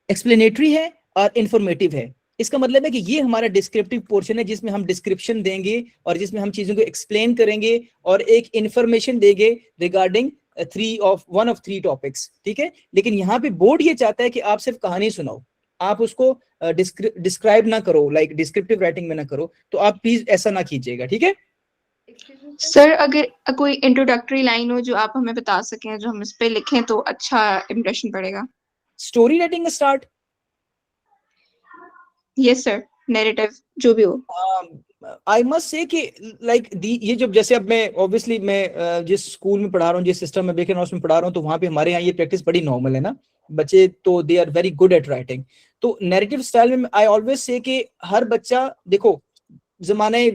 एक्सप्लेनेटरी है और इंफॉर्मेटिव है। इसका मतलब है कि ये हमारा डिस्क्रिप्टिव पोर्शन है जिसमें हम डिस्क्रिप्शन देंगे और जिसमें हम चीजों को एक्सप्लेन करेंगे और एक इंफॉर्मेशन देंगे regarding one of three topics, ठीक है। लेकिन यहाँ पे बोर्ड ये चाहता है कि आप सिर्फ कहानी सुनाओ, आप उसको डिस्क्राइब ना करो, लाइक डिस्क्रिप्टिव राइटिंग में ना करो। तो आप प्लीज ऐसा ना कीजिएगा, ठीक है। सर अगर कोई इंट्रोडक्टरी लाइन हो जो आप हमें बता सकें, जो हम इस पे लिखें तो अच्छा इंप्रेशन पड़ेगा। Story writing start. Yes sir, narrative जो भी हो। आई मस्ट से कि लाइक ये जो, जैसे अब मैं ऑब्वियसली मैं जिस स्कूल में पढ़ा रहा हूँ, जिस सिस्टम में बेकन हाउस में पढ़ा रहा हूँ, तो वहाँ पे हमारे यहाँ ये प्रैक्टिस बड़ी नॉर्मल है ना, बच्चे तो they are very good at writing. तो नैरेटिव स्टाइल में आई ऑलवेज से कि हर बच्चा, देखो जमाने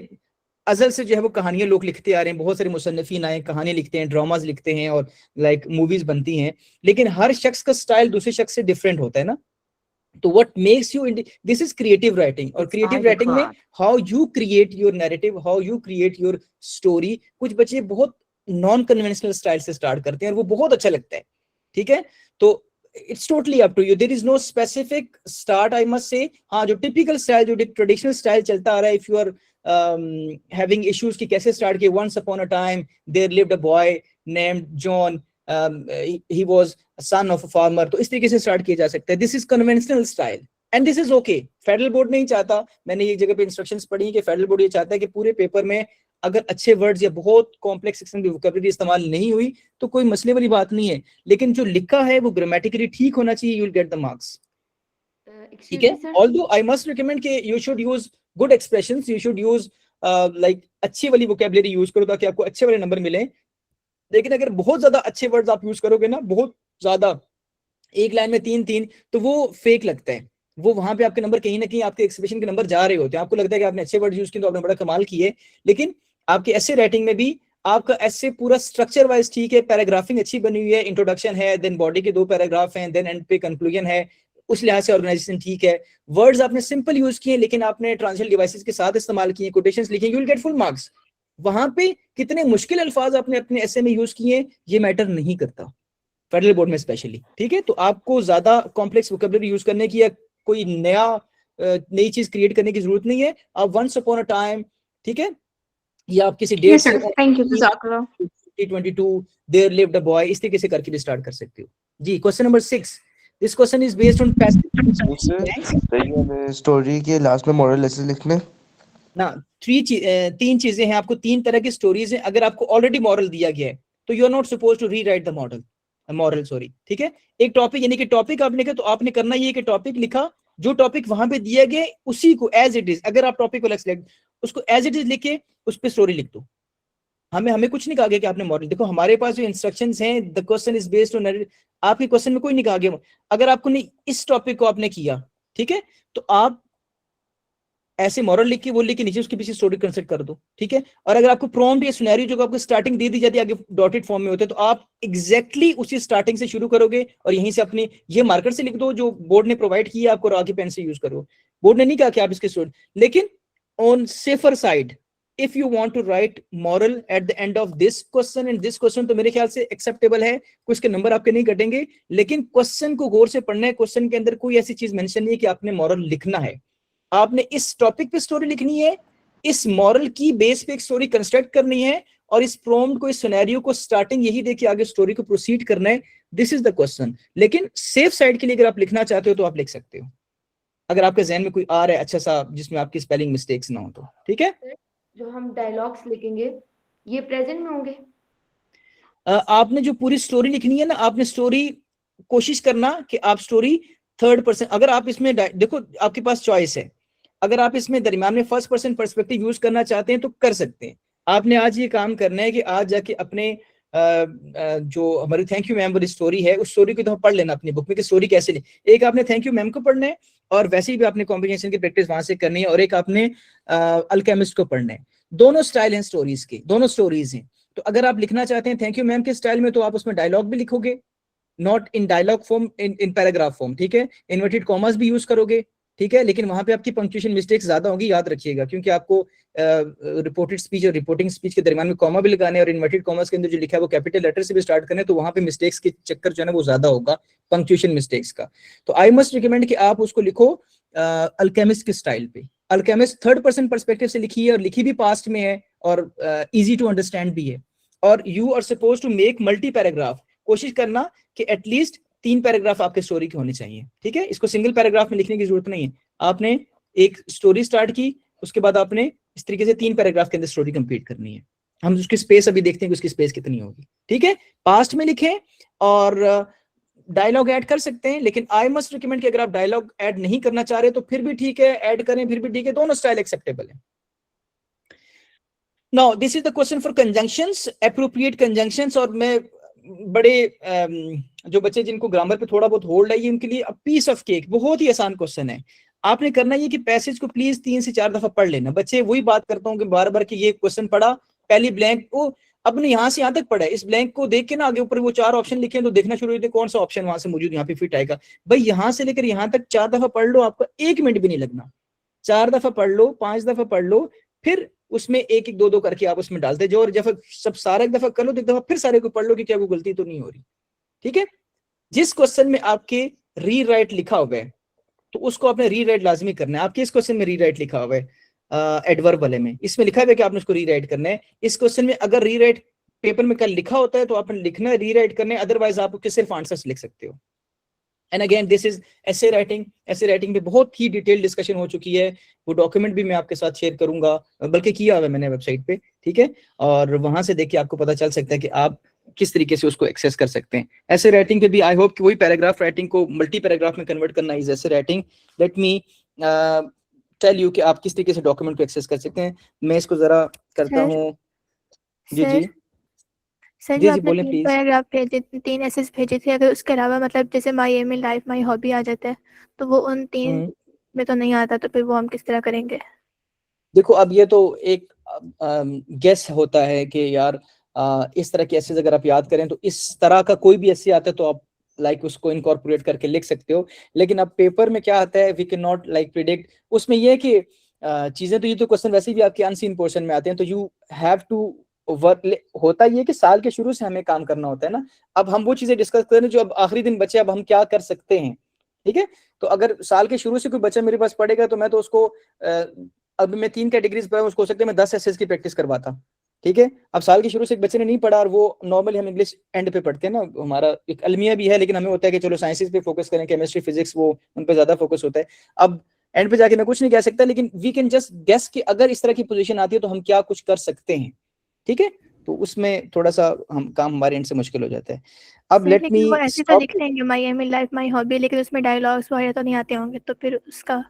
अजल से जो है वो कहानियां लोग लिखते आ रहे हैं, बहुत सारे मुसन्निफीन आए, कहानियां लिखते हैं, ड्रामाज लिखते हैं और लाइक मूवीज बनती हैं, लेकिन हर शख्स का स्टाइल दूसरे शख्स से डिफरेंट होता है ना। तो what makes you, this is creative writing. और क्रिएटिव राइटिंग में how you create your narrative, how you create your story. कुछ बच्चे बहुत नॉन कन्वेंशनल स्टाइल से स्टार्ट करते हैं और वो बहुत अच्छा लगता है, ठीक है। तो it's totally up to you, there is no specific start I must say. हाँ, जो टिपिकल स्टाइल, जो ट्रेडिशनल स्टाइल चलता आ रहा है, if you are having issues कि कैसे स्टार्ट किया, once upon a time there lived a boy named John, he was a son of a farmer, तो इस तरीके से स्टार्ट किया जा सकता है। This is conventional style and this is okay. Federal board नहीं चाहता, मैंने एक जगह पे इंस्ट्रक्शंस पढ़ी कि फेडरल बोर्ड ये चाहता है कि पूरे पेपर में अगर अच्छे वर्ड्स या बहुत कॉम्प्लेक्स किस्म की वोकैबुलरी इस्तेमाल नहीं हुई तो कोई मसले वाली बात नहीं है, लेकिन जो लिखा है वो ग्रामेटिकली ठीक होना चाहिए, you will get the marks, ठीक है। ऑल्दो आई मस्ट रिकमेंड कि you should use good expressions, you should use like अच्छी वाली वोकैबुलरी यूज करो ताकि आपको अच्छे वाले नंबर मिले। लेकिन अगर बहुत ज्यादा अच्छे वर्ड्स आप यूज करोगे ना, बहुत ज्यादा, एक लाइन में 3-3, तो वो फेक लगता है। वो वहां पे आपके नंबर कहीं ना कहीं आपके एक्सप्रेशन के नंबर जा रहे होते हैं। आपको लगता है कि आपने अच्छे वर्ड यूज किए तो आपने बड़ा कमाल किए, लेकिन आपके ऐसे राइटिंग में भी आपका ऐसे पूरा स्ट्रक्चर वाइज ठीक है, पैराग्राफिंग अच्छी बनी हुई है, इंट्रोडक्शन है, देन बॉडी के 2 पैराग्राफ हैं, देन एंड पे कंक्लूजन है, उस लिहाज से ऑर्गेनाइजेशन ठीक है। वर्ड्स आपने सिंपल यूज किए, लेकिन आपने ट्रांसलेशन डिवाइसेस के साथ इस्तेमाल किए, कोटेशंस लिखे, you will get full marks. वहां पे कितने मुश्किल अल्फाज आपने अपने ऐसे में यूज किए ये मैटर नहीं करता, फेडरल बोर्ड में स्पेशली, ठीक है। तो आपको ज्यादा कॉम्प्लेक्स वोकैबुलरी यूज करने की या कोई नई चीज क्रिएट करने की जरूरत नहीं है। आप वंस अपॉन अ टाइम, ठीक है, या आप किसी date Yes, sir. Thank you, Jazakallah. 2022 there lived a boy, इस तरीके से करके भी स्टार्ट कर सकते हो जी। Question number 6, this question is based on passive story के लास्ट में मॉरल लेसन लिखने ना। 3 चीजें हैं, आपको 3 तरह की स्टोरीज हैं। अगर आपको ऑलरेडी मॉरल दिया गया है तो you are not suppose to rewrite the moral, sorry, ठीक है। एक टॉपिक यानी कि टॉपिक आपने लिखा तो आपने करना ये कि टॉपिक लिखा, जो टॉपिक वहां पे दिया गया उसी को एज इट इज, अगर आप टॉपिक को सिलेक्ट उसको एज इट इज लिख के उस पर स्टोरी लिख दो। हमें कुछ नहीं कहा गया कि आपने मॉरल, देखो हमारे पास जो इंस्ट्रक्शंस हैं, the question is based on, आपके क्वेश्चन में कोई नहीं कहा गया अगर आपको नहीं इस टॉपिक को आपने किया, ठीक है, तो आप ऐसे मॉरल लिख के वो लिख के नीचे उसके पीछे स्टोरी कंस्ट्रक्ट कर दो, ठीक है। और अगर आपको प्रॉम्प्ट या सिनेरियो जो आपको स्टार्टिंग दे दी जाती है आगे डॉटेड फॉर्म में होते हैं, तो आप एग्जैक्टली उसी स्टार्टिंग से शुरू करोगे और यहीं से अपनी ये मार्कर से लिख दो जो बोर्ड ने प्रोवाइड किया आपको, और आगे पेन से यूज करो। बोर्ड ने नहीं कहा कि आप इसके स्टोरी, लेकिन on safer side if you want to write moral at the end of this question and this question, तो मेरे ख्याल से एक्सेप्टेबल है, कुछ के नंबर आपके नहीं कटेंगे, लेकिन क्वेश्चन को गौर से पढ़ना है। क्वेश्चन के अंदर कोई ऐसी चीज मेंशन नहीं है कि आपने मॉरल लिखना है, आपने इस टॉपिक पे स्टोरी लिखनी है, इस मॉरल की बेस पे एक स्टोरी कंस्ट्रक्ट करनी है, और इस प्रॉम्प्ट को, इस सिनेरियो को स्टार्टिंग यही देके आगे स्टोरी को प्रोसीड करना है। This is the question. लेकिन सेफ साइड के लिए अगर आप लिखना चाहते हो तो आप लिख सकते हो, अगर आपके जहन में कोई आ रहा है अच्छा सा जिसमें आपकी स्पेलिंग मिस्टेक्स ना हो तो, ठीक है। जो हम डायलॉग्स लिखेंगे ये प्रेजेंट में होंगे? आपने जो पूरी स्टोरी लिखनी है ना, आपने स्टोरी कोशिश करना कि आप स्टोरी 3rd पर्सन, अगर आप इसमें देखो आपके पास चॉइस है, अगर आप इसमें दरमियान में 1st पर्सन पर्सपेक्टिव यूज करना चाहते हैं तो कर सकते हैं। आपने आज ये काम करना है कि आज जाके अपने जो हमारी थैंक यू मैम वाली स्टोरी है उस स्टोरी को तो पढ़ लेना अपनी बुक में कि स्टोरी कैसे लिख, एक आपने थैंक यू मैम को पढ़ना है और वैसे ही भी आपने कॉम्बिनेशन की प्रैक्टिस वहां से करनी है, और एक आपने अल्केमिस्ट को पढ़ना है। दोनों स्टाइल हैं स्टोरीज के, दोनों स्टोरीज हैं। तो अगर आप लिखना चाहते हैं थैंक यू मैम के स्टाइल में तो आप उसमें डायलॉग भी लिखोगे, not in dialogue form, in paragraph form, ठीक है। इन्वर्टेड कॉमर्स भी यूज करोगे, ठीक है, लेकिन वहां पे आपकी पंक्चुएशन मिस्टेक्स ज्यादा होंगी, याद रखिएगा, क्योंकि आपको रिपोर्टेड स्पीच और रिपोर्टिंग स्पीच के दरमियान में कॉमा भी लगाने और इन्वर्टेड कॉमर्स के अंदर जो लिखा है वो कैपिटल लेटर से भी स्टार्ट करने, तो वहां पे मिस्टेक्स के चक्कर जो है ना वो ज्यादा होगा पंक्चुएशन मिस्टेक्स का। तो आई मस्ट रिकमेंड कि आप उसको लिखो अल्केमिस्ट के स्टाइल पे। अल्केमिस्ट 3rd पर्सन पर्सपेक्टिव से लिखी है और लिखी भी पास्ट में है और इजी टू अंडरस्टैंड भी है। और you are suppose to make multi paragraph, कोशिश करना कि एटलीस्ट 3 पैराग्राफ आपके स्टोरी के होने चाहिए, ठीक है। इसको सिंगल पैराग्राफ में लिखने की जरूरत नहीं है, आपने एक स्टोरी स्टार्ट की, उसके बाद आपने इस तरीके से 3 पैराग्राफ के अंदर स्टोरी कंप्लीट करनी है। हम उसकी स्पेस अभी देखते हैं कि उसकी स्पेस कितनी होगी, ठीक है। पास्ट में लिखें और डायलॉग ऐड कर सकते हैं, लेकिन आई मस्ट रिकमेंड कि अगर आप डायलॉग ऐड नहीं करना चाह रहे तो फिर भी ठीक है, ऐड करें फिर भी ठीक है, दोनों स्टाइल एक्सेप्टेबल है। Now this is the question for conjunctions, appropriate conjunctions. और मैं बड़े जो बच्चे जिनको ग्रामर पे थोड़ा बहुत होल्ड है, ये उनके लिए पीस ऑफ केक, बहुत ही आसान क्वेश्चन है। आपने करना ये कि पैसेज को प्लीज 3 से 4 दफा पढ़ लेना। बच्चे वही बात करता हूँ कि बार बार कि ये क्वेश्चन पढ़ा, पहली ब्लैंक को अपने यहाँ से यहाँ तक पढ़ा है, इस ब्लैंक को देख के ना आगे ऊपर वो 4 ऑप्शन लिखे तो देखना शुरू होते कौन सा ऑप्शन वहां से मौजूद यहाँ पे फिट आएगा। भाई यहाँ से लेकर यहाँ तक 4 दफा पढ़ लो, आपका 1 मिनट भी नहीं लगना। 4 दफा पढ़ लो, 5 दफा पढ़ लो, फिर उसमें 1-1, 2-2 करके आप उसमें डालते जाओ, और जब सब सारा एक दफा कर लो तो एक दफा फिर सारे को पढ़ लो कि क्या वो गलती तो नहीं हो रही, ठीक है। जिस क्वेश्चन में आपके रीराइट लिखा हुआ है तो उसको आपने रीराइट लाजमी करना है। आपके इस क्वेश्चन में रीराइट लिखा हुआ है एडवर्ब वाले में, इसमें लिखा हुआ है कि आपने उसको रीराइट करना है। इस क्वेश्चन में अगर रीराइट पेपर में कल लिखा होता है तो आपने लिखना है, रीराइट करना है, अदरवाइज आप उसके सिर्फ आंसर्स लिख सकते हो। And again this is essay writing. Essay writing पे बहुत ही डिटेल डिस्कशन हो चुकी है, वो डॉक्यूमेंट भी मैं आपके साथ शेयर करूंगा, बल्कि किया हुआ है मैंने वेबसाइट पे, ठीक है। और वहां से देखिए आपको पता चल सकता है कि आप किस तरीके से उसको एक्सेस कर सकते हैं। ऐसे राइटिंग पे भी आई होप कि वही पैराग्राफ राइटिंग को मल्टी पैराग्राफ में कन्वर्ट करना इज ऐसे writing. Let me tell you कि आप किस तरीके से डॉक्यूमेंट को एक्सेस कर सकते हैं। मैं इसको जरा करता हूँ। जी जी सर जी जो जी आपने बोलें 3 प्लीज। पैराग्राफ भेजे, 3 एसेस भेजे थे, अगर उसके अलावा मतलब जैसे my aim in life, my hobby आ जाता है, तो वो उन 3 में तो नहीं आता, तो फिर वो हम किस तरह करेंगे? देखो अब ये तो एक गेस होता है कि यार इस तरह के एसेज अगर आप याद करें तो इस तरह का कोई भी एसे आता है तो आप लाइक उसको इनकॉर्पोरेट करके लिख सकते हो। लेकिन अब पेपर में क्या आता है, we can not like predict. उसमें ये है कि चीजें तो, ये तो क्वेश्चन वैसे भी आपके अनसीन पोर्शन में आते हैं, तो यू हैव टू वर्क। होता ये कि साल के शुरू से हमें काम करना होता है ना। अब हम वो चीजें डिस्कस करें जो अब आखिरी दिन बचे, अब हम क्या कर सकते हैं, ठीक है। तो अगर साल के शुरू से कोई बच्चा मेरे पास पढ़ेगा तो मैं तो उसको अब मैं 3 कैटेगरीज पर उसको हो सकता है मैं 10 एसेस की प्रैक्टिस करवाता, ठीक है। अब साल के शुरू से एक बच्चे ने नहीं पढ़ा, और वो नॉर्मली हम इंग्लिश एंड पे पढ़ते हैं ना, हमारा एक अलमिया भी है, लेकिन हमें होता है कि चलो साइंसेस पे फोकस करें, केमिस्ट्री फिजिक्स वो उन पे ज्यादा फोकस होता है। अब एंड पे जाके मैं कुछ नहीं कह सकता, लेकिन वी कैन जस्ट गेस कि अगर इस तरह की पोजीशन आती है तो हम क्या कुछ कर सकते हैं, ठीक है। तो उसमें थोड़ा सा हम काम हमारे एंड से मुश्किल हो जाता है। अब सर लेट लेकिन मी वो ऐसे तो स्टॉप। लिख लेंगे my aim in life, my hobby, लेकिन उसमें डायलॉग्स वगैरह तो नहीं आते होंगे, तो फिर उसका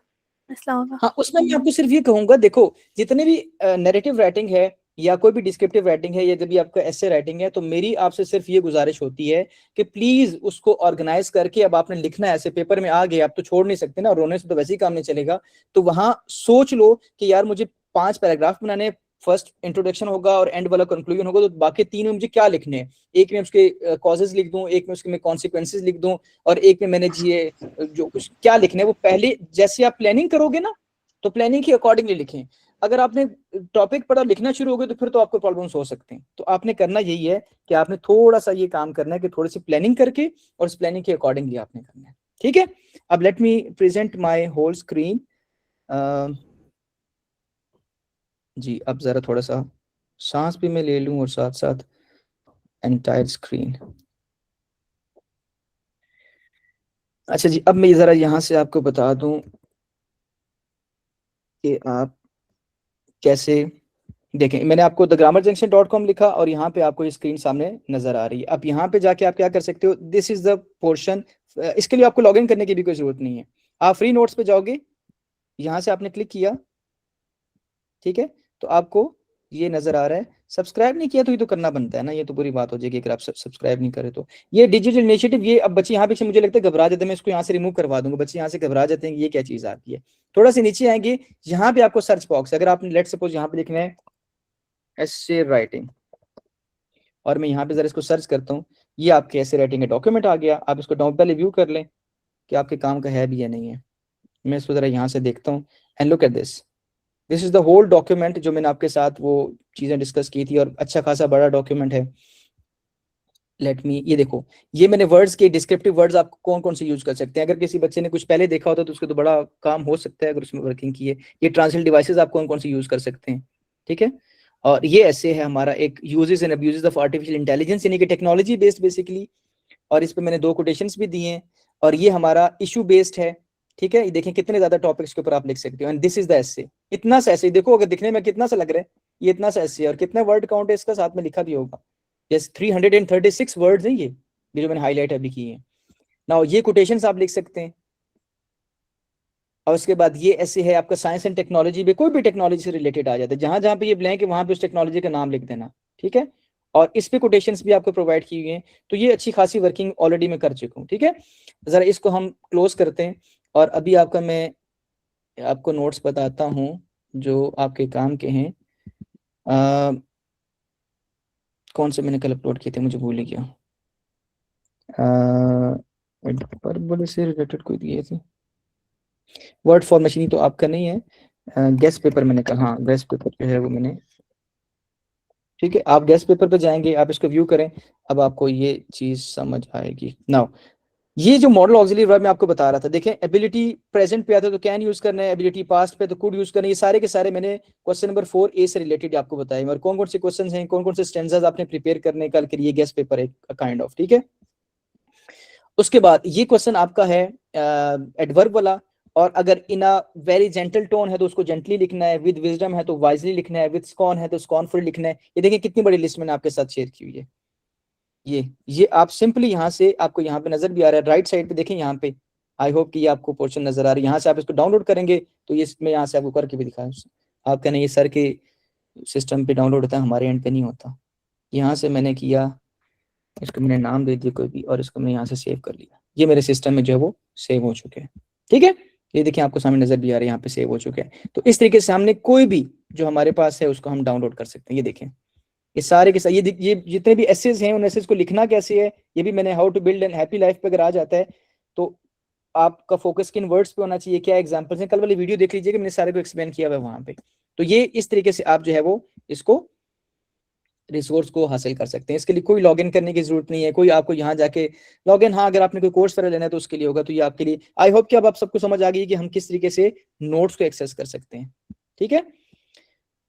मसला होगा। हाँ, उसमें मैं आपको सिर्फ ये कहूंगा, देखो जितने भी नैरेटिव राइटिंग है या कोई भी डिस्क्रिप्टिव राइटिंग है या जब भी आपका ऐसे राइटिंग है, तो मेरी आपसे सिर्फ ये गुजारिश होती है कि प्लीज उसको ऑर्गेनाइज करके, अब आपने लिखना है, ऐसे पेपर में आ गए, आप तो छोड़ नहीं सकते ना, रोने से तो वैसे ही काम नहीं चलेगा। तो वहां सोच लो कि यार मुझे 5 पैराग्राफ बनाने, फर्स्ट इंट्रोडक्शन होगा और एंड वाला कंक्लूजन होगा, तो बाकी 3 में मुझे क्या लिखने हैं। एक में उसके कॉजेज लिख दूं, एक में उसके मैं कॉन्सिक्वेंसेज लिख दूं, और एक में मैंने ये जो कुछ क्या लिखना है वो पहले जैसे आप प्लानिंग करोगे ना, तो प्लानिंग के अकॉर्डिंगली लिखें। अगर आपने टॉपिक पढ़ा लिखना शुरू हो गए तो फिर तो आपको प्रॉब्लम्स हो सकते हैं। तो आपने करना यही है कि आपने थोड़ा सा ये काम करना है कि थोड़ी सी प्लानिंग करके और उस प्लानिंग के अकॉर्डिंगली आपने करना है, ठीक है। अब let me present my whole screen. जी अब जरा थोड़ा सा सांस भी मैं ले लूं और साथ साथ एंटायर स्क्रीन। अच्छा जी, अब मैं जरा यहाँ से आपको बता दूं कि आप कैसे देखें। मैंने आपको thegrammar.junction.com लिखा और यहाँ पे आपको ये स्क्रीन सामने नजर आ रही है। अब यहाँ पे जाके आप क्या कर सकते हो, दिस इज द पोर्शन। इसके लिए आपको लॉगिन करने की भी कोई जरूरत नहीं है। आप फ्री नोट्स पे जाओगे, यहाँ से आपने क्लिक किया, ठीक है, तो आपको ये नजर आ रहा है। सब्सक्राइब नहीं किया तो ये तो करना बनता है ना, ये तो बुरी बात हो जाएगी अगर आप सब्सक्राइब नहीं करें तो। ये डिजिटल इनिशिएटिव, ये अब बच्चे यहाँ पे मुझे लगता है घबरा जाते हैं, मैं इसको यहाँ से रिमूव करवा दूंगा। बच्चे यहाँ से घबरा जाते हैं कि ये क्या चीज आ गई है। थोड़ा सा नीचे आएंगे, यहाँ पे आपको सर्च बॉक्स, अगर आपने लेट सपोज यहाँ पे लिखना है एसे राइटिंग, और मैं यहाँ पे जरा इसको सर्च करता हूँ, ये आपके ऐसे राइटिंग का डॉक्यूमेंट आ गया। आप इसको पहले व्यू कर लें कि आपके काम का है भी या नहीं है। मैं इसको जरा यहाँ से देखता हूँ, and look at this, this is the whole document जो मैंने आपके साथ वो चीजें डिस्कस की थी, और अच्छा खासा बड़ा डॉक्यूमेंट है। लेट मी, ये देखो, ये मैंने वर्ड्स के डिस्क्रिप्टिव वर्ड्स आप कौन कौन से यूज कर सकते हैं। अगर किसी बच्चे ने कुछ पहले देखा होता तो उसके तो बड़ा काम हो सकता है अगर उसमें वर्किंग की है। ये ट्रांसलेट डिवाइसेस आप कौन कौन से यूज कर सकते हैं, ठीक है। और ये ऐसे है हमारा एक uses and abuses of artificial intelligence, यानी कि टेक्नोलॉजी बेस्ड बेसिकली। और इस पे मैंने 2 कोटेशंस भी दिए हैं। और ये हमारा इशू बेस्ड है, ठीक है। ये देखें कितने ज्यादा टॉपिक्स के ऊपर आप लिख सकते हो, and this is the essay. इतना सा एसे देखो, अगर दिखने में कितना सा लग रहा है, ये इतना सा एसे, और कितना वर्ड काउंट है इसका साथ में लिखा भी होगा। यस 336 वर्ड्स हैं ये जो मैंने हाईलाइट अभी किए हैं। नाउ ये कोटेशंस आप लिख सकते हैं। और उसके बाद ये ऐसे है आपका साइंस एंड टेक्नोलॉजी में, कोई भी टेक्नोलॉजी से रिलेटेड आ जाता है, जहां जहां पे ये ब्लैंक है वहां पे उस टेक्नोलॉजी का नाम लिख देना, ठीक है। और इस पे कोटेशंस भी आपको प्रोवाइड की हुई हैं। तो ये अच्छी खासी वर्किंग ऑलरेडी मैं कर चुका हूँ, ठीक है। जरा इसको हम क्लोज करते हैं, और अभी आपका मैं आपको नोट्स बताता हूँ जो आपके काम के हैं। कौन से मैंने कल अपलोड किए थे, मुझे भूल ही गया। पर से रिलेटेड कोई दिए थे। वर्ड फॉर्मेशन तो आपका नहीं है। गेस्ट पेपर मैंने कहा, हाँ गेस्ट पेपर जो है वो मैंने, ठीक है। आप गेस्ट पेपर पे जाएंगे, आप इसको व्यू करें, अब आपको ये चीज समझ आएगी। नाउ ये जो मॉडल ऑक्सिलरी वर्ब मैं आपको बता रहा था, देखें एबिलिटी प्रेजेंट पे आता है तो कैन यूज करना है, एबिलिटी पास्ट पे तो कुड यूज करना है। ये सारे के सारे मैंने क्वेश्चन नंबर 4A से रिलेटेड आपको बताए, और कौन कौन से क्वेश्चन हैं, कौन कौन से स्टैंजास आपने प्रिपेयर करने कल के लिए गेस्ट पेपर है काइंड ऑफ, ठीक है। उसके बाद ये क्वेश्चन आपका है एडवर्ब वाला, और अगर इन अ वेरी जेंटल टोन है तो उसको जेंटली लिखना है, विद विजडम है तो वाइजली लिखना है, विद स्कॉन है तो स्कॉनफुल लिखना है। ये देखिए कितनी बड़ी लिस्ट मैंने आपके साथ शेयर की हुई है। ये आप सिंपली यहाँ से, आपको यहाँ पे नजर भी आ रहा है राइट साइड पे, देखें यहाँ पे, आई होप कि ये आपको पोर्शन नजर आ रही है। यहाँ से आप इसको डाउनलोड करेंगे तो ये मैं यहाँ से आपको करके भी दिखाया। आप कहना ये सर के सिस्टम पे डाउनलोड होता है, हमारे एंड पे नहीं होता। यहाँ से मैंने किया, इसको मैंने नाम दे दिया कोई भी, और इसको मैंने यहाँ से सेव कर लिया। ये मेरे सिस्टम में जो है वो सेव हो चुके हैं, ठीक है। ये देखिए आपको सामने नजर भी आ रहा है, यहाँ पे सेव हो चुके हैं। तो इस तरीके से सामने कोई भी जो हमारे पास है उसको हम डाउनलोड कर सकते हैं। ये देखें, ये सारे के सारे ये जितने भी एसेज हैं उन एसेज को लिखना कैसे है, ये भी मैंने how to build an happy life पे अगर आ जाता है तो आपका फोकस किन वर्ड्स पे होना चाहिए, क्या एग्जांपल्स हैं, कल वाली वीडियो देख लीजिएगा, मैंने सारे को एक्सप्लेन किया हुआ है वहां पे। तो ये इस तरीके से आप जो है वो इसको रिसोर्स को हासिल कर सकते हैं। इसके लिए कोई लॉगिन करने की जरूरत नहीं है, कोई आपको यहाँ जाके लॉगिन, हाँ अगर आपने कोई कोर्स वगैरह लेना है तो उसके लिए होगा। तो ये आपके लिए, आई होप कि अब आप सबको समझ आ गई कि हम किस तरीके से नोट्स को एक्सेस कर सकते हैं, ठीक है।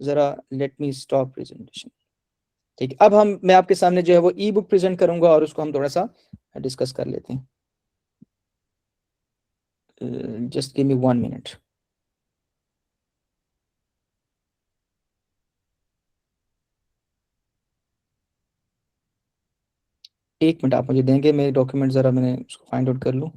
जरा लेट मी स्टॉप प्रेजेंटेशन, ठीक है। अब मैं आपके सामने जो है वो ई बुक प्रेजेंट करूंगा और उसको हम थोड़ा सा डिस्कस कर लेते हैं। Just give me 1 minute. एक मिनट आप मुझे देंगे, मेरे डॉक्यूमेंट जरा मैंने उसको फाइंड आउट कर लूं।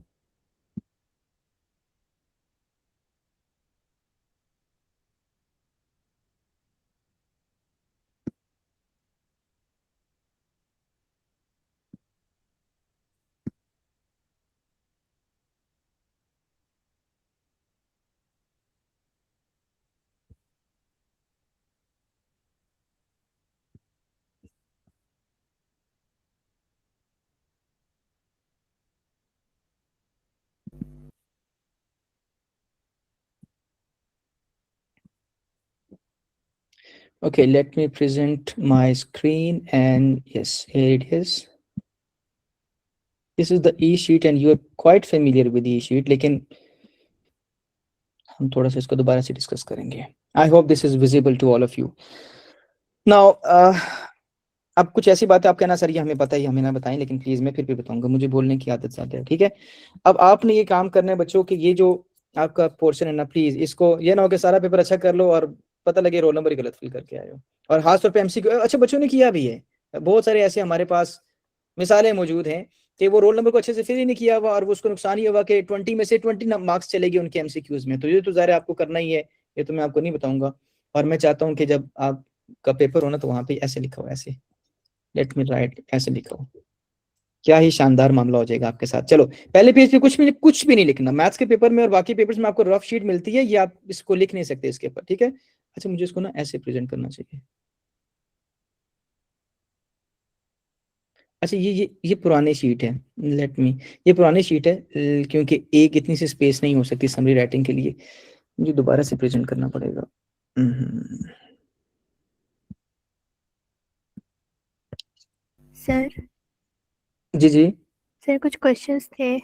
Okay, let me present my screen, and yes, here it is. This is the e-sheet and you are quite familiar with the e-sheet, लेकिन हम थोड़ा सा इसको दोबारा से डिस्कस करेंगे। I hope this is visible to all of you. Now, अब कुछ ऐसी बातें आप कहना सर ये हमें पता है, हमें ना बताएं, लेकिन प्लीज मैं फिर भी बताऊंगा, मुझे बोलने की आदत ज्यादा है, ठीक है। अब आपने ये काम करना है बच्चों कि ये जो आपका पोर्शन है ना, प्लीज इसको, ये ना हो कि सारा पेपर अच्छा कर लो और पता लगे रोल नंबर ही गलत फिल करके आए हो। और खास तौर पे एमसीक्यू अच्छा बच्चों ने किया भी है, बहुत सारे ऐसे हमारे पास मिसालें मौजूद हैं कि वो रोल नंबर को अच्छे से फिल ही नहीं किया हुआ और वो उसको नुकसान ही हुआ कि 20 में से 20 मार्क्स चलेगी उनके एमसीक्यूज में। तो ये तो ज़ाहिर आपको करना ही है, ये तो मैं आपको नहीं बताऊंगा। और मैं चाहता हूँ कि जब आपका पेपर हो ना तो वहाँ पे ऐसे लिखा हो, ऐसे लेट मी राइट, ऐसे लिखा हो, क्या ही शानदार मामला हो जाएगा आपके साथ। चलो पहले पेज पे कुछ भी नहीं लिखना। मैथ्स के पेपर में और बाकी पेपर्स में आपको रफ शीट मिलती है, ये आप इसको लिख नहीं सकते इसके ऊपर, ठीक है। अच्छा मुझे इसको ना ऐसे प्रेजेंट करना चाहिए। अच्छा ये पुरानी शीट है, लेट मी, ये पुरानी शीट है क्योंकि एक इतनी सी स्पेस नहीं हो सकती समरी राइटिंग के लिए, मुझे दोबारा से प्रेजेंट करना पड़ेगा। सर जी सर कुछ क्वेश्चंस थे।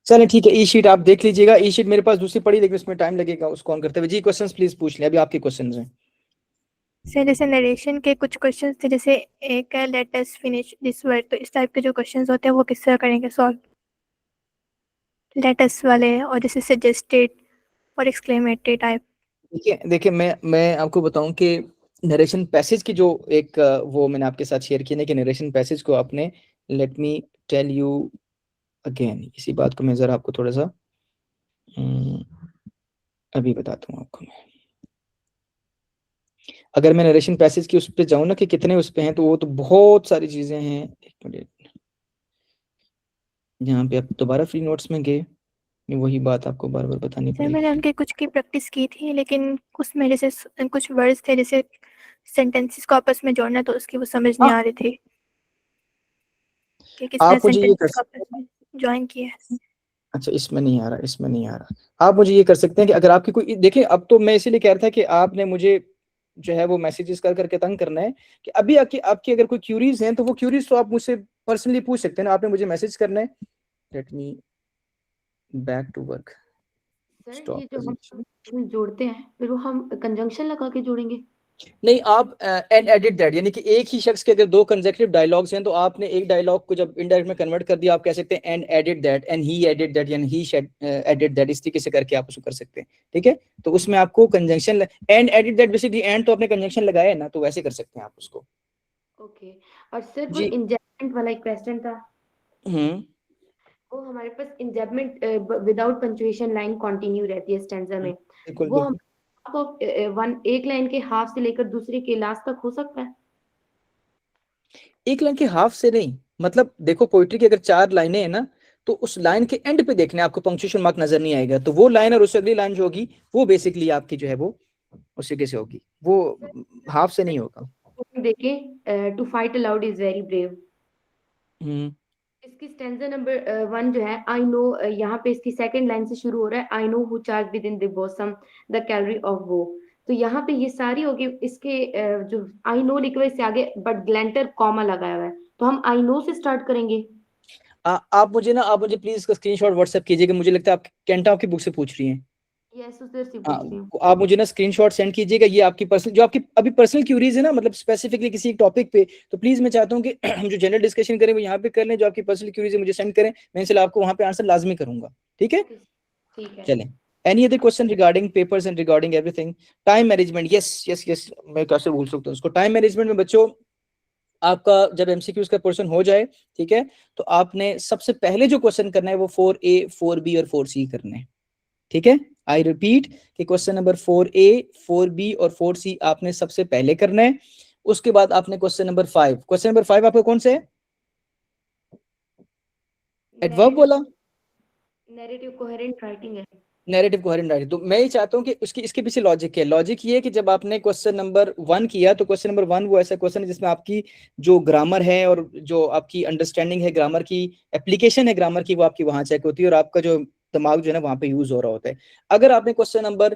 चलें ठीक है, ई शीट आप देख लीजिएगा। ई शीट मेरे पास दूसरी पड़ी लेकिन उसमें टाइम लगेगा उसको ऑन करते हुए। जी क्वेश्चंस प्लीज पूछ लें, अभी आपके क्वेश्चंस हैं। सर जैसे नरेशन के कुछ क्वेश्चंस थे, जैसे एक है let us finish this work, तो इस टाइप के जो क्वेश्चंस होते हैं वो किस तरह करेंगे सॉल्व, लेट अस वाले, और जैसे सजेस्टेड और एक्सक्लेमेटरी टाइप। देखिए मैं आपको बताऊं कि नरेशन पैसेज की जो एक वो मैंने आपके साथ शेयर किया ना कि नरेशन पैसेज को आपने, let me tell you again, इसी बात को मैं जरा आपको थोड़ा सा अभी बताता हूँ आपको। मैं अगर मैं नरेशन पैसेज की उस पर जाऊँ ना कि कितने उस पे हैं, तो वो तो बहुत सारी चीजें हैं। एक मिनट, यहाँ पे आप दोबारा फ्री नोट्स में गए, वही बात आपको बार बार बतानी सर पड़ेगी। मैंने उनके कुछ की प्रैक्टिस की थी, लेकिन उसमें जैसे कुछ वर्ड्स थे जैसे सेंटेंसेस को आपस में जोड़ना, तो उसकी वो समझ नहीं आ रही थी कि किस तरह आप मुझे ये कर सेंटेंसेस को आपस में ज्वाइन किया है। अच्छा इसमें नहीं आ रहा, इसमें नहीं आ रहा। आप मुझे ये कर सकते हैं कि अगर आपकी कोई, देखिए अब तो मैं इसीलिए कह रहा था कि आपने मुझे जो है वो मैसेजेस कर करके तंग करना है कि अभी आपकी अगर कोई क्यूरीज हैं तो वो क्यूरीज तो आप मुझसे पर्सनली पूछ सकते हैं ना, आपने मुझे मैसेज करना है। Let me back to work, sir stop ये जो हम प्रेजेंटेशन। जोड़ते हैं फिर वो हम कंजंक्शन लगा के जोड़ेंगे। नहीं, आप एंड एडिट दैट, यानी कि एक ही शख्स के अगर दो कंसेक्यूटिव डायलॉग्स हैं तो आपने एक डायलॉग को जब इनडायरेक्ट में कन्वर्ट कर दिया, आप कह सकते हैं and edit that, and he edit that, यानी ही एडिट दैट, इस तरीके से करके आप उसको कर सकते हैं, ठीक है। तो उसमें आपको conjunction and edit that, basically and तो आपने कंजंक्शन लगाया है ना, तो वैसे कर सकते हैं आप उसको। ओके। और सर वो जी इंजेक्टमेंट वाला एक क्वेश्चन था, वो हमारे पास इंजेक्टमेंट विदाउट पंक्चुएशन लाइन कंटिन्यू रहती है स्टैंजा में, बिल्कुल वो हम बिल्कुल। एक लाइन के हाफ से लेकर दूसरे के लास्ट तक हो सकता है। एक लाइन के हाफ से नहीं, मतलब देखो पोइट्री की अगर 4 लाइनें हैं ना, तो उस लाइन के एंड पे देखना है, आपको पंक्चुएशन मार्क नजर नहीं आएगा, तो वो लाइन और उससे अगली लाइन जो होगी वो बेसिकली आपकी जो है वो उसी के से होगी, वो हाफ से नहीं होगा। देखें, to fight aloud is very brave, hmm इसकी स्टैंजा नंबर 1 जो है, आई नो, यहाँ पे इसकी सेकंड लाइन से शुरू हो रहा है, I know who charge with in the bosom the calorie of वो। तो यहाँ पे ये सारी होगी, इसके जो आई नो लिखा हुआ है इससे आगे बट ग्लेंटर कॉमा लगाया हुआ है, तो हम आई नो से स्टार्ट करेंगे। आप मुझे प्लीज इसका स्क्रीनशॉट व्हाट्सएप कीजिएगा, मुझे लगता है आप कैंटा आपकी बुक से पूछ रही हैं। यस, उधर से हाँ, पूछ रही हूँ। आप मुझे ना स्क्रीनशॉट सेंड कीजिएगा, ये आपकी पर्सनल जो आपकी अभी पर्सनल क्यूरीज है ना, मतलब स्पेसिफिकली किसी एक टॉपिक पे, तो प्लीज मैं चाहता हूँ कि हम जो जनरल डिस्कशन करें वो यहाँ पे कर लें, जो आपकी पर्सनल क्यूरीज है मुझे सेंड करें, मैं इंशाल्लाह आपको वहाँ पे आंसर लाजमी करूंगा, ठीक है? ठीक है। चलें, any other question regarding papers and regarding everything? Time management, yes, मैं कैसे भूल सकता हूँ उसको। टाइम मैनेजमेंट में बच्चों, आपका जब एमसीक्यूज का पोर्शन हो जाए, ठीक है, तो आपने सबसे पहले जो क्वेश्चन करना है वो 4A 4B और 4C करने हैं, ठीक है? आई रिपीट कि क्वेश्चन नंबर 4A 4B और 4C आपने सबसे पहले करना है। उसके बाद आपने क्वेश्चन नंबर 5 आपका कौन सा है? एडवर्ब बोला, नैरेटिव कोहेरेंट राइटिंग है। Narrative coherent writing. तो मैं ये चाहता हूँ कि इसके पीछे लॉजिक क्या है? लॉजिक ये है कि जब आपने क्वेश्चन नंबर 1 किया, तो क्वेश्चन नंबर 1 वो ऐसा क्वेश्चन है जिसमें आपकी जो ग्रामर है और जो आपकी अंडरस्टैंडिंग है ग्रामर की, एप्लीकेशन है ग्रामर की, वो आपकी वहां चेक होती है और आपका जो दिमाग जो है ना वहां पे यूज हो रहा होता है। अगर आपने क्वेश्चन नंबर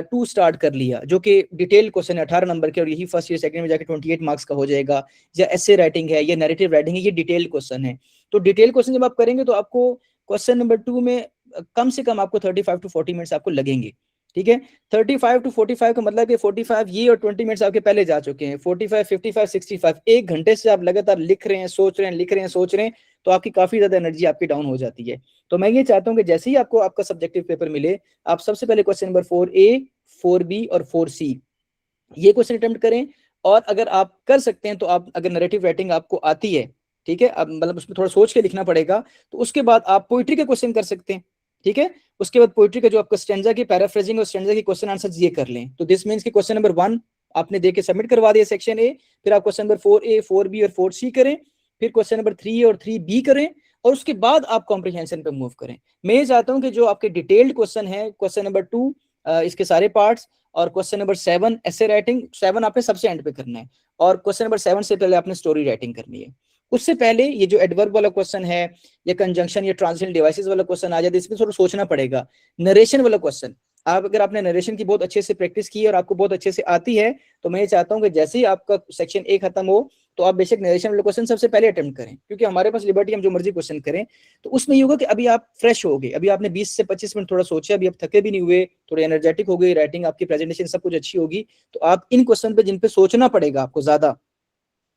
2 स्टार्ट कर लिया, जो कि डिटेल क्वेश्चन है 18 नंबर के, और यही फर्स्ट ईयर सेकंड में जाके 28 मार्क्स का हो जाएगा, या एसे राइटिंग है या नैरेटिव राइटिंग है, ये डिटेल क्वेश्चन है। तो डिटेल क्वेश्चन जब आप करेंगे तो आपको क्वेश्चन नंबर 2 में कम से कम आपको 35 to 40 मिनट्स आपको लगेंगे, ठीक है? 35 to 45 का मतलब कि 45 ये और 20 मिनट्स आपके पहले जा चुके हैं, 45 55 65 एक घंटे से आप लगातार लिख रहे हैं, सोच रहे हैं, लिख रहे हैं, सोच रहे हैं, तो आपकी काफी ज्यादा एनर्जी आपकी डाउन हो जाती है। तो मैं ये चाहता हूँ कि जैसे ही आपको आपका सब्जेक्टिव पेपर मिले, आप सबसे पहले क्वेश्चन नंबर 4A 4B और 4C ये क्वेश्चन अटेम्प्ट करें। और अगर आप कर सकते हैं तो आप, अगर नैरेटिव राइटिंग आपको आती है, ठीक है, अब मतलब उसमें थोड़ा सोच के लिखना पड़ेगा, तो उसके बाद आप पोइट्री के क्वेश्चन कर सकते हैं, ठीक है? उसके बाद पोइट्री का जो आपका स्टैंजा की पैराफ्रेजिंग और स्टैंजा की क्वेश्चन आंसर ये कर लें। तो दिस मींस कि क्वेश्चन नंबर 1 आपने देके सबमिट करवा दिया सेक्शन ए, फिर आप क्वेश्चन नंबर 4A 4B और 4C करें, फिर क्वेश्चन नंबर 3A और 3B करें, और उसके बाद आप कॉम्प्रिहेंशन पे मूव करें। मैं ये चाहता हूं कि जो आपके डिटेल्ड क्वेश्चन है, क्वेश्चन नंबर 2 इसके सारे पार्ट्स, और क्वेश्चन नंबर 7 ऐसे राइटिंग, 7 आपने सबसे एंड पे करना है, और क्वेश्चन नंबर 7 से पहले आपने स्टोरी राइटिंग करनी है। उससे पहले ये जो एडवर्ब वाला क्वेश्चन है, या कंजंक्शन या ट्रांजिशन डिवाइसेस वाला क्वेश्चन आ जाए, इसमें थोड़ा सोचना पड़ेगा। नरेशन वाला क्वेश्चन, आप अगर आपने नरेशन की बहुत अच्छे से प्रैक्टिस की है और आपको बहुत अच्छे से आती है, तो मैं ये चाहता हूँ कि जैसे ही आपका सेक्शन ए खत्म हो, तो आप बेशक नरेशन वाला क्वेश्चन सबसे पहले अटेम्प्ट करें, क्योंकि हमारे पास लिबर्टी, हम जो मर्जी क्वेश्चन करें, तो उसमें ये होगा कि अभी आप फ्रेश हो गए, अभी आपने 20 से 25 मिनट थोड़ा सोचा, अभी आप थके भी नहीं हुए, थोड़े एनर्जेटिक हो गई, राइटिंग आपकी, प्रेजेंटेशन सब कुछ अच्छी होगी, तो आप इन क्वेश्चन पे जिन पे सोचना पड़ेगा आपको ज्यादा,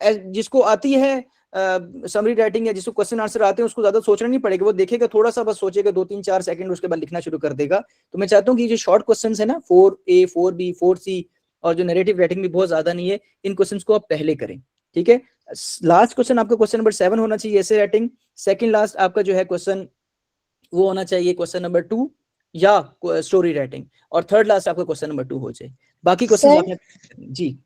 जिसको आती है समरी राइटिंग या जिसको क्वेश्चन आंसर आते हैं उसको ज्यादा सोचना नहीं पड़ेगा, वो देखेगा थोड़ा सा, बस सोचेगा 2-3-4 सेकंड, उसके बाद लिखना शुरू कर देगा। तो मैं चाहता हूँ कि ये जो शॉर्ट क्वेश्चंस है ना, 4A 4B 4C, और जो नैरेटिव राइटिंग भी बहुत ज्यादा नहीं है, इन क्वेश्चंस को आप पहले करें, ठीक है? लास्ट क्वेश्चन आपका क्वेश्चन नंबर 7 होना चाहिए, ऐसे राइटिंग। सेकंड लास्ट आपका जो है क्वेश्चन वो होना चाहिए क्वेश्चन नंबर 2 या स्टोरी राइटिंग, और थर्ड लास्ट आपका क्वेश्चन नंबर 2 हो जाए। बाकी क्वेश्चन आपने जी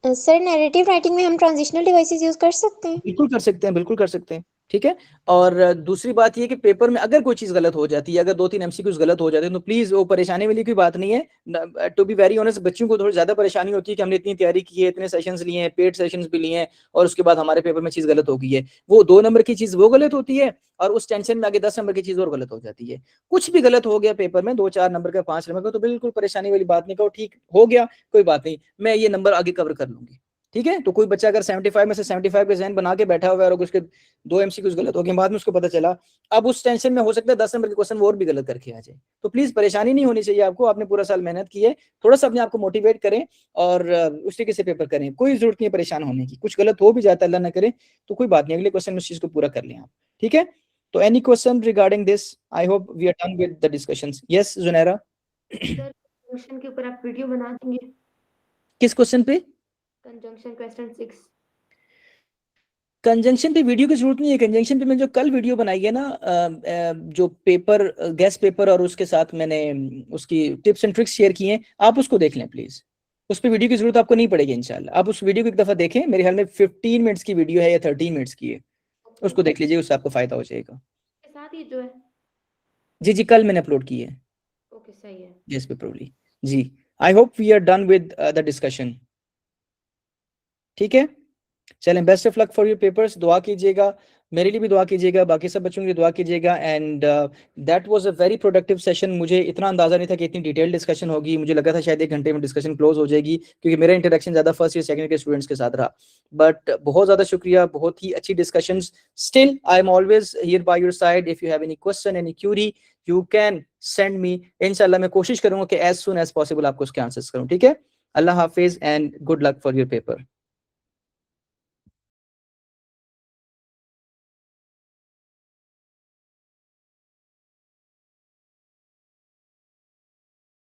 सर नैरेटिव राइटिंग में हम ट्रांजिशनल डिवाइसेस यूज कर सकते हैं? बिल्कुल कर सकते हैं, बिल्कुल कर सकते हैं, ठीक है? और दूसरी बात ये कि पेपर में अगर कोई चीज गलत हो जाती है, अगर 2-3 एमसीक्यूज गलत हो जाते हैं, तो प्लीज वो परेशानी वाली कोई बात नहीं है। टू बी वेरी ऑनेस्ट, बच्चों को थोड़ी ज्यादा परेशानी होती है कि हमने इतनी तैयारी की है, इतने सेशंस लिए हैं, पेड सेशंस भी लिए हैं, और उसके बाद हमारे पेपर में चीज गलत हो गई है। वो 2 नंबर की चीज वो गलत होती है, और उस टेंशन में आगे 10 नंबर की चीज और गलत हो जाती है। कुछ भी गलत हो गया पेपर में, 2-4 नंबर का, 5 नंबर का, तो बिल्कुल परेशानी वाली बात नहीं, कहो ठीक हो गया, कोई बात नहीं, मैं ये नंबर आगे कवर कर लूंगी, ठीक है? तो कोई बच्चा अगर 75 में से 75 के जहन बना के बैठा हुआ है और उसके 2 एमसीक्यूज गलत हो गए, बाद में उसको पता चला, अब उस टेंशन में हो सकता है 10 नंबर के क्वेश्चन वो और भी गलत करके आ जाए। तो प्लीज परेशानी नहीं होनी चाहिए आपको, आपने पूरा साल मेहनत की है, थोड़ा सा अपने आप को मोटिवेट करें और उस तरीके से पेपर करें, कोई जरूरत नहीं है परेशान होने की। कुछ गलत हो भी जाता है, अल्लाह ना करे, तो कोई बात नहीं, अगले क्वेश्चन में उस चीज को पूरा कर लें आप, ठीक है? तो any question regarding this? I hope we are done with the discussions. Yes Junaira, sir conjunction के ऊपर आप वीडियो बना देंगे? किस क्वेश्चन पे? Conjunction question 6। कंजंक्शन पे वीडियो की जरूरत नहीं है। कंजंक्शन पे मैं जो कल वीडियो बनाई है ना, जो पेपर, गेस्ट पेपर, और उसके साथ मैंने उसकी टिप्स एंड ट्रिक्स शेयर की हैं, आप उसको देख लें प्लीज, उस पर वीडियो की जरूरत आपको नहीं पड़ेगी इंशाल्लाह। आप उस वीडियो को एक दफा देखें, मेरे ख्याल में 15 मिनट्स की वीडियो है या 13 मिनट्स की है, उसको देख लीजिए, उससे आपको फायदा हो जाएगा। के साथ ये जो है, जी जी, कल मैंने अपलोड की है। ओके सही है। Yes, probably. Ji, I hope we are done with the discussion. ठीक है, चलें, best of luck for your papers. दुआ कीजिएगा, मेरे लिए भी दुआ कीजिएगा, बाकी सब बच्चों के लिए दुआ कीजिएगा। And that was a very productive session. मुझे इतना अंदाजा नहीं था कि इतनी डिटेल डिस्कशन होगी, मुझे लगा था शायद 1 घंटे में डिस्कशन क्लोज हो जाएगी, क्योंकि मेरा इंटरेक्शन ज्यादा फर्स्ट ईयर सेकंड ईयर के स्टूडेंट्स के साथ रहा। बट बहुत ज्यादा शुक्रिया, बहुत ही अच्छी discussions. Still I am always here by your side, if you have any question, any Curie, you can send me. इंशाल्लाह मैं कोशिश करूंगा कि एज सून एज पॉसिबल आपको उसके आंसर्स करूं। ठीक है, अल्लाह हाफिज and good luck for your paper.